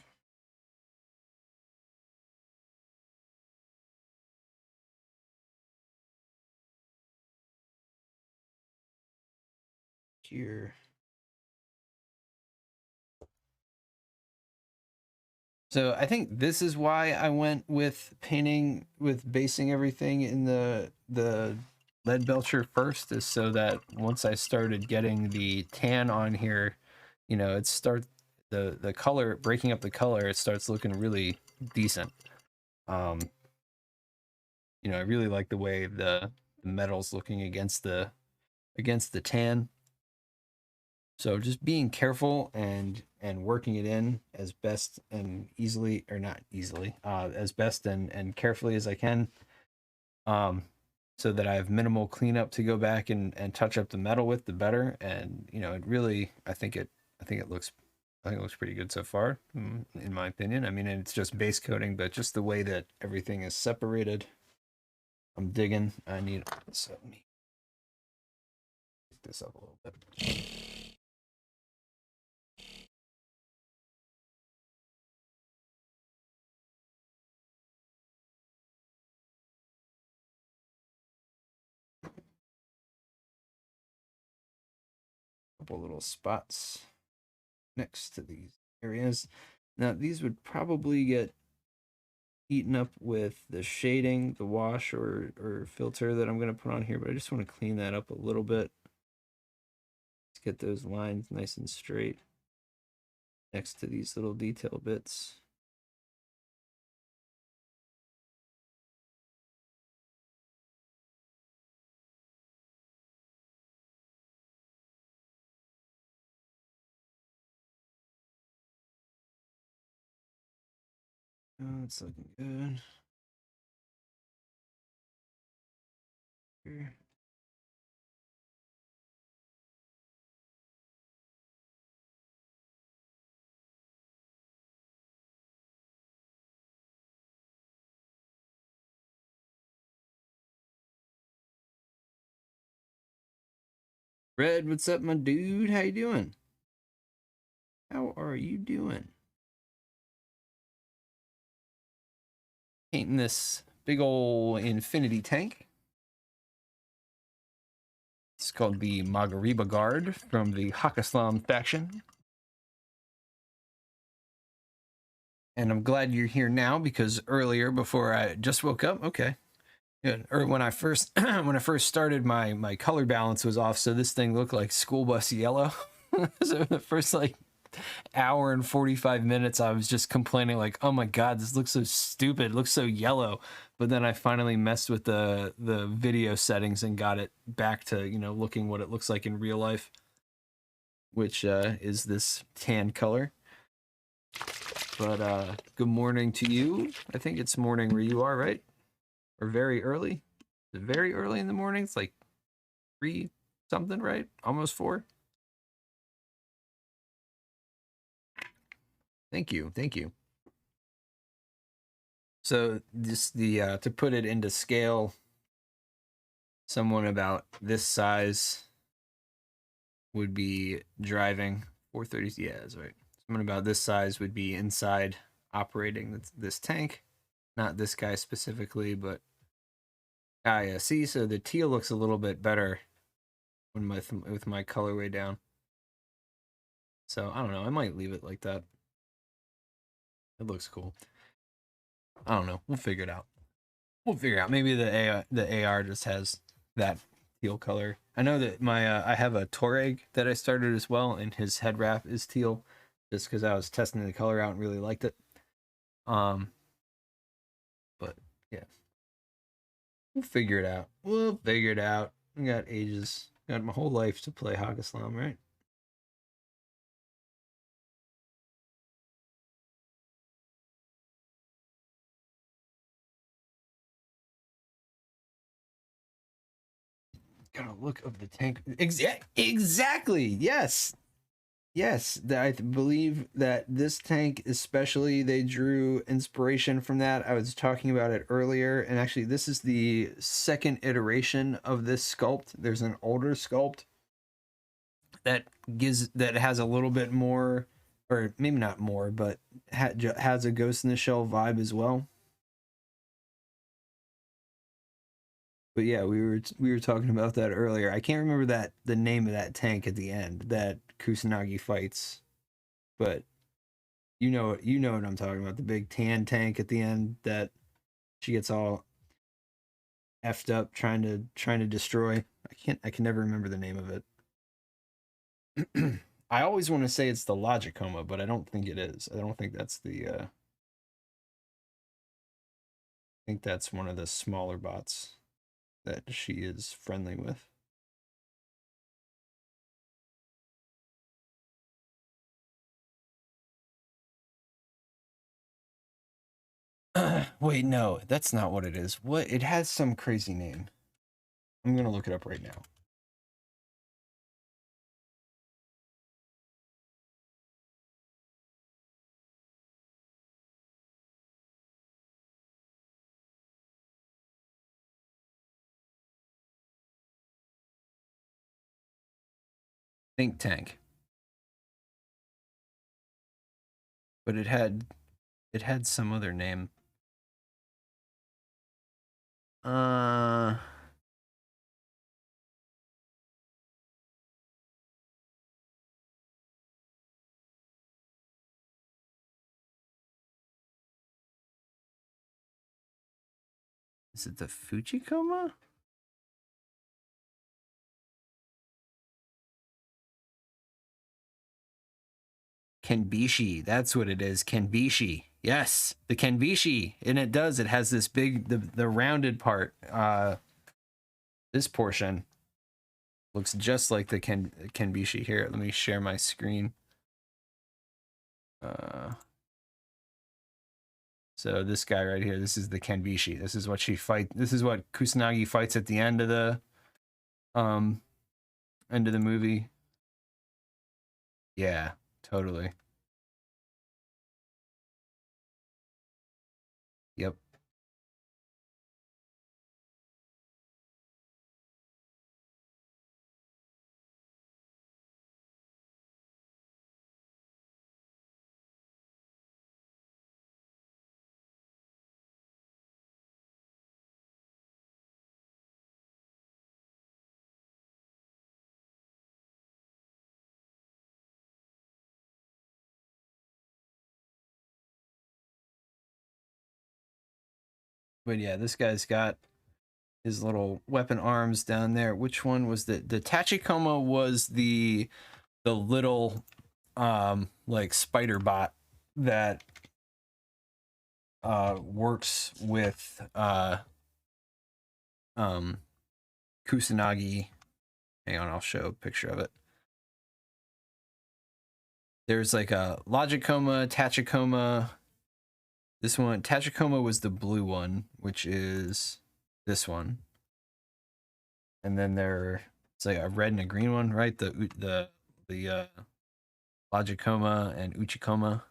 Here. So I think this is why I went with basing everything in the lead belcher first, is so that once I started getting the tan on here, it starts the color, breaking up the color, it starts looking really decent. I really like the way the metal's looking against the tan. So just being careful and working it in as best and easily, or not easily, as best and carefully as I can, so that I have minimal cleanup to go back and touch up the metal with, the better. And it really, I think it looks pretty good so far, in my opinion. I mean, it's just base coating, but just the way that everything is separated, I'm digging. I need so let me pick this up a little bit. Couple little spots next to these areas. Now these would probably get eaten up with the shading, the wash or filter that I'm going to put on here, but I just want to clean that up a little bit. Let's get those lines nice and straight next to these little detail bits. Oh, it's looking good. Here. Red, what's up, my dude? How you doing? How are you doing? Painting this big ol' infinity tank. It's called the Maghariba Guard from the Hakaslam faction. And I'm glad you're here now because earlier, before I just woke up, okay, good. Or when I first when I first started, my color balance was off, so this thing looked like school bus yellow. So the first like hour and 45 minutes, I was just complaining like, oh my god, this looks so stupid, it looks so yellow. But then I finally messed with the video settings and got it back to, you know, looking what it looks like in real life, which is this tan color. But good morning to you. I think it's morning where you are, right? Or very early? Is it very early in the morning? It's like 3 something, right? Almost 4. Thank you. Thank you. So this to put it into scale, someone about this size would be driving 430. Yeah, that's right. Someone about this size would be inside operating this tank. Not this guy specifically, but yeah. See, so the teal looks a little bit better when with my colorway down. So I don't know. I might leave it like that. It looks cool. I don't know. We'll figure it out. Maybe the AR just has that teal color. I know that my I have a Touareg that I started as well, and his head wrap is teal, just because I was testing the color out and really liked it. But yeah, we'll figure it out. We'll figure it out. We got ages. Got my whole life to play Hog Islam, right? Gotta look of the tank. Exactly. Yes. Yes, I believe that this tank, especially, they drew inspiration from that. I was talking about it earlier, and actually, this is the second iteration of this sculpt. There's an older sculpt that has a little bit more, or maybe not more, but has a Ghost in the Shell vibe as well. But yeah, we were talking about that earlier. I can't remember the name of that tank at the end that Kusanagi fights, but you know what I'm talking about. The big tan tank at the end that she gets all effed up trying to destroy. I can never remember the name of it. I always want to say it's the Logicoma, but I don't think it is. I don't think that's the I think that's one of the smaller bots that she is friendly with. Wait, no, that's not what it is. What? It has some crazy name. I'm gonna look it up right now. Think tank. But it had some other name. Uh is it the Fujikoma? Kenbishi, that's what it is. Kenbishi. Yes, the Kenbishi. And it does. It has this big the rounded part. This portion looks just like the Kenbishi here. Let me share my screen. So this guy right here, this is the Kenbishi. This is what this is what Kusanagi fights at the end of the movie. Yeah, totally. Yep. But yeah, this guy's got his little weapon arms down there. Which one was the Tachikoma was the little like spider bot that works with um Kusanagi. Hang on, I'll show a picture of it. There's like a Logicoma, Tachikoma. This one, Tachikoma was the blue one, which is this one. And then there's like a red and a green one, right? The Logicoma and Uchikoma.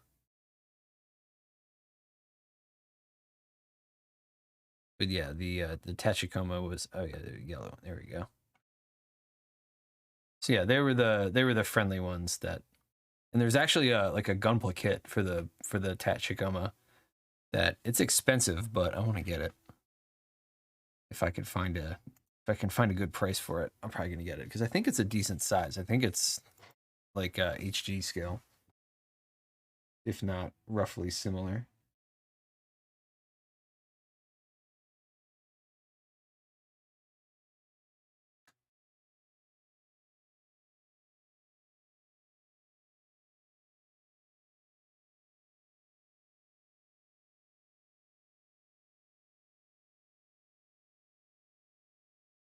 But yeah, the Tachikoma was, oh yeah, the yellow one. There we go. So yeah, they were the friendly ones that, and there's actually like a gunpla kit for the Tachikoma that it's expensive, but I want to get it. If I can find a good price for it, I'm probably gonna get it because I think it's a decent size. I think it's like HG scale, if not roughly similar.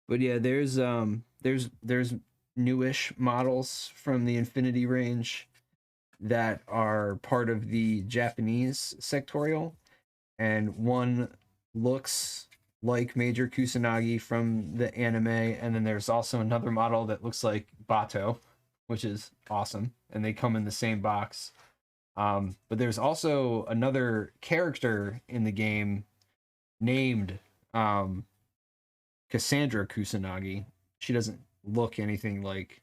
But yeah, there's newish models from the Infinity range that are part of the Japanese sectorial, and one looks like Major Kusanagi from the anime, and then there's also another model that looks like Bato, which is awesome, and they come in the same box. But there's also another character in the game named Cassandra Kusanagi. She doesn't look anything like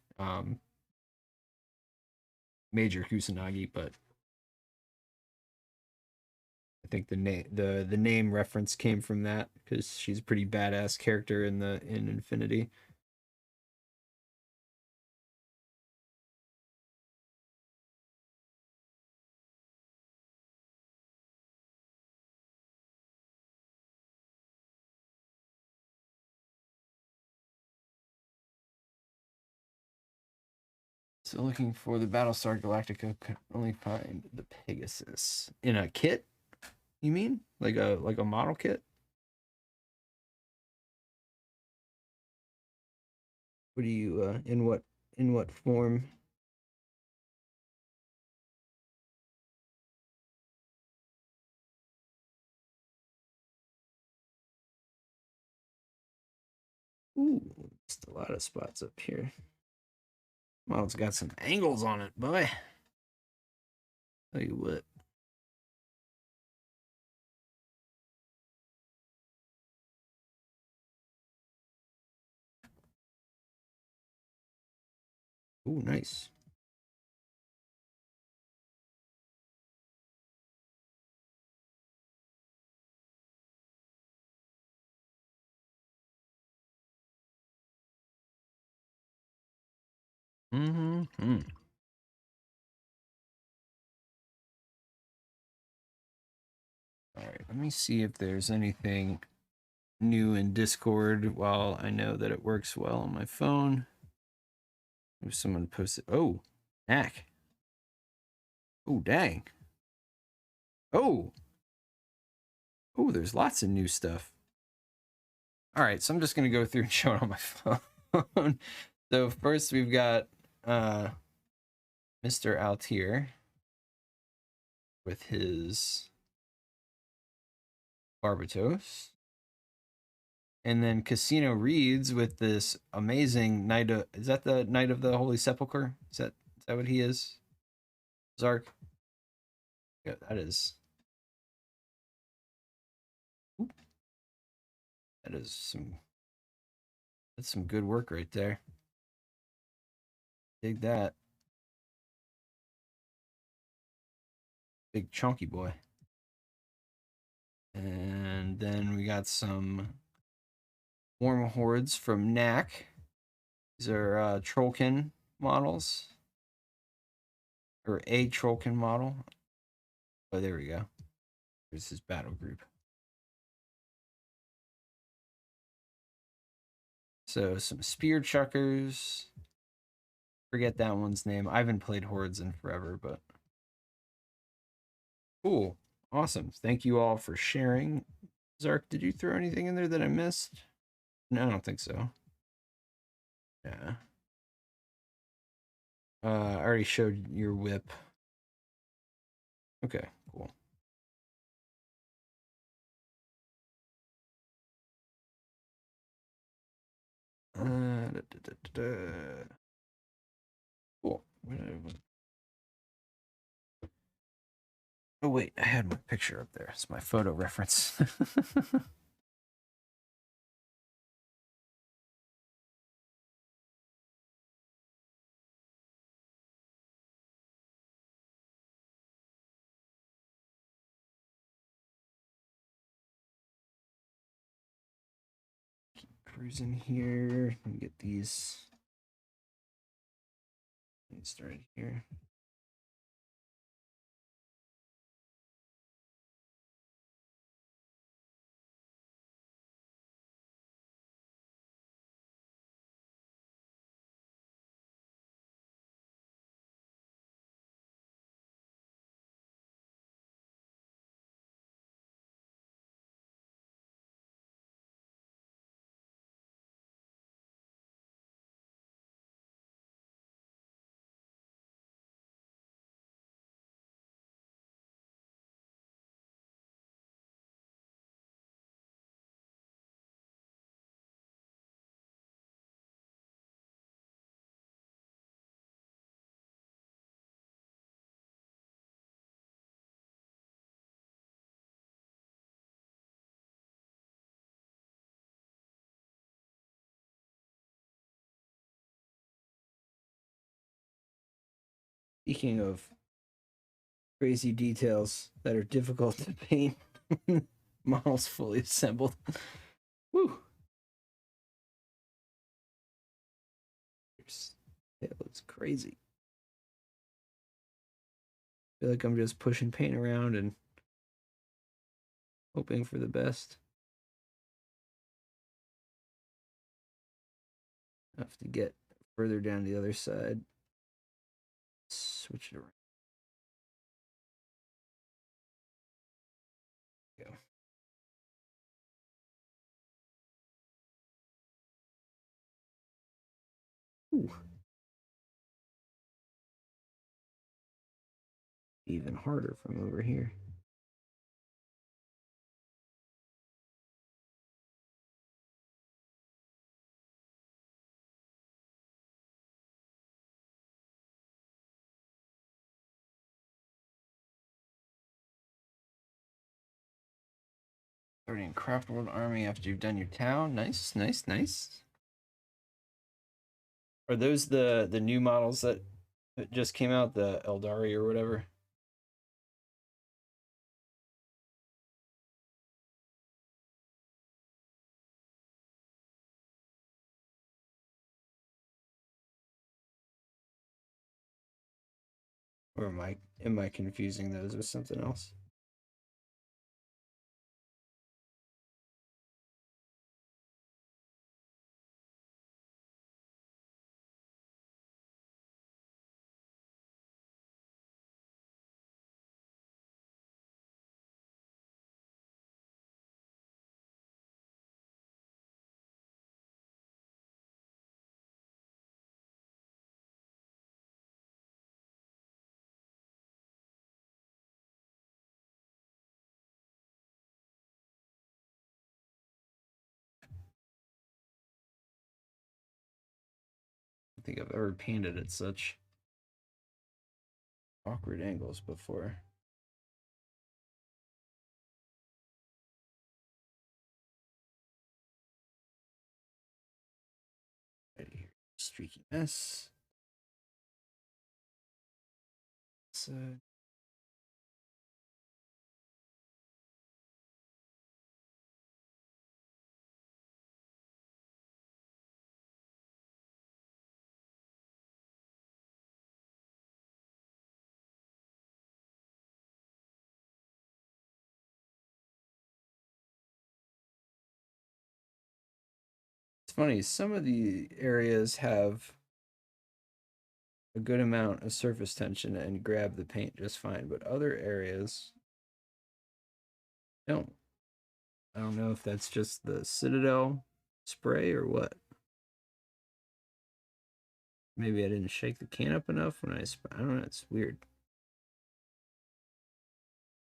Major Kusanagi, but I think the name reference came from that because she's a pretty badass character in Infinity. So looking for the Battlestar Galactica, could only find the Pegasus in a kit. You mean like a model kit? What do you in what form? Ooh, just a lot of spots up here. Well, it's got some angles on it, boy. Tell you what. Ooh, nice. Mm-hmm. All right, let me see if there's anything new in Discord while I know that it works well on my phone. If someone posted, oh, Knack. Oh, dang. Oh, oh, there's lots of new stuff. All right, so I'm just gonna go through and show it on my phone. So first we've got Mr. Altier with his Barbatos. And then Casino Reeds with this amazing Knight of, is that the Knight of the Holy Sepulchre? Is that what he is? Zark? Yeah, that is. That is that's some good work right there. Dig that. Big chunky boy. And then we got some Warm Hordes from Knack. These are Trollkin models. Or a Trollkin model. Oh, there we go. There's his battle group. So some spear chuckers. Forget that one's name. I haven't played Hordes in forever, but cool. Awesome. Thank you all for sharing. Zark, did you throw anything in there that I missed? No, I don't think so. Yeah. I already showed your whip. Okay, cool. Cool. Oh wait, I had my picture up there. It's my photo reference. Keep cruising here. Let me get these started here. Speaking of crazy details that are difficult to paint, models fully assembled. Woo! It looks crazy. I feel like I'm just pushing paint around and hoping for the best. I have to get further down the other side. Switch it around. Go. Ooh. Even harder from over here. Starting Craft World Army after you've done your town. Nice, nice, nice. Are those the new models that just came out, the Eldari or whatever? Or am I confusing those with something else? I don't think I've ever painted at such awkward angles before. Right here, streaky mess. So it's funny. Some of the areas have a good amount of surface tension and grab the paint just fine, but other areas don't. I don't know if that's just the Citadel spray or what. Maybe I didn't shake the can up enough when I don't know. It's weird.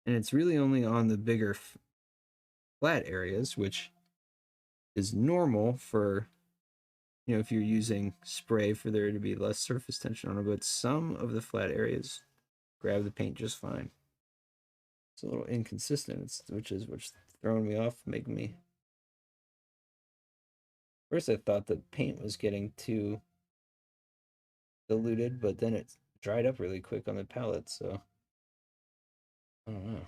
And it's really only on the bigger flat areas, which is normal for, if you're using spray for there to be less surface tension on it, but some of the flat areas grab the paint just fine. It's a little inconsistent, which is what's throwing me off, making me. First, I thought the paint was getting too diluted, but then it dried up really quick on the palette, so I don't know.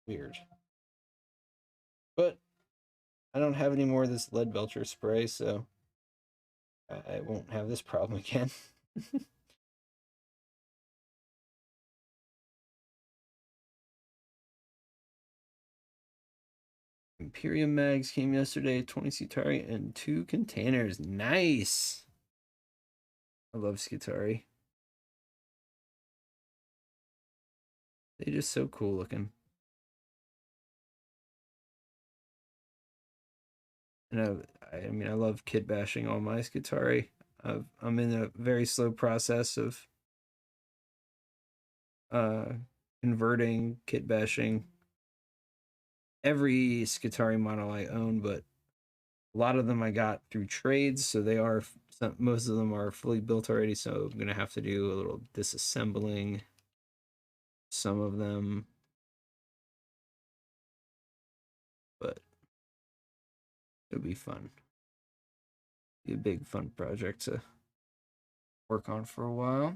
Weird. But I don't have any more of this lead belcher spray, so I won't have this problem again. Imperium mags came yesterday, 20 Skitari and 2 containers. Nice. I love Skitari. They're just so cool looking. And I love kit bashing all my Skitari. I'm in a very slow process of converting, kit bashing every Skitari model I own, but a lot of them I got through trades, so most of them are fully built already, so I'm gonna have to do a little disassembling some of them, but it'll be fun. Be a big fun project to work on for a while.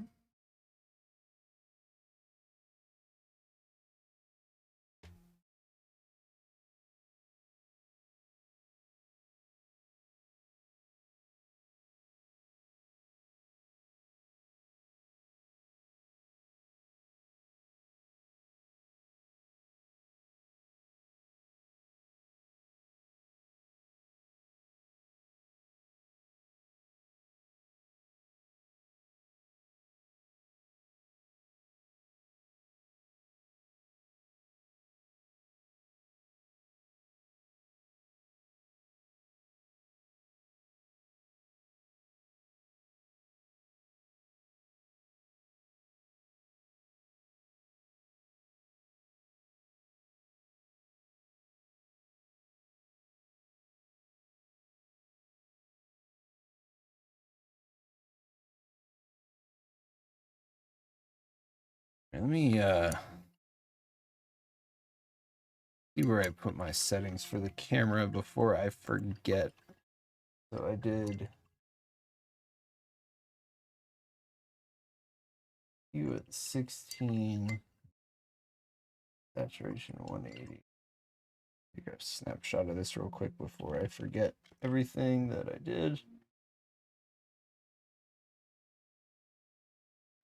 Let me see where I put my settings for the camera before I forget. So I did you at 16, saturation 180. Take a snapshot of this real quick before I forget everything that I did.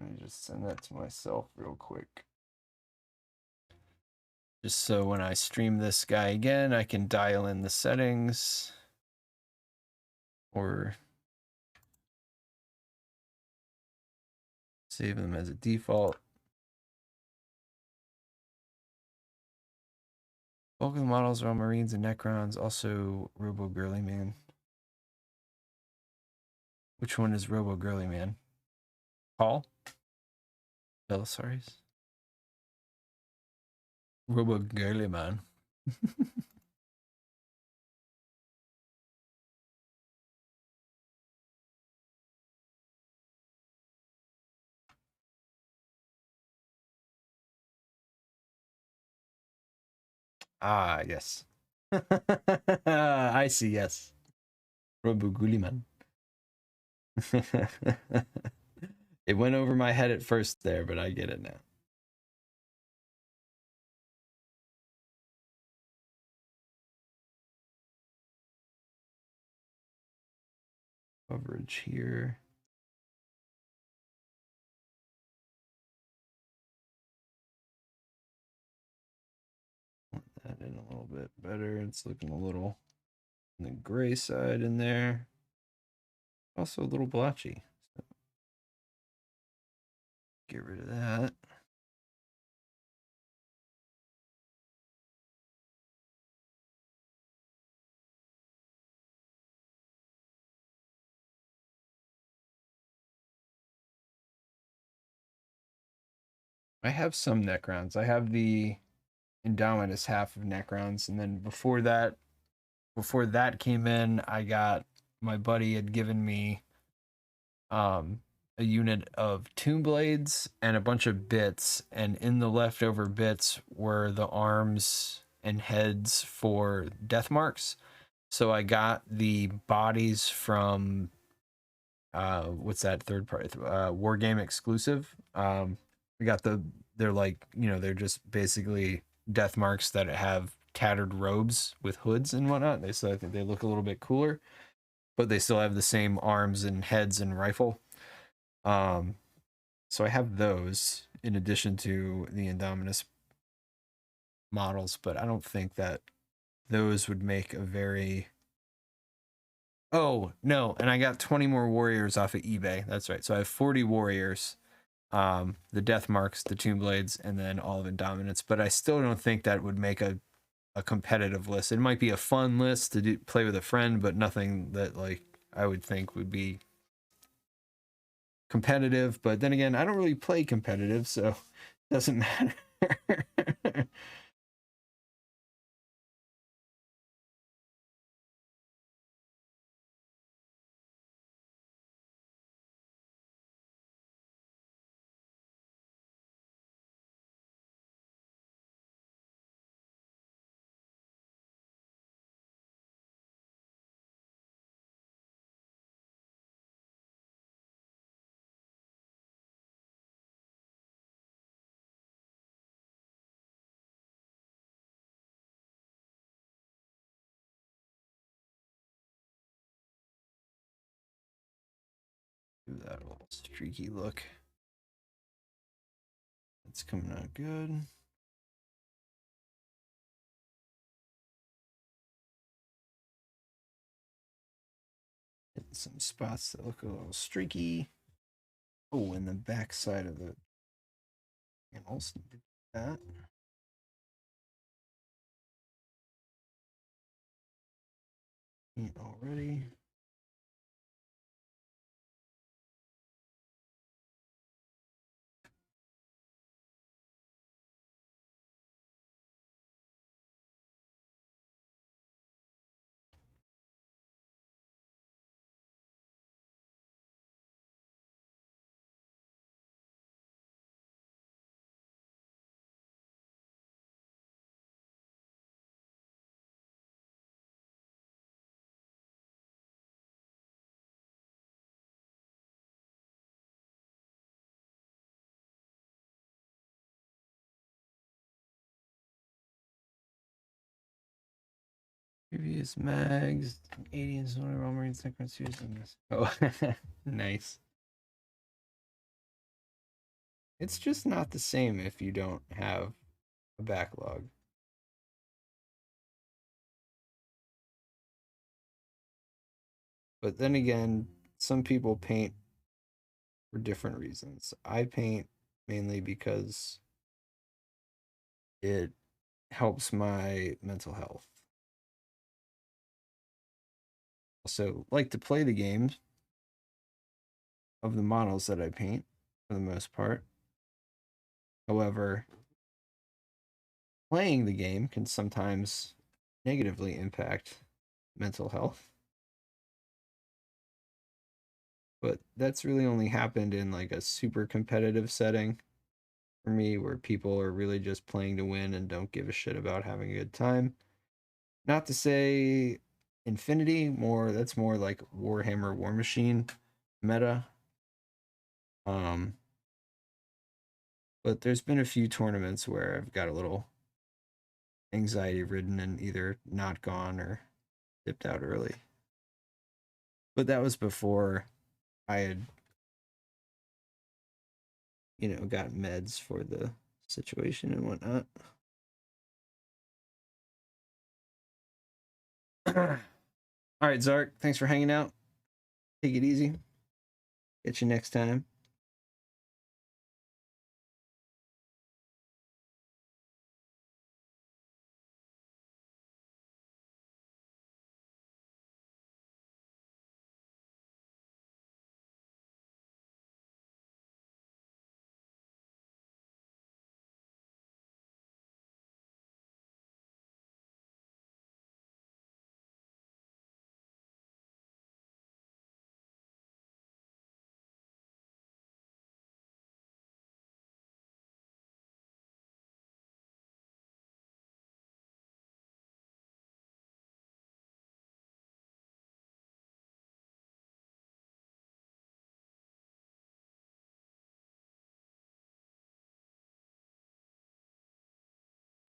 Let me just send that to myself real quick. Just so when I stream this guy again, I can dial in the settings or save them as a default. Bulk of the models are all Marines and Necrons, also Robo Girly Man. Which one is Robo Girly Man? Paul? Belisarius? Robo Girly Man. Ah, yes. I see, yes. Robo Girly Man. It went over my head at first there, but I get it now. Coverage here. Put that in a little bit better. It's looking a little the gray side in there. Also a little blotchy. So get rid of that. I have some Necrons. I have the Indominus half of Necrons, and then before that came in, I got my buddy had given me a unit of Tomb Blades and a bunch of bits, and in the leftover bits were the arms and heads for Death Marks. So I got the bodies from what's that third party war game exclusive. We got they're like, they're just basically Death Marks that have tattered robes with hoods and whatnot. I think they look a little bit cooler, but they still have the same arms and heads and rifle. So I have those in addition to the Indominus models, but I don't think that those would make a very. Oh no, and I got 20 more warriors off of eBay. That's right. So I have 40 warriors, the Death Marks, the Tomb Blades, and then all of Indominus. But I still don't think that would make a competitive list. It might be a fun list to play with a friend, but nothing that like I would think would be competitive. But then again, I don't really play competitive, so it doesn't matter. Give that a little streaky look. It's coming out good. Hitting some spots that look a little streaky. Oh, and the back side of the panels. That. Already. Previous mags, 80 and Solar All Marine Sequence using this. Oh, nice. It's just not the same if you don't have a backlog. But then again, some people paint for different reasons. I paint mainly because it helps my mental health. Also, like to play the games of the models that I paint for the most part. However, playing the game can sometimes negatively impact mental health. But that's really only happened in like a super competitive setting for me where people are really just playing to win and don't give a shit about having a good time. Not to say Infinity, that's more like Warhammer War Machine meta. But there's been a few tournaments where I've got a little anxiety ridden and either not gone or dipped out early. But that was before I had, got meds for the situation and whatnot. All right, Zark, thanks for hanging out. Take it easy. Get you next time.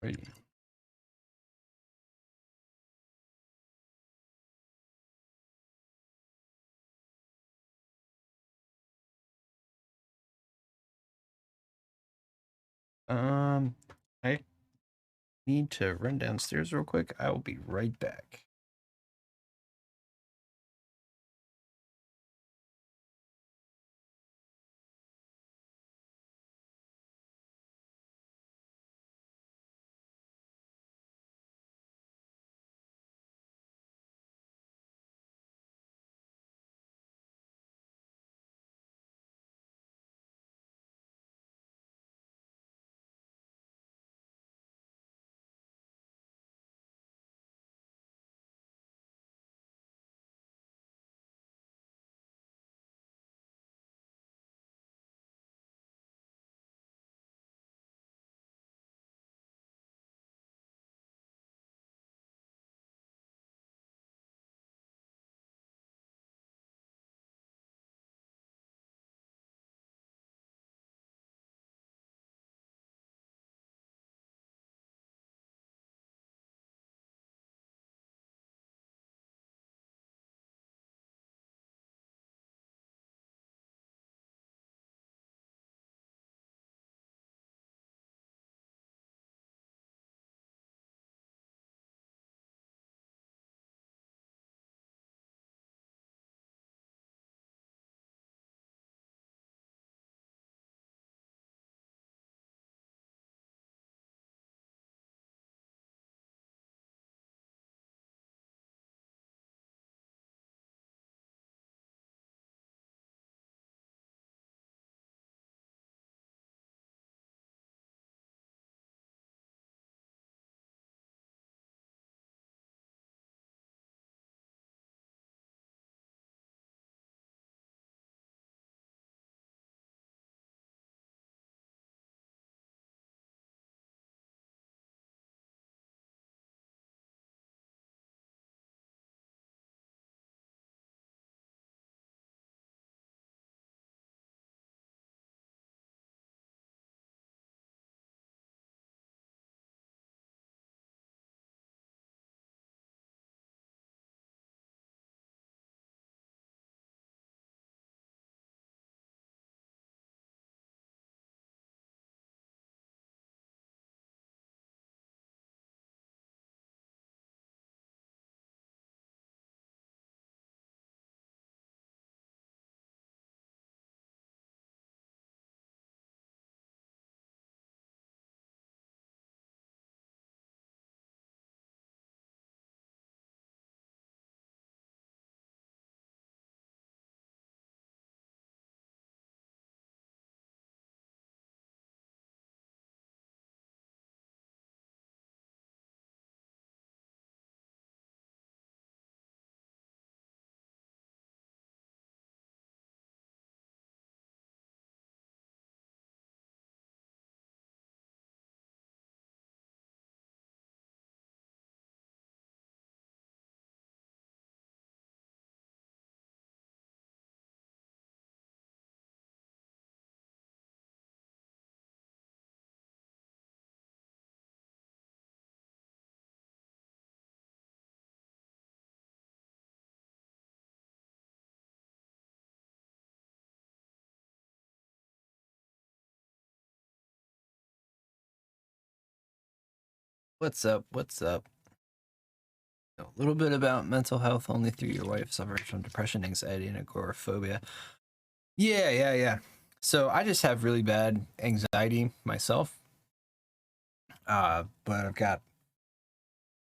Ready. I need to run downstairs real quick. I will be right back. What's up? What's up? A little bit about mental health. Only through your wife suffers from depression, anxiety, and agoraphobia. Yeah. So I just have really bad anxiety myself. But I've got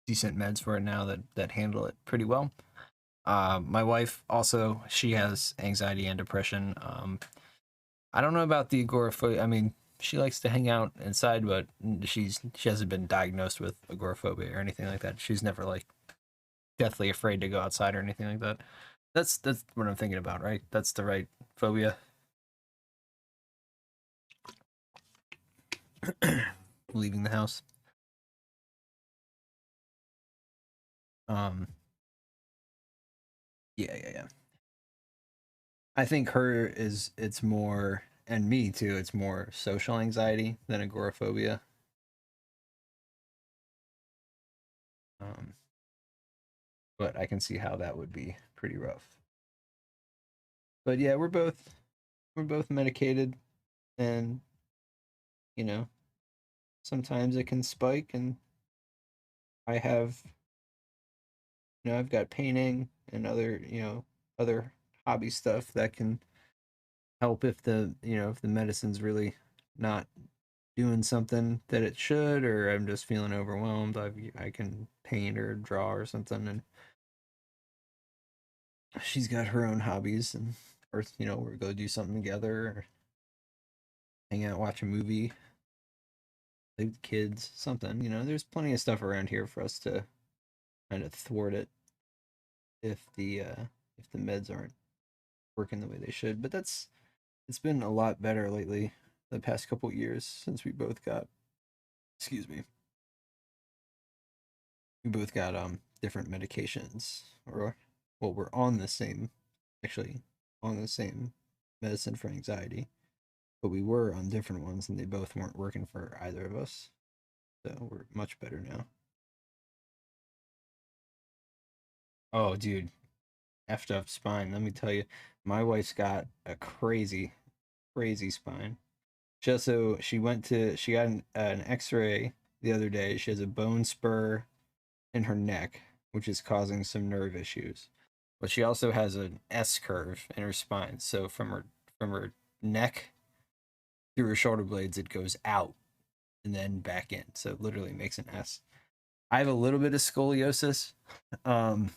decent meds for it now that handle it pretty well. My wife also, she has anxiety and depression. I don't know about the agoraphobia. I mean, she likes to hang out inside, but she hasn't been diagnosed with agoraphobia or anything like that. She's never like deathly afraid to go outside or anything like that. That's what I'm thinking about, right? That's the right phobia. Leaving the house. Um, yeah. I think it's more, and me too, it's more social anxiety than agoraphobia. Um, but I can see how that would be pretty rough. But yeah, we're both medicated, and you know, sometimes it can spike, and I have, I've got painting and other hobby stuff that can help if the medicine's really not doing something that it should, or I'm just feeling overwhelmed. I can paint or draw or something, and she's got her own hobbies, and or we're go do something together, or hang out, watch a movie, play with kids, something. There's plenty of stuff around here for us to kind of thwart it if the meds aren't working the way they should. But it's been a lot better lately, the past couple years since excuse me, we both got different medications, or well, we're on the same, actually on the same medicine for anxiety, but we were on different ones and they both weren't working for either of us. So we're much better now. Oh, dude, effed up spine. Let me tell you, my wife's got a crazy spine. She got an X-ray the other day. She has a bone spur in her neck, which is causing some nerve issues. But she also has an S curve in her spine. So from her neck through her shoulder blades, it goes out and then back in. So it literally makes an S. I have a little bit of scoliosis, um,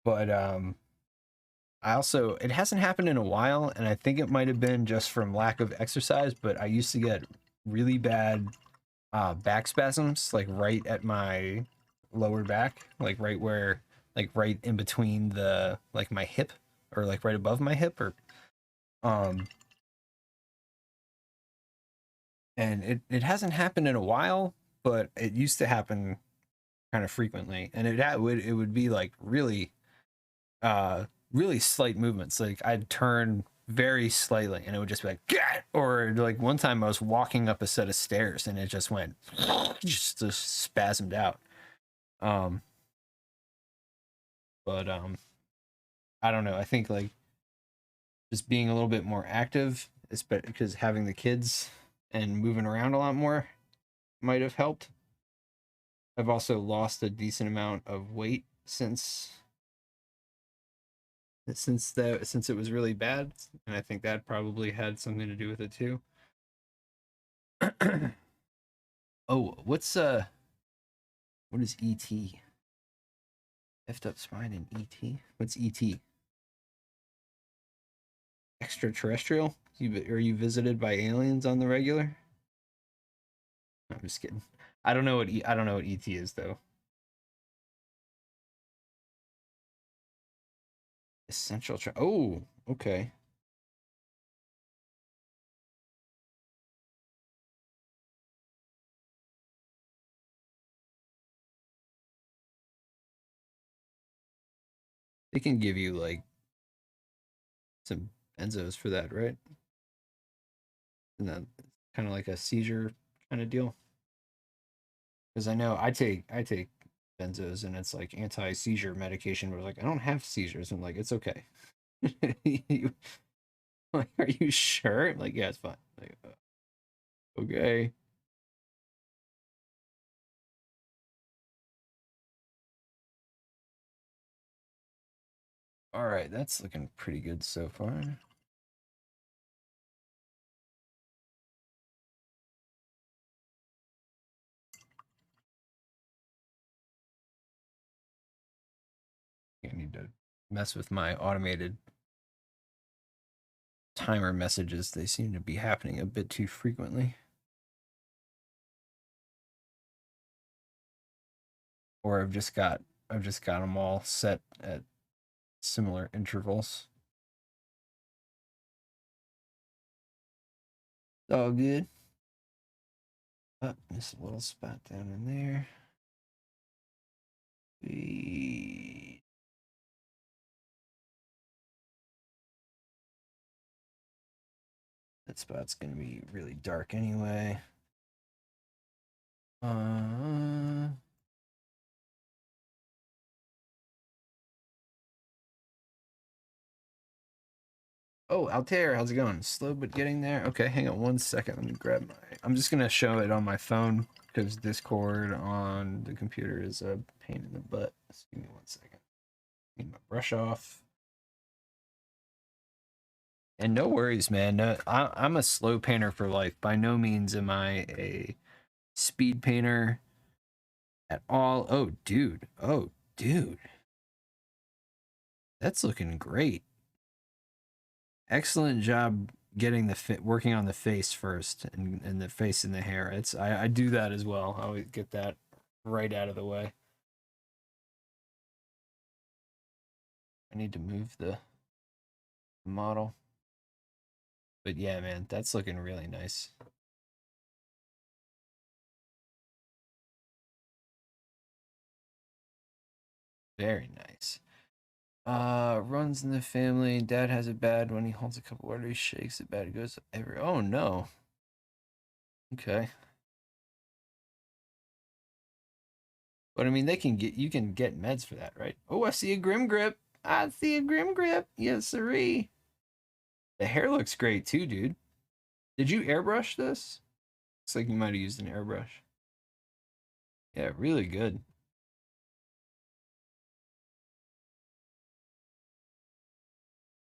but I also, it hasn't happened in a while, and I think it might have been just from lack of exercise. But I used to get really bad back spasms, like right at my lower back, like right in between like my hip, or like right above my hip, or um and it hasn't happened in a while, but it used to happen kind of frequently, and it would be like really slight movements. Like I'd turn very slightly and it would just be like Gah! Or like one time I was walking up a set of stairs and it just went just spasmed out. um but I don't know, I think like just being a little bit more active, because having the kids and moving around a lot more might have helped. I've also lost a decent amount of weight since it was really bad, and I think that probably had something to do with it too. Oh, what is ET? Effed up spine and ET. What's ET? Extraterrestrial? Are you visited by aliens on the regular? I'm just kidding. I don't know what ET is though. Oh, okay. They can give you like some benzos for that, right? And then kind of like a seizure kind of deal. Because I know I take benzos and it's like anti-seizure medication, but like I don't have seizures. I'm like, it's okay. you, like, are you sure? I'm like, yeah, it's fine. Like, okay. All right, that's looking pretty good so far. I need to mess with my automated timer messages. They seem to be happening a bit too frequently. Or I've just got them all set at similar intervals. All good. Oh, just a little spot down in there. That spot's gonna be really dark anyway. Oh, Altair, how's it going? Slow but getting there. Okay, hang on one second. Let me grab my. I'm just gonna show it on my phone because Discord on the computer is a pain in the butt. Just give me one second. Need my brush off. And no worries, man. No, I'm a slow painter for life. By no means am I a speed painter at all. Oh, dude. Oh, dude. That's looking great. Excellent job getting the working on the face first and the face and the hair. I do that as well. I always get that right out of the way. I need to move the model. But yeah, man, that's looking really nice. Very nice. Runs in the family. Dad has it bad when he holds a cup of water. He shakes it bad. It goes every. Oh no. Okay. But I mean, you can get meds for that, right? Oh, I see a Grim Grip. I see a Grim Grip. Yes, sirree. The hair looks great too, dude. Did you airbrush this? Looks like you might have used an airbrush. Yeah, really good.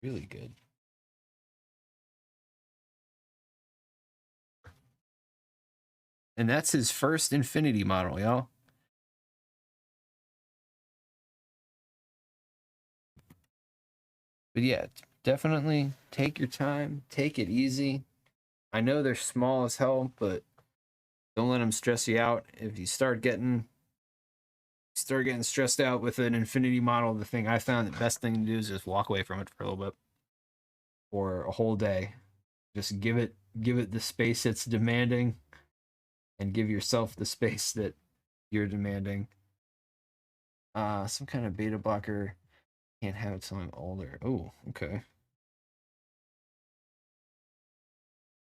Really good. And that's his first Infinity model, y'all. But yeah, definitely take your time, take it easy. I know they're small as hell, but don't let them stress you out. If you start getting stressed out with an Infinity model, the thing I found the best thing to do is just walk away from it for a little bit or a whole day. Just give it the space it's demanding and give yourself the space that you're demanding. Some kind of beta blocker. Can't have it till I'm older. Oh, okay.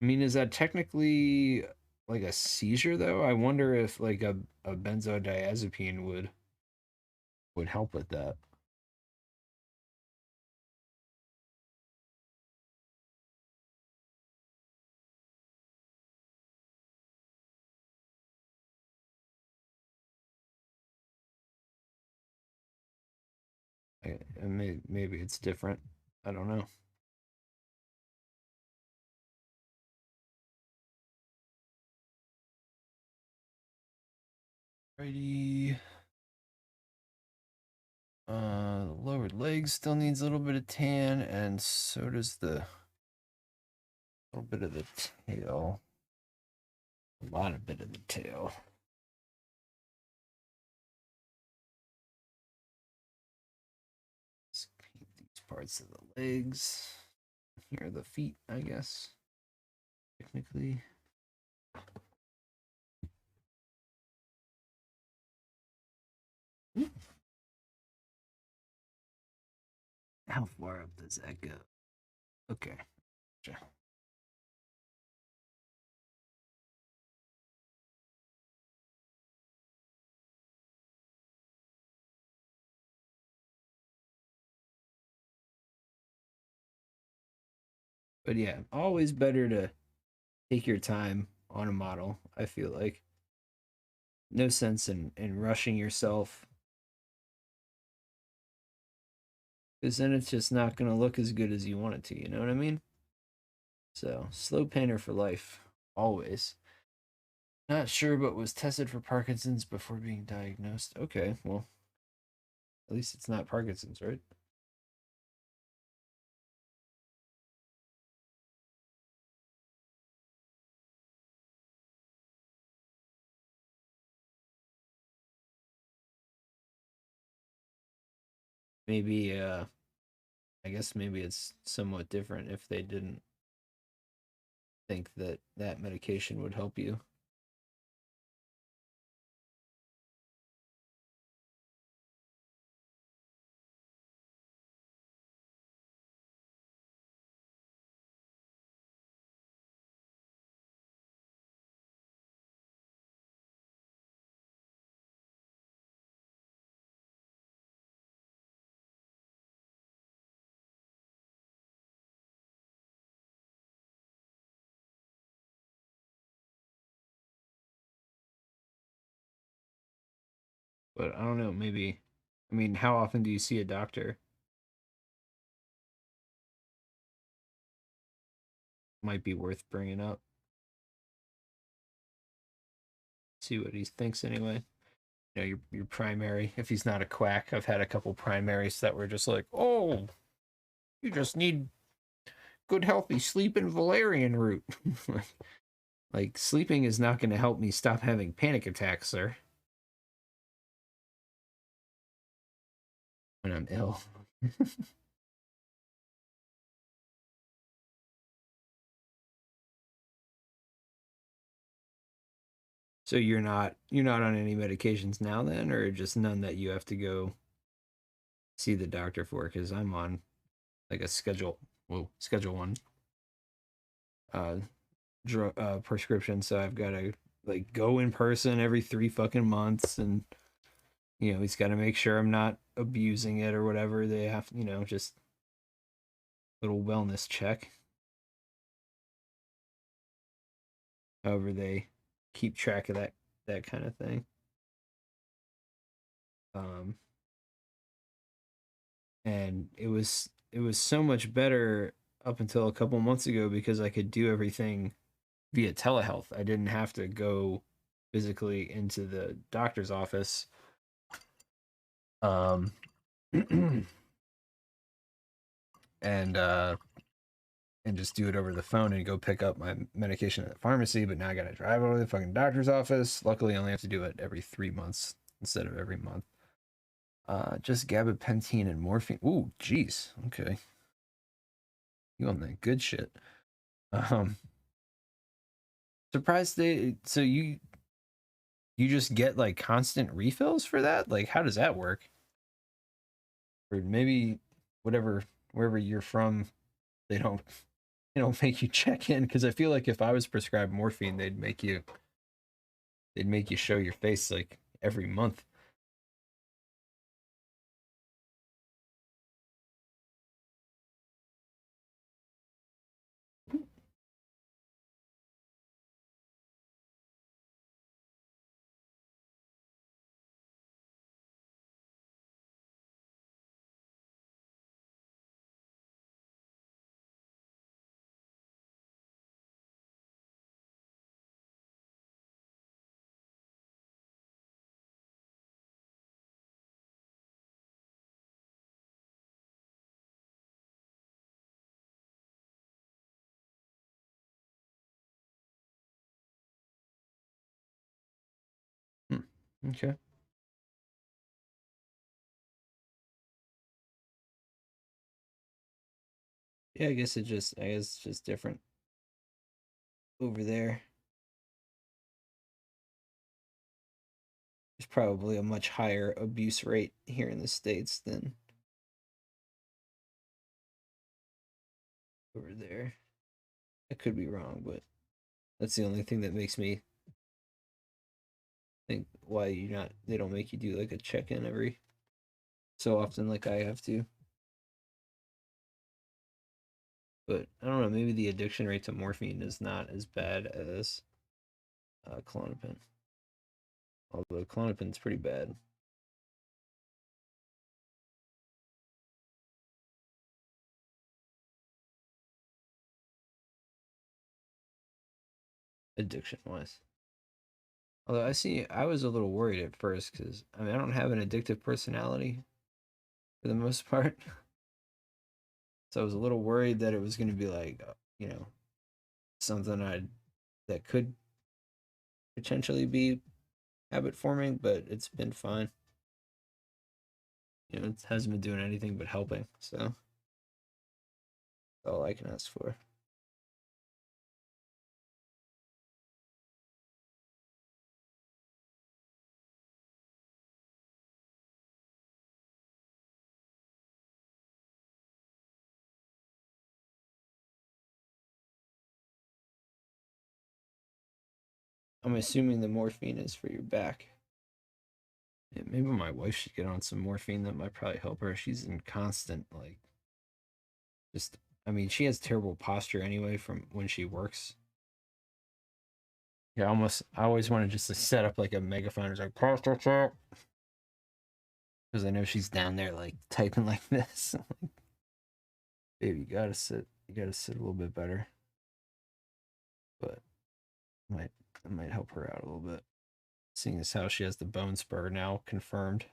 I mean, is that technically like a seizure though? I wonder if like a benzodiazepine would help with that. Maybe it's different. I don't know. Righty. The lower leg still needs a little bit of tan, and so does the little bit of the tail. A lot of bit of the tail. Let's paint these parts of the legs. Here are the feet, I guess. Technically. How far up does that go? Okay. Gotcha. But yeah, always better to take your time on a model, I feel like. No sense in rushing yourself. because then it's just not going to look as good as you want it to. You know what I mean? So slow painter for life, always. Not sure, but was tested for Parkinson's before being diagnosed. Okay, well, at least it's not Parkinson's, right? Maybe, I guess maybe it's somewhat different if they didn't think that that medication would help you. But I don't know, maybe, I mean, how often do you see a doctor? Might be worth bringing up. See what he thinks anyway. You know, your primary, if he's not a quack. I've had a couple primaries that were just like, oh, you just need good healthy sleep and valerian root. Like sleeping is not going to help me stop having panic attacks, sir, when I'm ill. So you're not on any medications now then, or just none that you have to go see the doctor for? Because I'm on like a schedule one uh prescription, so I've got to like go in person every 3 fucking months, and he's got to make sure I'm not abusing it or whatever. They have, just little wellness check. However, they keep track of that kind of thing. Um, and it was so much better up until a couple months ago because I could do everything via telehealth. I didn't have to go physically into the doctor's office. Um, and just do it over the phone and go pick up my medication at the pharmacy. But now I gotta drive over to the fucking doctor's office. Luckily, I only have to do it every 3 months instead of every month. Just gabapentin and morphine. Ooh, jeez. Okay, you on that good shit. Um, surprised they. So you just get like constant refills for that? Like, how does that work? Or maybe whatever wherever you're from, they don't make you check in, because I feel like if I was prescribed morphine, they'd make you show your face like every month. Hmm. Okay. Yeah, I guess it's just different over there. There's probably a much higher abuse rate here in the States than over there. I could be wrong, but that's the only thing that makes me think why they don't make you do like a check-in every so often like I have to. But I don't know, maybe the addiction rate to morphine is not as bad as Klonopin. Although Klonopin's pretty bad. addiction wise. Although I was a little worried at first because I mean I don't have an addictive personality for the most part, so I was a little worried that it was going to be like you know something I that could potentially be habit forming, but it's been fine. You know, it hasn't been doing anything but helping, so that's all I can ask for. I'm assuming the morphine is for your back. Yeah, maybe my wife should get on some morphine. That might probably help her. She's in constant like just. I mean, she has terrible posture anyway from when she works. Yeah, almost. I always want to just set up like a megaphone, it's like posture check, because I know she's down there like typing like this. Baby, you gotta sit. You gotta sit a little bit better. But might it might help her out a little bit. Seeing as how she has the bone spur now confirmed.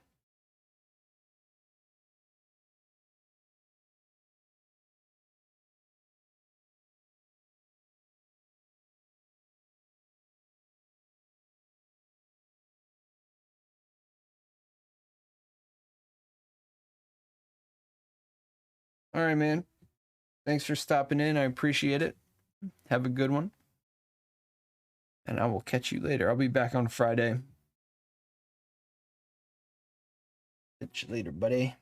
All right, man. Thanks for stopping in. I appreciate it. Have a good one. And I will catch you later. I'll be back on Friday. Catch you later, buddy.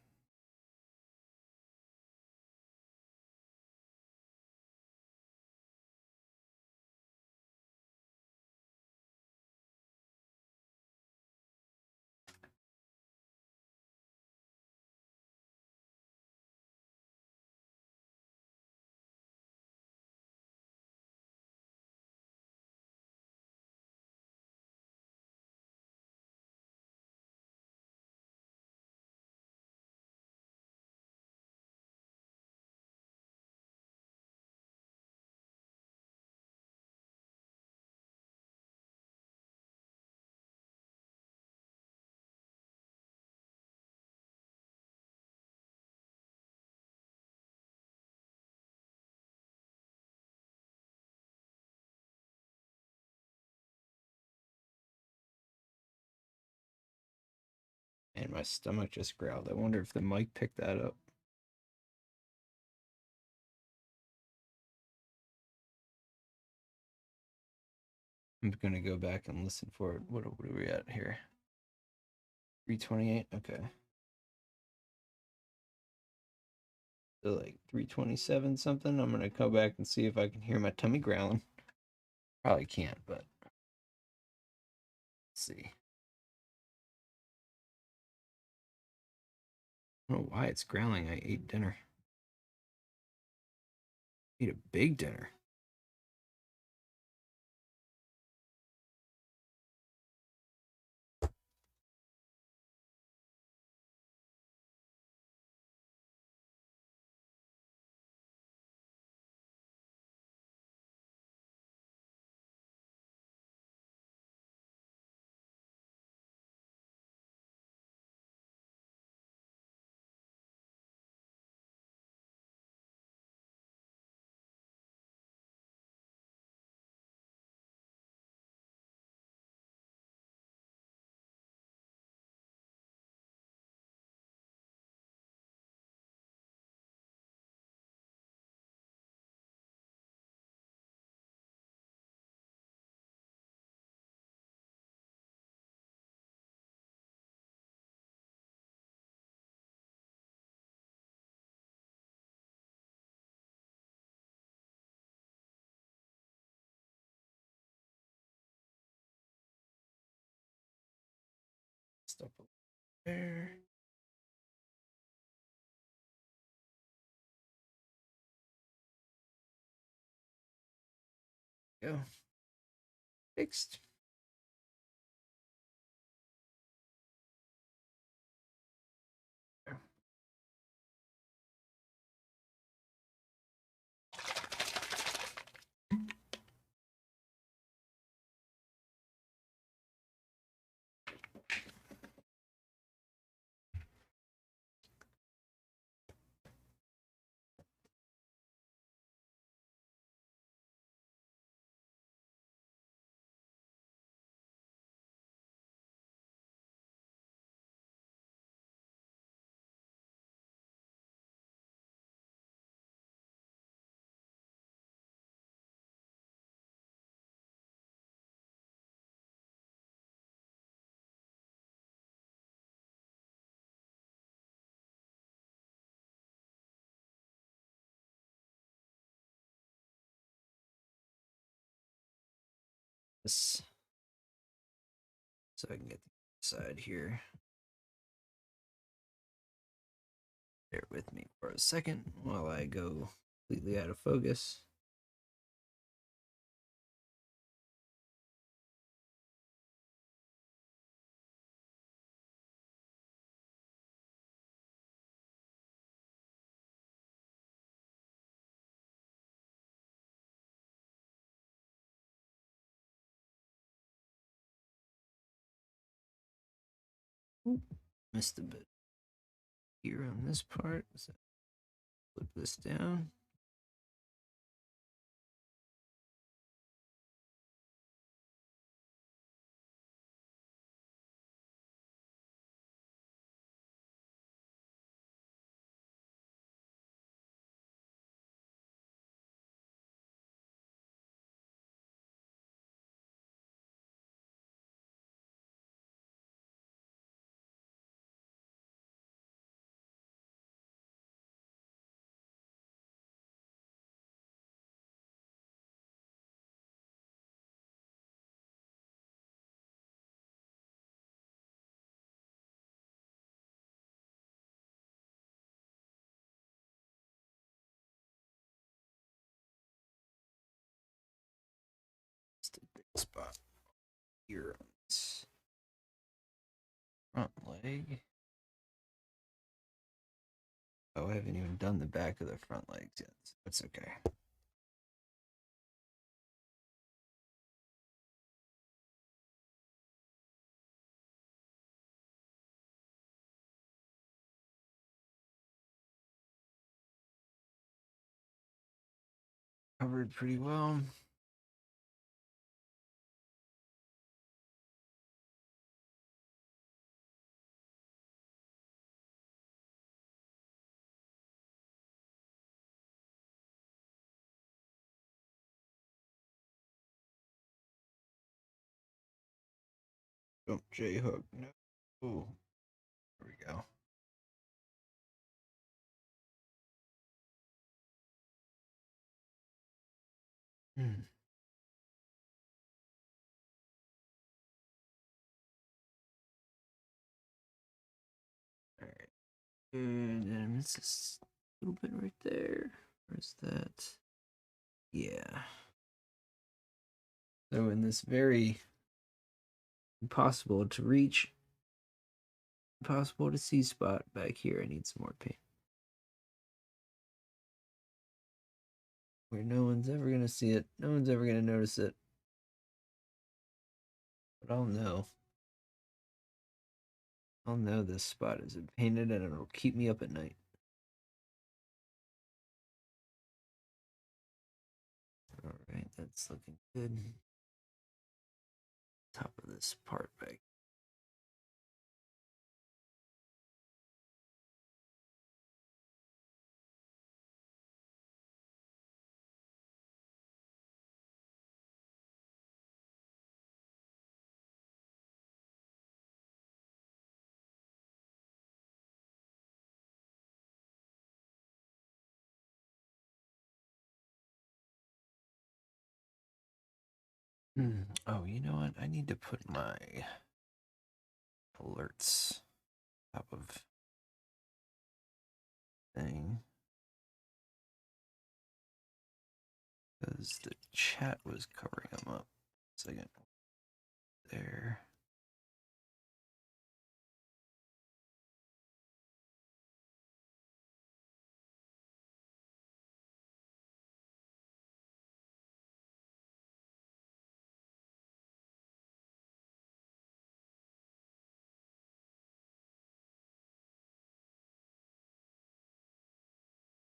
And my stomach just growled. I wonder if the mic picked that up. I'm gonna go back and listen for it. What are we at here? 328. Okay. So like 327 something. I'm gonna go back and see if I can hear my tummy growling. Probably can't, but let's see. I don't know why it's growling. I ate dinner. Ate a big dinner. Stuff over there. Go. Fixed. this so I can get the side here. Bear with me for a second while I go completely out of focus. Missed a bit here on this part. So flip this down. Just a big spot here on this front leg. Oh, I haven't even done the back of the front legs yet. So it's okay. Covered pretty well. Jump J hook. No. Ooh. There we go. All right. And then it's just a little bit right there. Where's that? Yeah. So in this very impossible to reach, impossible to see spot back here, I need some more paint. Where no one's ever gonna see it, no one's ever gonna notice it. But I'll know. I'll know this spot is painted and it'll keep me up at night. Alright, that's looking good. Top of this part back. Oh, you know what? I need to put my alerts top of thing because the chat was covering them up. Second, there.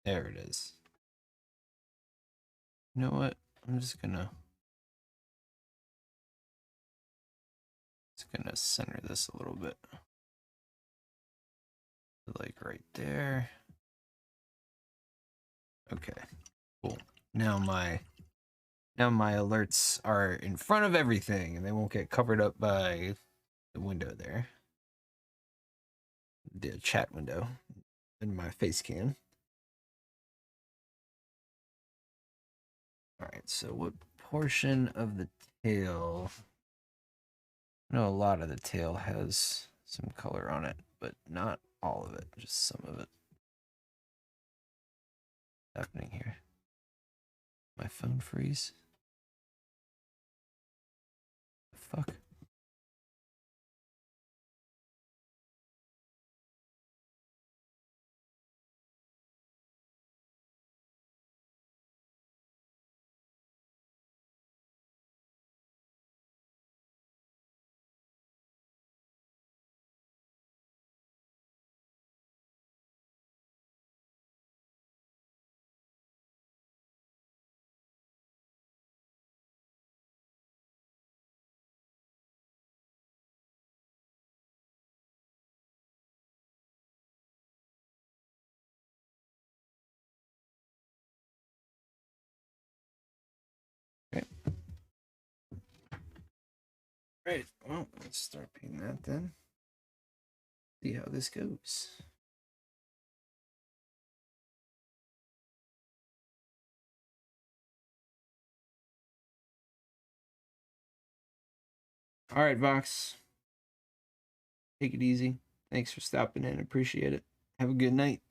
There it is. You know what? I'm just gonna center this a little bit. Like right there. Okay. Cool. Now my alerts are in front of everything and they won't get covered up by the window there. The chat window in my face cam. All right, so what portion of the tail. I know a lot of the tail has some color on it, but not all of it, just some of it. What's happening here? My phone freeze? The fuck? Okay. Right. Well, let's start painting that then. See how this goes. All right, Vox. Take it easy. Thanks for stopping in. Appreciate it. Have a good night.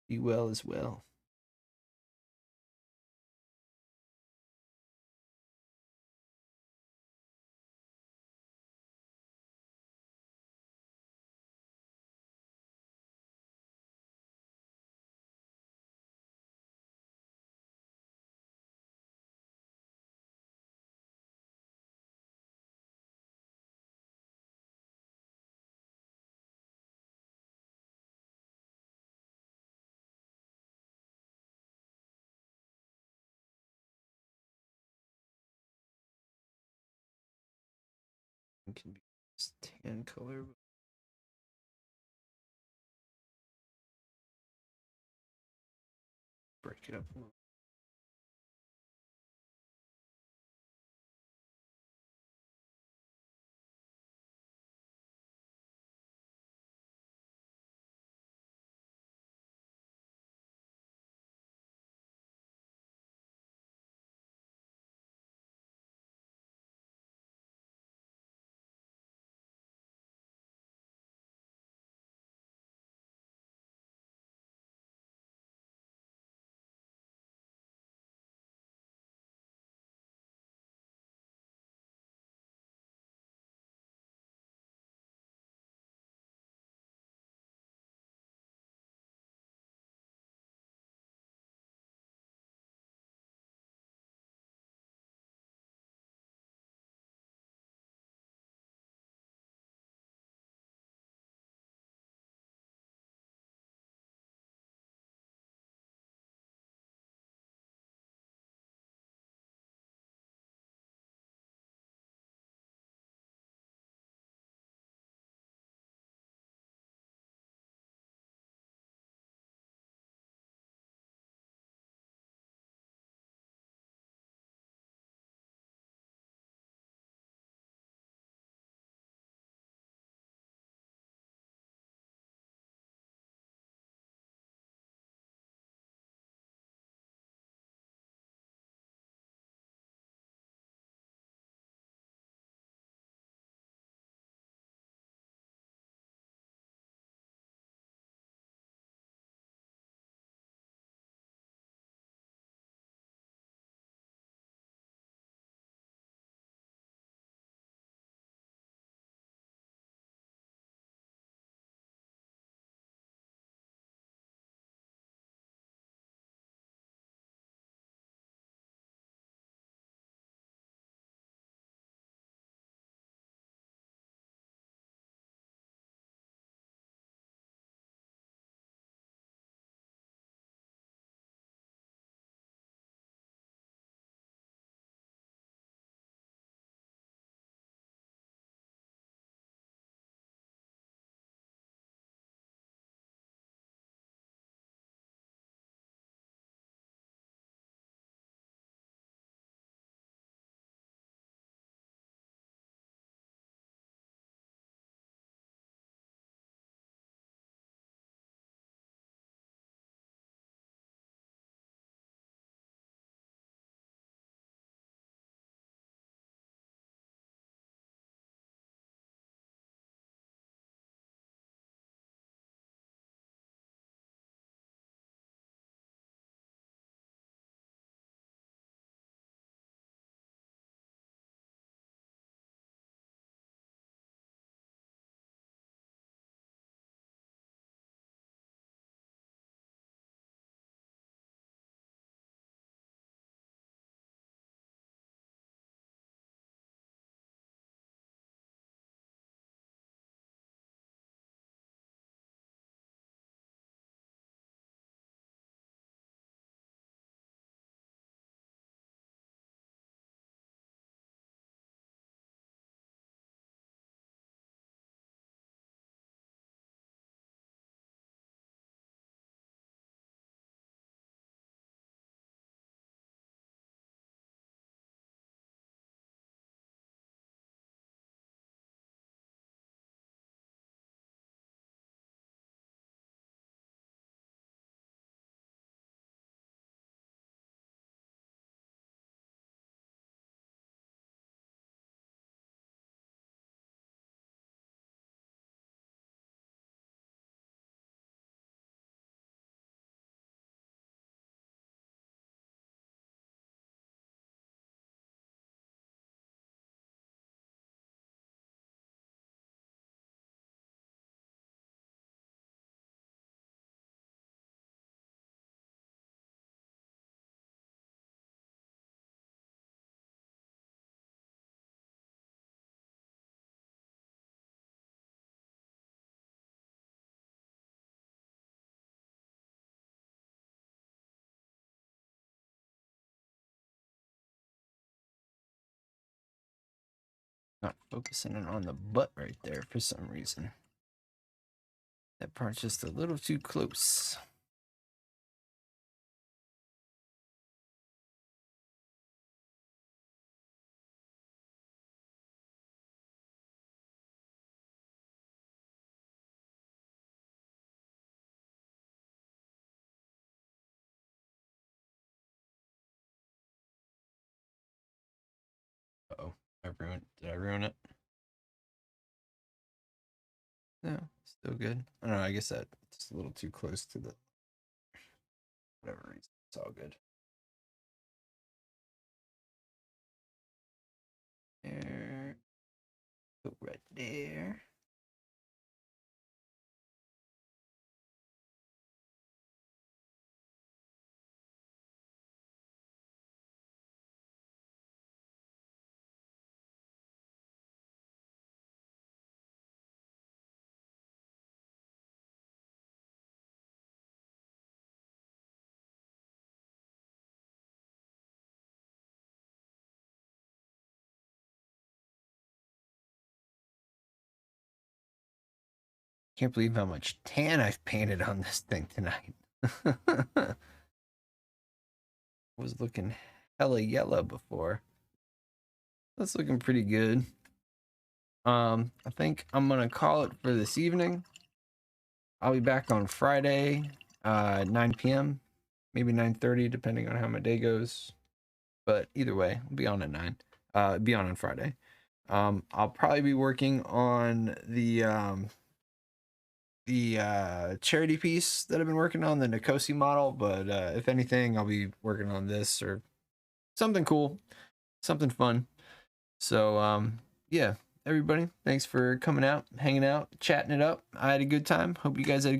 Be well as well. It can be this tan color. Break it up a little. Not focusing on the butt right there for some reason. That part's just a little too close. Uh-oh. Did I ruin it? No, still good. I don't know, I guess that's just a little too close to the whatever reason. It's all good. There. Go right there. Can't believe how much tan I've painted on this thing tonight. Was looking hella yellow before. That's looking pretty good. I think I'm gonna call it for this evening. I'll be back on Friday, 9 p.m., maybe 9:30, depending on how my day goes. But either way, I'll be on at 9. Be on Friday. I'll probably be working on the charity piece that I've been working on, the Nikosi model. But if anything, I'll be working on this or something cool, something fun. So yeah, everybody, thanks for coming out, hanging out, chatting it up. I had a good time. Hope you guys had a